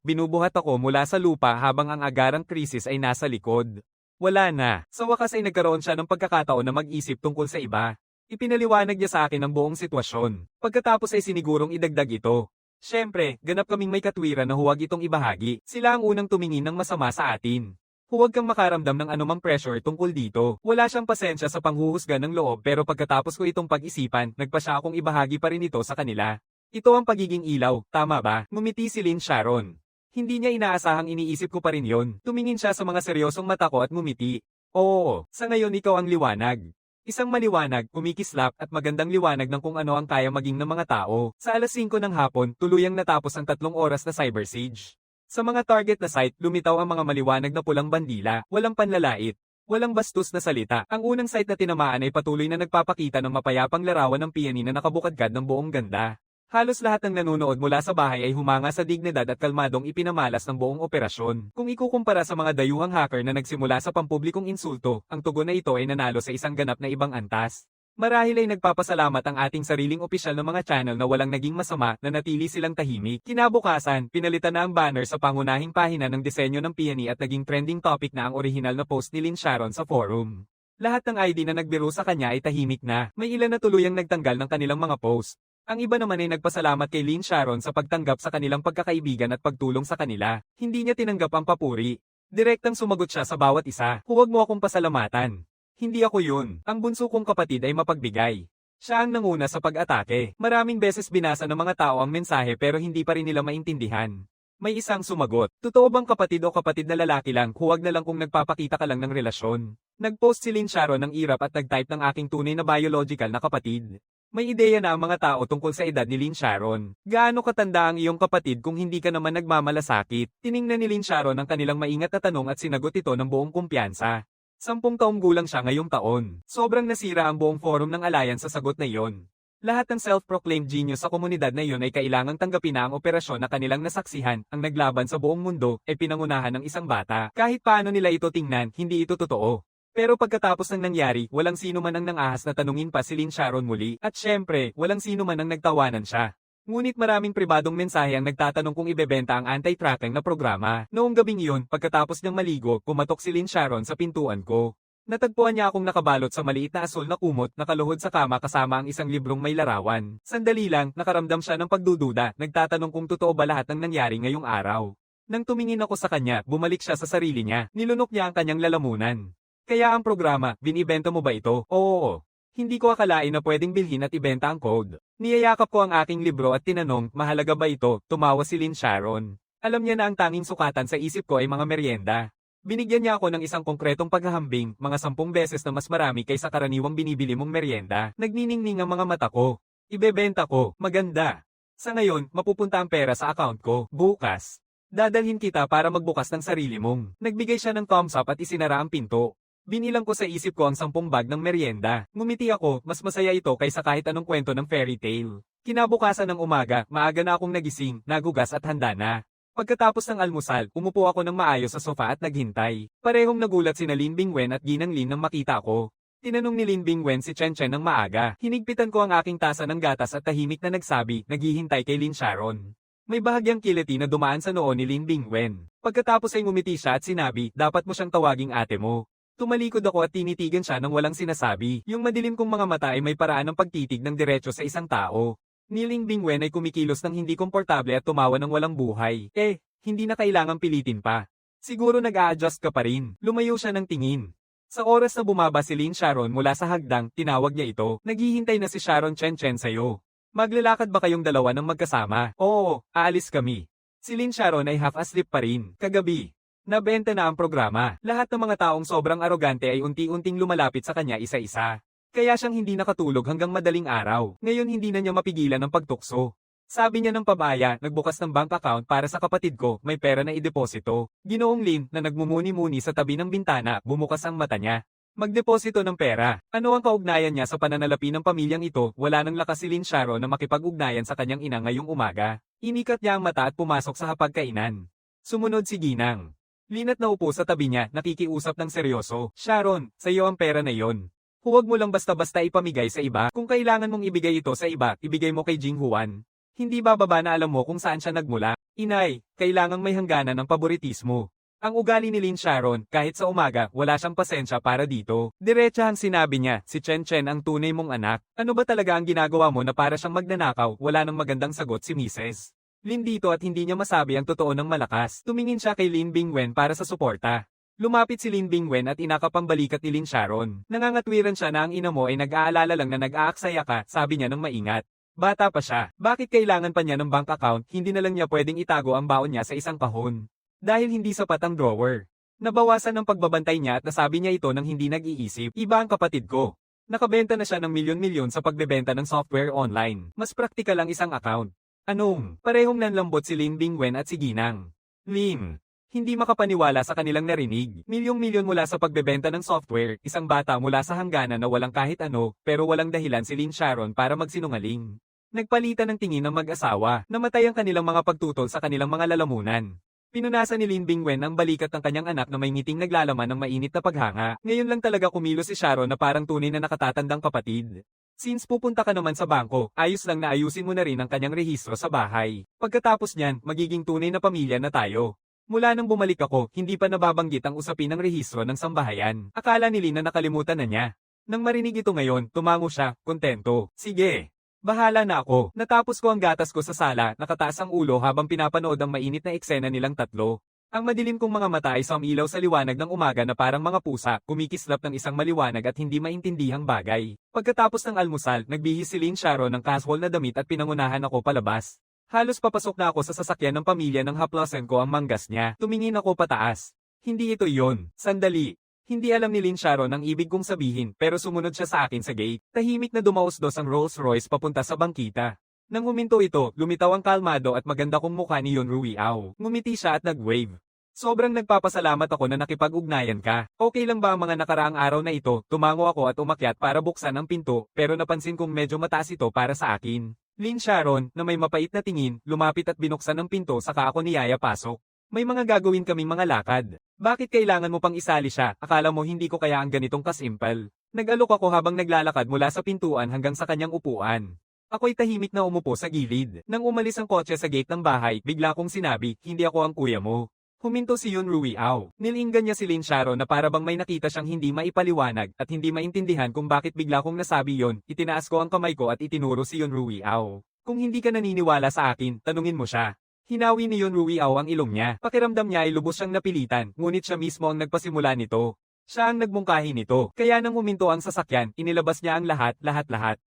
[SPEAKER 1] binubuhat ako mula sa lupa habang ang agarang krisis ay nasa likod. Wala na. Sa wakas ay nagkaroon siya ng pagkakataon na mag-isip tungkol sa iba. Ipinaliwanag niya sa akin ang buong sitwasyon. Pagkatapos ay sinigurong idagdag ito. Siyempre, ganap kaming may katwiran na huwag itong ibahagi. Sila ang unang tumingin ng masama sa atin. Huwag kang makaramdam ng anumang pressure tungkol dito. Wala siyang pasensya sa panghuhusga ng loob pero pagkatapos ko itong pag-isipan, nagpa siya akong ibahagi pa rin ito sa kanila. Ito ang pagiging ilaw, tama ba? Ngumiti si Lynn Sharon. Hindi niya inaasahang iniisip ko pa rin yon. Tumingin siya sa mga seryosong mata ko at ngumiti. Oo, sa ngayon ikaw ang liwanag. Isang maliwanag, kumikislap at magandang liwanag ng kung ano ang kaya maging ng mga tao. Sa alas 5 ng hapon, tuluyang natapos ang 3 oras na cyber siege. Sa mga target na site, lumitaw ang mga maliwanag na pulang bandila, walang panlalait, walang bastos na salita. Ang unang site na tinamaan ay patuloy na nagpapakita ng mapayapang larawan ng PNE na nakabukadkad ng buong ganda. Halos lahat ng nanonood mula sa bahay ay humanga sa dignidad at kalmadong ipinamalas ng buong operasyon. Kung ikukumpara sa mga dayuhang hacker na nagsimula sa pampublikong insulto, ang tugon na ito ay nanalo sa isang ganap na ibang antas. Marahil ay nagpapasalamat ang ating sariling opisyal ng mga channel na walang naging masama na natili silang tahimik. Kinabukasan, pinalitan na ang banner sa pangunahing pahina ng disenyo ng PNE at naging trending topic na ang orihinal na post ni Lynn Sharon sa forum. Lahat ng ID na nagbiro sa kanya ay tahimik na. May ilan na tuluyang nagtanggal ng kanilang mga post. Ang iba naman ay nagpasalamat kay Lynn Sharon sa pagtanggap sa kanilang pagkakaibigan at pagtulong sa kanila. Hindi niya tinanggap ang papuri. Direktang sumagot siya sa bawat isa. Huwag mo akong pasalamatan. Hindi ako yun. Ang bunso kong kapatid ay mapagbigay. Siya ang nanguna sa pag-atake. Maraming beses binasa ng mga tao ang mensahe pero hindi pa rin nila maintindihan. May isang sumagot. Totoo bang kapatid o kapatid na lalaki lang, huwag na lang kung nagpapakita ka lang ng relasyon. Nag-post si Lynn Sharon ng irap at nag-type ng aking tunay na biological na kapatid. May ideya na ang mga tao tungkol sa edad ni Lynn Sharon. Gaano katanda ang iyong kapatid kung hindi ka naman nagmamalasakit? Tiningnan ni Lynn Sharon ang kanilang maingat na tanong at sinagot ito ng buong kumpiyansa. 10 taong gulang siya ngayong taon. Sobrang nasira ang buong forum ng Alliance sa sagot na iyon. Lahat ng self-proclaimed genius sa komunidad na iyon ay kailangang tanggapin na ang operasyon na kanilang nasaksihan, ang naglaban sa buong mundo, ay pinangunahan ng isang bata. Kahit paano nila ito tingnan, hindi ito totoo. Pero pagkatapos ng nangyari, walang sino man ang nangahas na tanungin pa si Lynn Sharon muli, at syempre, walang sino man ang nagtawanan siya. Ngunit maraming pribadong mensahe ang nagtatanong kung ibebenta ang anti-tracking na programa. Noong gabing iyon, pagkatapos niyang maligo, kumatok si Lynn Sharon sa pintuan ko. Natagpuan niya akong nakabalot sa maliit na asul na kumot, nakaluhod sa kama kasama ang isang librong may larawan. Sandali lang, nakaramdam siya ng pagdududa, nagtatanong kung totoo ba lahat ng nangyari ngayong araw. Nang tumingin ako sa kanya, bumalik siya sa sarili niya, nilunok niya ang kanyang lalamunan. Kaya ang programa, binibenta mo ba ito? Oo. Hindi ko akalain na pwedeng bilhin at ibenta ang code. Niyayakap ko ang aking libro at tinanong, mahalaga ba ito? Tumawa si Lynn Sharon. Alam niya na ang tanging sukatan sa isip ko ay mga merienda. Binigyan niya ako ng isang konkretong paghahambing, mga 10 beses na mas marami kaysa karaniwang binibili mong merienda. Nagniningning ang mga mata ko. Ibebenta ko, maganda. Sa ngayon, mapupunta ang pera sa account ko, bukas. Dadalhin kita para magbukas ng sarili mong. Nagbigay siya ng thumbs up at isinara ang pinto. Binilang ko sa isip ko ang 10 bag ng merienda. Ngumiti ako, mas masaya ito kaysa kahit anong kwento ng fairy tale. Kinabukasan ng umaga, maaga na akong nagising, nagugas at handa na. Pagkatapos ng almusal, umupo ako ng maayos sa sofa at naghintay. Parehong nagulat sina Lin Bingwen at Ginang Lin nang makita ko. Tinanong ni Lin Bingwen si Chen Chen ng maaga. Hinigpitan ko ang aking tasa ng gatas at tahimik na nagsabi, naghihintay kay Lin Sharon. May bahagyang kiliti na dumaan sa noo ni Lin Bingwen. Pagkatapos ay ngumiti siya at sinabi, dapat mo siyang tawaging ate mo. Tumalikod ako at tinitigan siya nang walang sinasabi. Yung madilim kong mga mata ay may paraan ng pagtitig ng diretso sa isang tao. Ni Lin Bingwen ay kumikilos ng hindi komportable at tumawa ng walang buhay. Hindi na kailangang pilitin pa. Siguro nag-a-adjust ka pa rin. Lumayo siya ng tingin. Sa oras na bumaba si Lin Sharon mula sa hagdang, tinawag niya ito. Naghihintay na si Sharon Chen Chen sa'yo. Maglalakad ba kayong dalawa ng magkasama? Oo, aalis kami. Si Lin Sharon ay half asleep pa rin. Kagabi. Nabenta na ang programa. Lahat ng mga taong sobrang arogante ay unti-unting lumalapit sa kanya isa-isa. Kaya siyang hindi nakatulog hanggang madaling araw. Ngayon hindi na niya mapigilan ang pagtukso. Sabi niya ng pabaya, nagbukas ng bank account para sa kapatid ko, may pera na ideposito. Ginoong Lin, na nagmumuni-muni sa tabi ng bintana, bumukas ang mata niya. Magdeposito ng pera. Ano ang kaugnayan niya sa pananalapi ng pamilyang ito? Wala nang lakas si Lin Sharon na makipag-ugnayan sa kanyang ina ngayong umaga. Inikat niya ang mata at pumasok sa hapagkainan. Sumunod si Ginang. Linat na upo sa tabi niya, nakikiusap ng seryoso. Sharon, sa iyo ang pera na yon. Huwag mo lang basta-basta ipamigay sa iba. Kung kailangan mong ibigay ito sa iba, ibigay mo kay Jing Huan. Hindi bababa na alam mo kung saan siya nagmula. Inay, kailangang may hangganan ng paboritismo. Ang ugali ni Lin Sharon, kahit sa umaga, wala siyang pasensya para dito. Diretsahang sinabi niya, si Chen Chen ang tunay mong anak. Ano ba talaga ang ginagawa mo na para siyang magnanakaw? Wala nang magandang sagot si Mrs. Lin dito at hindi niya masabi ang totoo ng malakas. Tumingin siya kay Lin Bingwen para sa suporta. Lumapit si Lin Bingwen at inakap ang balikat ni Lin Sharon. Nangangatwiran siya na ang ina mo ay nag-aalala lang na nag-aaksaya ka, sabi niya ng maingat. Bata pa siya, bakit kailangan pa niya ng bank account? Hindi na lang niya pwedeng itago ang baon niya sa isang kahon. Dahil hindi sapat ang drawer. Nabawasan ng pagbabantay niya at nasabi niya ito nang hindi nag-iisip. Iba ang kapatid ko. Nakabenta na siya ng milyon-milyon sa pagbebenta ng software online. Mas praktikal ang isang account. Anong? Parehong nanlambot si Lin Bingwen at si Ginang. Lin. Hindi makapaniwala sa kanilang narinig. Milyong-milyon mula sa pagbebenta ng software, isang bata mula sa hangganan na walang kahit ano, pero walang dahilan si Lin Sharon para magsinungaling. Nagpalitan ng tingin ng mag-asawa, namatay ang kanilang mga pagtutol sa kanilang mga lalamunan. Pinunasan ni Lin Bingwen ang balikat ng kanyang anak na may ngiting naglalaman ng mainit na paghanga. Ngayon lang talaga kumilos si Sharon na parang tunay na nakatatandang kapatid. Since pupunta ka naman sa bangko, ayos lang na ayusin mo na rin ang kanyang rehistro sa bahay. Pagkatapos niyan, magiging tunay na pamilya na tayo. Mula nang bumalik ako, hindi pa nababanggit ang usapin ng rehistro ng sambahayan. Akala ni Lin na nakalimutan na niya. Nang marinig ito ngayon, tumango siya, kontento. Sige. Bahala na ako. Natapos ko ang gatas ko sa sala, nakataas ang ulo habang pinapanood ang mainit na eksena nilang tatlo. Ang madilim kong mga mata ay sumilaw sa liwanag ng umaga na parang mga pusa, kumikislap ng isang maliwanag at hindi maintindihang bagay. Pagkatapos ng almusal, nagbihis si Lin Sharon ng casual na damit at pinangunahan ako palabas. Halos papasok na ako sa sasakyan ng pamilya ng haplasan ko ang manggas niya. Tumingin ako pataas. Hindi ito yon. Sandali. Hindi alam ni Lin Sharon ang ibig kong sabihin pero sumunod siya sa akin sa gate. Tahimik na dumausdos ang Rolls Royce papunta sa bangkita. Nang huminto ito, lumitaw ang kalmado at maganda kong mukha ni Yun Ruiao. Ngumiti siya at nag-wave. Sobrang nagpapasalamat ako na nakipag-ugnayan ka. Okay lang ba ang mga nakaraang araw na ito? Tumango ako at umakyat para buksan ang pinto, pero napansin kong medyo mataas ito para sa akin. Lin Sharon, na may mapait na tingin, lumapit at binuksan ang pinto saka ako niyaya pasok. May mga gagawin kaming mga lakad. Bakit kailangan mo pang isali siya? Akala mo hindi ko kaya ang ganitong kasimpal? Nag-alok ako habang naglalakad mula sa pintuan hanggang sa kanyang upuan. Ako'y tahimik na umupo sa gilid. Nang umalis ang kotse sa gate ng bahay, bigla kong sinabi, hindi ako ang kuya mo. Huminto si Yun Ruiao. Nilinggan niya si Lin Sharon na para bang may nakita siyang hindi maipaliwanag at hindi maintindihan kung bakit bigla kong nasabi yon. Itinaas ko ang kamay ko at itinuro si Yun Ruiao. Kung hindi ka naniniwala sa akin, tanungin mo siya. Hinawi ni Yun Ruiao ang ilong niya. Pakiramdam niya ay lubos siyang napilitan, ngunit siya mismo ang nagpasimula nito. Siya ang nagmungkahi nito. Kaya nang huminto ang sasakyan, inilabas niya ang lahat.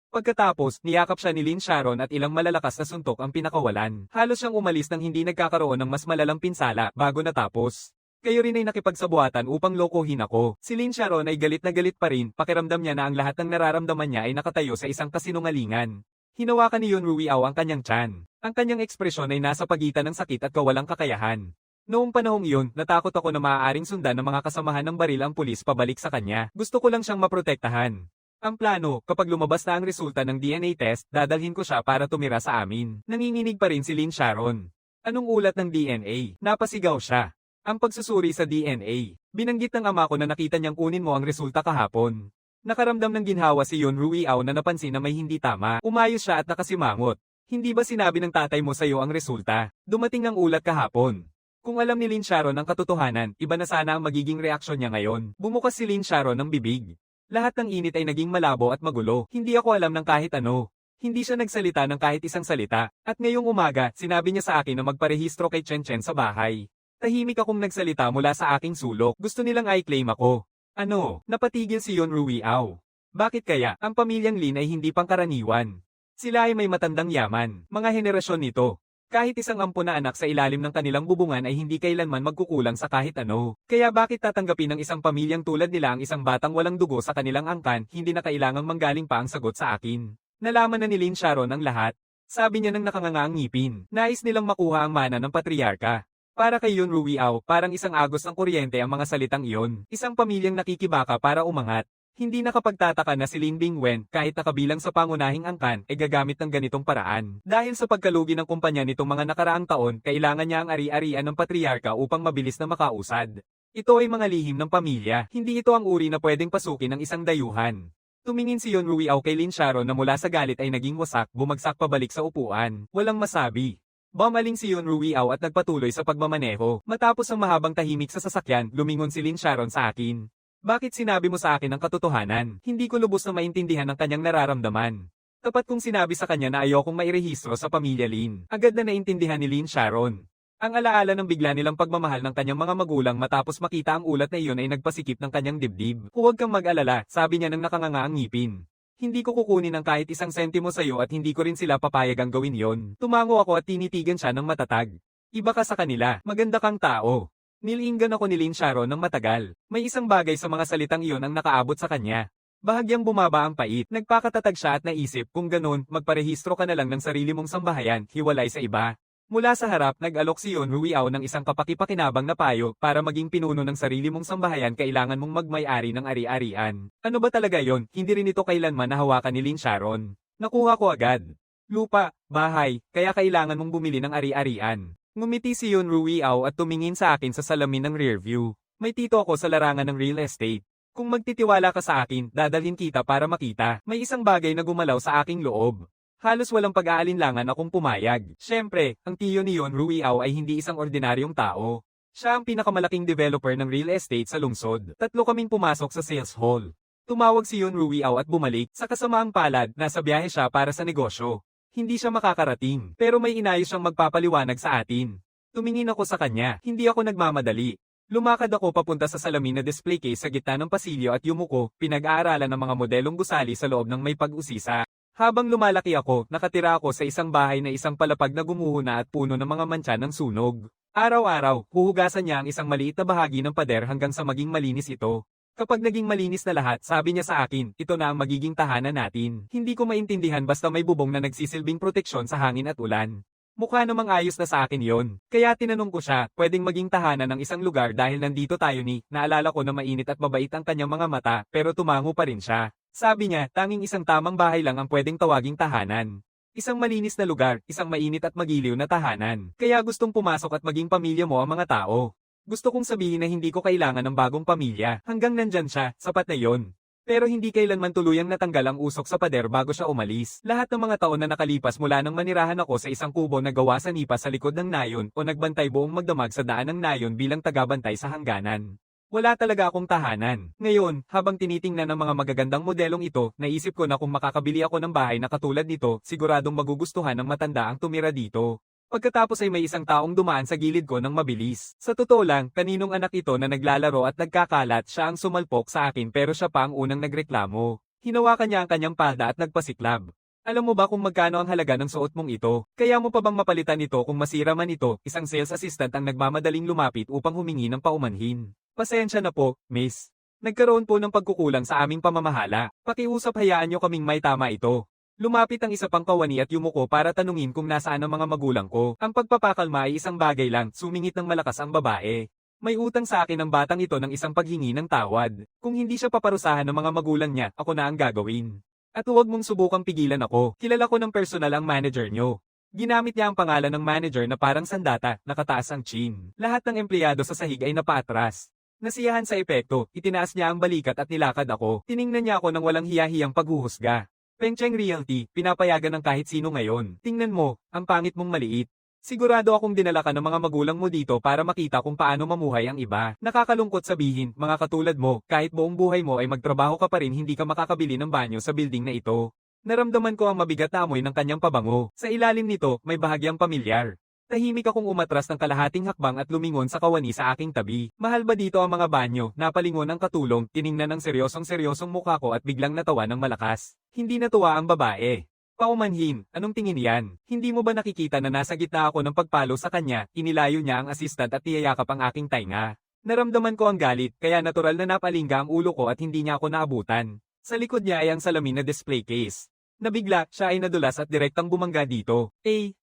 [SPEAKER 1] Pagkatapos, niyakap siya ni Lynn Sharon at ilang malalakas na suntok ang pinakawalan. Halos siyang umalis nang hindi nagkakaroon ng mas malalang pinsala bago natapos. Kayo rin ay nakipagsabuatan upang lokohin ako. Si Lynn Sharon ay galit na galit pa rin, pakiramdam niya na ang lahat ng nararamdaman niya ay nakatayo sa isang kasinungalingan. Hinawakan ni Yun Ruiao ang kanyang tiyan. Ang kanyang ekspresyon ay nasa pagitan ng sakit at kawalang kakayahan. Noong panahong iyon, natakot ako na maaaring sundan ng mga kasamahan ng baril ang pulis pabalik sa kanya. Gusto ko lang siyang maprotektahan. Ang plano, kapag lumabas na ang resulta ng DNA test, dadalhin ko siya para tumira sa amin. Nanginginig pa rin si Lynn Sharon. Anong ulat ng DNA? Napasigaw siya. Ang pagsusuri sa DNA. Binanggit ng ama ko na nakita niyang kunin mo ang resulta kahapon. Nakaramdam ng ginhawa si Yun Ruiao na napansin na may hindi tama. Umayos siya at nakasimangot. Hindi ba sinabi ng tatay mo sa'yo ang resulta? Dumating ang ulat kahapon. Kung alam ni Lynn Sharon ang katotohanan, iba na sana ang magiging reaksyon niya ngayon. Bumukas si Lynn Sharon ng bibig. Lahat ng init ay naging malabo at magulo. Hindi ako alam ng kahit ano. Hindi siya nagsalita ng kahit isang salita. At ngayong umaga, sinabi niya sa akin na magparehistro kay Chen Chen sa bahay. Tahimik akong nagsalita mula sa aking sulok. Gusto nilang i-claim ako. Ano? Napatigil si Yun Ruiao. Bakit kaya? Ang pamilyang Lin ay hindi pangkaraniwan. Sila ay may matandang yaman. Mga henerasyon nito. Kahit isang ampo na anak sa ilalim ng kanilang bubungan ay hindi kailanman magkukulang sa kahit ano. Kaya bakit tatanggapin ng isang pamilyang tulad nila ang isang batang walang dugo sa kanilang angkan, hindi na kailangang manggaling pa ang sagot sa akin. Nalaman na ni Lynn Sharon ang lahat. Sabi niya nang nakangangaang ngipin. Nais nilang makuha ang mana ng patriarka. Para kay Yun Ruiao, parang isang agos ng kuryente ang mga salitang iyon. Isang pamilyang nakikibaka para umangat. Hindi nakapagtataka na si Lin Bingwen, kahit nakabilang sa pangunahing angkan, ay gagamit ng ganitong paraan. Dahil sa pagkalugi ng kumpanya nitong mga nakaraang taon, kailangan niya ang ari-arian ng patriarka upang mabilis na makausad. Ito ay mga lihim ng pamilya, hindi ito ang uri na pwedeng pasukin ng isang dayuhan. Tumingin si Yun Ruiao kay Lynn Sharon na mula sa galit ay naging wasak, bumagsak pabalik sa upuan. Walang masabi. Bumaling si Yun Ruiao at nagpatuloy sa pagmamaneho. Matapos ang mahabang tahimik sa sasakyan, lumingon si Lynn Sharon sa akin. Bakit sinabi mo sa akin ang katotohanan? Hindi ko lubos na maintindihan ang kanyang nararamdaman. Tapat kong sinabi sa kanya na ayokong mairehistro sa pamilya Lin. Agad na naintindihan ni Lynn Sharon. Ang alaala ng bigla nilang pagmamahal ng kanyang mga magulang matapos makita ang ulat na iyon ay nagpasikip ng kanyang dibdib. Huwag kang mag-alala, sabi niya nang nakangangaang ngipin. Hindi ko kukunin ang kahit isang sentimo sa iyo at hindi ko rin sila papayagang gawin yon. Tumango ako at tinitigan siya ng matatag. Iba ka sa kanila, maganda kang tao. Nilinggan ako ni Lynn Sharon ng matagal. May isang bagay sa mga salitang iyon ang nakaabot sa kanya. Bahagyang bumaba ang pait. Nagpakatatag siya at naisip, kung ganun, magparehistro ka na lang ng sarili mong sambahayan, hiwalay sa iba. Mula sa harap, nag-alok si Yun Ruiao ng isang kapakipakinabang na payo, para maging pinuno ng sarili mong sambahayan kailangan mong magmay-ari ng ari-arian. Ano ba talaga yon? Hindi rin ito kailanman nahawakan ni Lynn Sharon. Nakuha ko agad. Lupa, bahay, kaya kailangan mong bumili ng ari-arian. Ngumiti si Yun Ruiao at tumingin sa akin sa salamin ng rear view. May tito ako sa larangan ng real estate. Kung magtitiwala ka sa akin, dadalhin kita para makita. May isang bagay na gumalaw sa aking loob. Halos walang pag-aalinlangan akong pumayag. Siyempre, ang tiyo ni Yun Ruiao ay hindi isang ordinaryong tao. Siya ang pinakamalaking developer ng real estate sa lungsod. Tatlo kaming pumasok sa sales hall. Tumawag si Yun Ruiao at bumalik. Sa kasamaang palad, nasa biyahe siya para sa negosyo. Hindi siya makakarating, pero may inayos siyang magpapaliwanag sa atin. Tumingin ako sa kanya, hindi ako nagmamadali. Lumakad ako papunta sa salamin na display case sa gitna ng pasilyo at yumuko, pinag-aaralan ng mga modelong gusali sa loob ng may pag-usisa. Habang lumalaki ako, nakatira ako sa isang bahay na isang palapag na gumuhuna at puno ng mga mantsa ng sunog. Araw-araw, huhugasan niya ang isang maliit na bahagi ng pader hanggang sa maging malinis ito. Kapag naging malinis na lahat, sabi niya sa akin, ito na ang magiging tahanan natin. Hindi ko maintindihan basta may bubong na nagsisilbing proteksyon sa hangin at ulan. Mukha namang ayos na sa akin yon. Kaya tinanong ko siya, pwedeng maging tahanan ng isang lugar dahil nandito tayo ni, naalala ko na mainit at mabait ang kanyang mga mata, pero tumango pa rin siya. Sabi niya, tanging isang tamang bahay lang ang pwedeng tawaging tahanan. Isang malinis na lugar, isang mainit at magiliw na tahanan. Kaya gustong pumasok at maging pamilya mo ang mga tao. Gusto kong sabihin na hindi ko kailangan ng bagong pamilya. Hanggang nandyan siya, sapat na yon. Pero hindi kailanman tuluyang natanggal ang usok sa pader bago siya umalis. Lahat ng mga taon na nakalipas mula nang manirahan ako sa isang kubo na gawa sa nipa sa likod ng nayon o nagbantay buong magdamag sa daan ng nayon bilang tagabantay sa hangganan. Wala talaga akong tahanan. Ngayon, habang tinitingnan ng mga magagandang modelong ito, naisip ko na kung makakabili ako ng bahay na katulad nito, siguradong magugustuhan ng matanda ang tumira dito. Pagkatapos ay may isang taong dumaan sa gilid ko ng mabilis. Sa totoo lang, kaninong anak ito na naglalaro at nagkakalat, siya ang sumalpok sa akin pero siya pa ang unang nagreklamo. Hinawakan niya ang kanyang palda at nagpasiklab. Alam mo ba kung magkano ang halaga ng suot mong ito? Kaya mo pa bang mapalitan ito kung masira man ito? Isang sales assistant ang nagmamadaling lumapit upang humingi ng paumanhin. Pasensya na po, miss. Nagkaroon po ng pagkukulang sa aming pamamahala. Pakiusap hayaan niyo kaming may tama ito. Lumapit ang isa pang kawani at yumuko para tanungin kung nasaan ang mga magulang ko. Ang pagpapakalma ay isang bagay lang, sumingit ng malakas ang babae. May utang sa akin ang batang ito ng isang paghingi ng tawad. Kung hindi siya paparusahan ng mga magulang niya, ako na ang gagawin. At huwag mong subukang pigilan ako. Kilala ko ng personal ang manager nyo. Ginamit niya ang pangalan ng manager na parang sandata, nakataas ang chin. Lahat ng empleyado sa sahig ay napaatras. Nasiyahan sa epekto, itinaas niya ang balikat at nilakad ako. Tiningnan niya ako ng walang hiya-hiyang paghuhusga. Pengcheng Realty, pinapayagan ng kahit sino ngayon. Tingnan mo, ang pangit mong maliit. Sigurado akong dinala ka ng mga magulang mo dito para makita kung paano mamuhay ang iba. Nakakalungkot sabihin, mga katulad mo, kahit buong buhay mo ay magtrabaho ka pa rin hindi ka makakabili ng banyo sa building na ito. Naramdaman ko ang mabigat na amoy ng kanyang pabango. Sa ilalim nito, may bahagyang pamilyar. Tahimik akong umatras ng kalahating hakbang at lumingon sa kawani sa aking tabi. Mahal ba dito ang mga banyo? Napalingon ang katulong, tiningnan ng seryosong mukha ko at biglang natawa ng malakas. Hindi natuwa ang babae. Paumanhin, anong tingin yan? Hindi mo ba nakikita na nasa gitna ako ng pagpalo sa kanya, inilayo niya ang assistant at niyayakap ang aking tainga. Naramdaman ko ang galit, kaya natural na napalingga ang ulo ko at hindi niya ako naabutan. Sa likod niya ay ang salamin na display case. Nabigla, siya ay nadulas at direktang bumangga dito.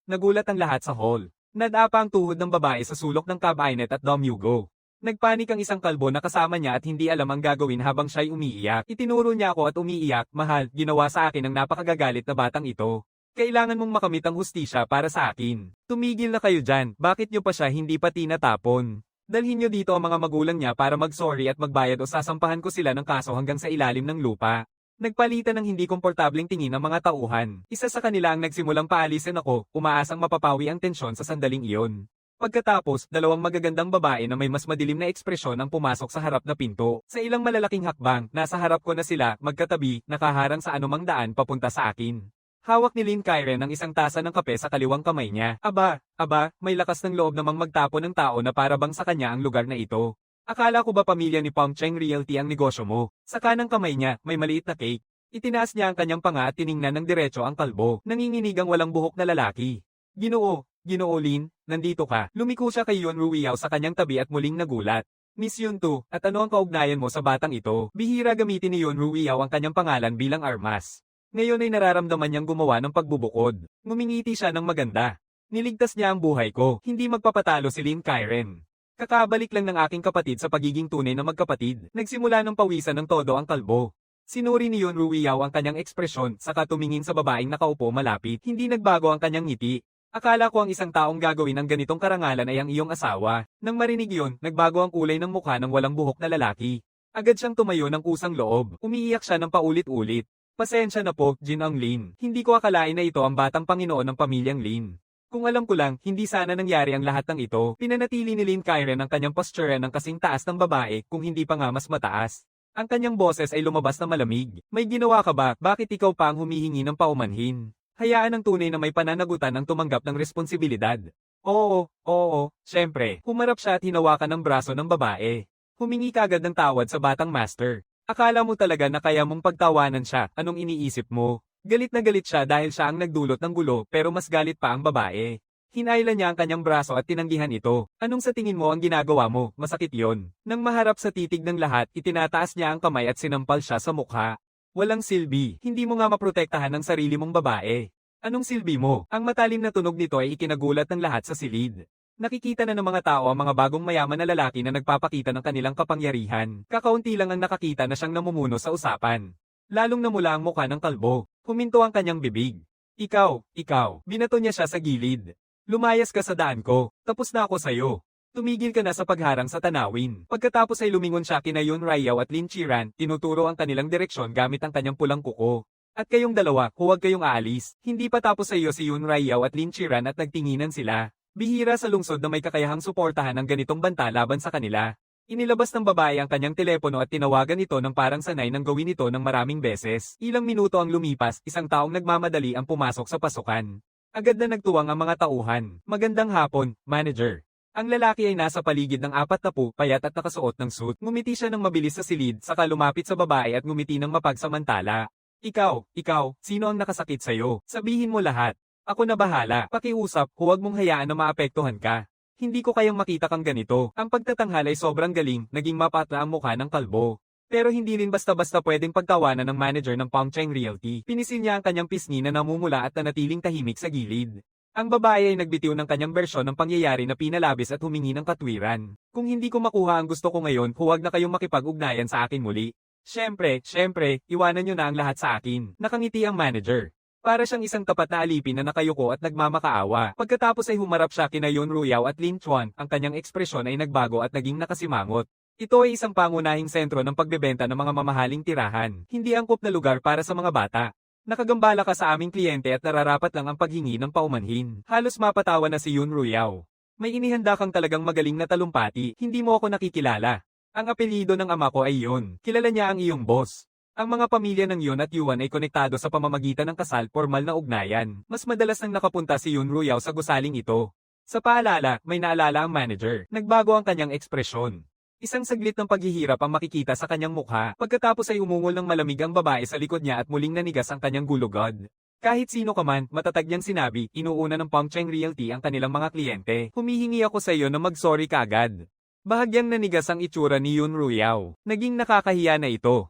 [SPEAKER 1] Nagulat ang lahat sa hall. Nadapa ang tuhod ng babae sa sulok ng cabinet at Domugo. Nagpanik ang isang kalbo na kasama niya at hindi alam ang gagawin habang siya'y umiiyak. Itinuro niya ako at umiiyak, mahal, ginawa sa akin ng napakagagalit na batang ito. Kailangan mong makamit ang hustisya para sa akin. Tumigil na kayo dyan, bakit niyo pa siya hindi pa tinatapon? Dalhin niyo dito ang mga magulang niya para mag-sorry at magbayad o sasampahan ko sila ng kaso hanggang sa ilalim ng lupa. Nagpalitan ng hindi komportableng tingin ng mga tauhan. Isa sa kanila ang nagsimulang paalisin ako, umaasang mapapawi ang tensyon sa sandaling iyon. Pagkatapos, dalawang magagandang babae na may mas madilim na ekspresyon ang pumasok sa harap na pinto. Sa ilang malalaking hakbang, nasa harap ko na sila, magkatabi, nakaharang sa anumang daan papunta sa akin. Hawak ni Lin Kyren ang isang tasa ng kape sa kaliwang kamay niya. Aba, may lakas ng loob namang magtapo ng tao na parabang sa kanya ang lugar na ito. Akala ko ba pamilya ni Pengcheng Realty ang negosyo mo? Sa kanang kamay niya, may maliit na cake. Itinaas niya ang kanyang panga at tiningnan ng diretso ang kalbo. Nanginginig ang walang buhok na lalaki. Ginoo Lin, nandito ka. Lumiko siya kay Yun Ruiao sa kanyang tabi at muling nagulat. Miss Yun Tu, at ano ang kaugnayan mo sa batang ito? Bihira gamitin ni Yun Ruiao ang kanyang pangalan bilang armas. Ngayon ay nararamdaman niyang gumawa ng pagbubukod. Ngumingiti siya ng maganda. Niligtas niya ang buhay ko, hindi magpapatalo si Lin Kyren. Kakabalik lang ng aking kapatid sa pagiging tunay na magkapatid. Nagsimula ng pawisan ng todo ang kalbo. Sinuri ni Yun Ruiao ang kanyang ekspresyon, saka tumingin sa babaeng nakaupo malapit. Hindi nagbago ang kanyang ngiti. Akala ko ang isang taong gagawin ng ganitong karangalan ay ang iyong asawa. Nang marinig yun, nagbago ang kulay ng mukha ng walang buhok na lalaki. Agad siyang tumayo ng kusang loob. Umiiyak siya ng paulit-ulit. Pasensya na po, Ginang Lin. Hindi ko akalain na ito ang batang Panginoon ng pamilyang Lin. Kung alam ko lang, hindi sana nangyari ang lahat ng ito. Pinanatili ni Lin Kyren ang kanyang posture ng kasing taas ng babae, kung hindi pa nga mas mataas. Ang kanyang boses ay lumabas na malamig. May ginawa ka ba? Bakit ikaw pa ang humihingi ng paumanhin? Hayaan ng tunay na may pananagutan ang tumanggap ng responsibilidad. Oo, syempre. Humarap siya at hinawakan ng braso ng babae. Humingi kagad ng tawad sa batang master. Akala mo talaga na kaya mong pagtawanan siya, anong iniisip mo? Galit na galit siya dahil siya ang nagdulot ng gulo pero mas galit pa ang babae. Hinailan niya ang kanyang braso at tinanggihan ito. Anong sa tingin mo ang ginagawa mo? Masakit yon. Nang maharap sa titig ng lahat, itinataas niya ang kamay at sinampal siya sa mukha. Walang silbi, hindi mo nga maprotektahan ang sarili mong babae. Anong silbi mo? Ang matalim na tunog nito ay ikinagulat ng lahat sa silid. Nakikita na ng mga tao ang mga bagong mayaman na lalaki na nagpapakita ng kanilang kapangyarihan. Kakaunti lang ang nakakita na siyang namumuno sa usapan. Lalong namula ang mukha ng kalbo. Huminto ang kanyang bibig. Ikaw, binato niya siya sa gilid. Lumayas ka sa daan ko, tapos na ako sayo. Tumigil ka na sa pagharang sa tanawin. Pagkatapos ay lumingon siya kina Yun Ruiao at Lin Qiran, tinuturo ang kanilang direksyon gamit ang kanyang pulang kuko. At kayong dalawa, huwag kayong aalis. Hindi pa tapos sa iyo si Yun Ruiao at Lin Qiran at nagtinginan sila. Bihira sa lungsod na may kakayahang suportahan ng ganitong banta laban sa kanila. Inilabas ng babae ang kanyang telepono at tinawagan ito ng parang sanay ng gawin ito ng maraming beses. Ilang minuto ang lumipas, isang taong nagmamadali ang pumasok sa pasukan. Agad na nagtuwang ang mga tauhan. Magandang hapon, manager. Ang lalaki ay nasa paligid ng 40, payat at nakasuot ng suit. Ngumiti siya ng mabilis sa silid, saka lumapit sa babae at ngumiti ng mapagsamantala. Ikaw, sino ang nakasakit sa'yo? Sabihin mo lahat. Ako na bahala. Pakiusap, huwag mong hayaan na maapektuhan ka. Hindi ko kayang makita kang ganito. Ang pagtatanghal ay sobrang galing, naging mapatla ang mukha ng kalbo. Pero hindi rin basta-basta pwedeng pagtawanan ng manager ng Pongcheng Realty. Pinisil niya ang kanyang pisngi na namumula at nanatiling tahimik sa gilid. Ang babae ay nagbitiw ng kanyang bersyon ng pangyayari na pinalabis at humingi ng katwiran. Kung hindi ko makuha ang gusto ko ngayon, huwag na kayong makipag-ugnayan sa akin muli. Siyempre, iwanan niyo na ang lahat sa akin. Nakangiti ang manager. Para siyang isang tapat na alipin na nakayuko at nagmamakaawa. Pagkatapos ay humarap siya kina Yun Ruyao at Lin Chuan, ang kanyang ekspresyon ay nagbago at naging nakasimangot. Ito ay isang pangunahing sentro ng pagbebenta ng mga mamahaling tirahan, hindi angkop na lugar para sa mga bata. Nakagambala ka sa aming kliyente at nararapat lang ang paghingi ng paumanhin. Halos mapatawa na si Yun Ruyao. May inihanda kang talagang magaling na talumpati, hindi mo ako nakikilala. Ang apelyido ng ama ko ay Yun. Kilala niya ang iyong boss. Ang mga pamilya ng Yun at Yuan ay konektado sa pamamagitan ng kasal, formal na ugnayan. Mas madalas nang nakapunta si Yun Ruyao sa gusaling ito. Sa paalala, may naalala ang manager. Nagbago ang kanyang ekspresyon. Isang saglit ng paghihirap ang makikita sa kanyang mukha, pagkatapos ay umungol ng malamig ang babae sa likod niya at muling nanigas ang kanyang gulugod. Kahit sino ka man, matatag niyang sinabi, inuuna ng Pongcheng Realty ang kanilang mga kliyente. Humihingi ako sa iyo na mag-sorry ka agad. Bahagyang nanigas ang itsura ni Yun Ruyao. Naging nakakahiya na ito.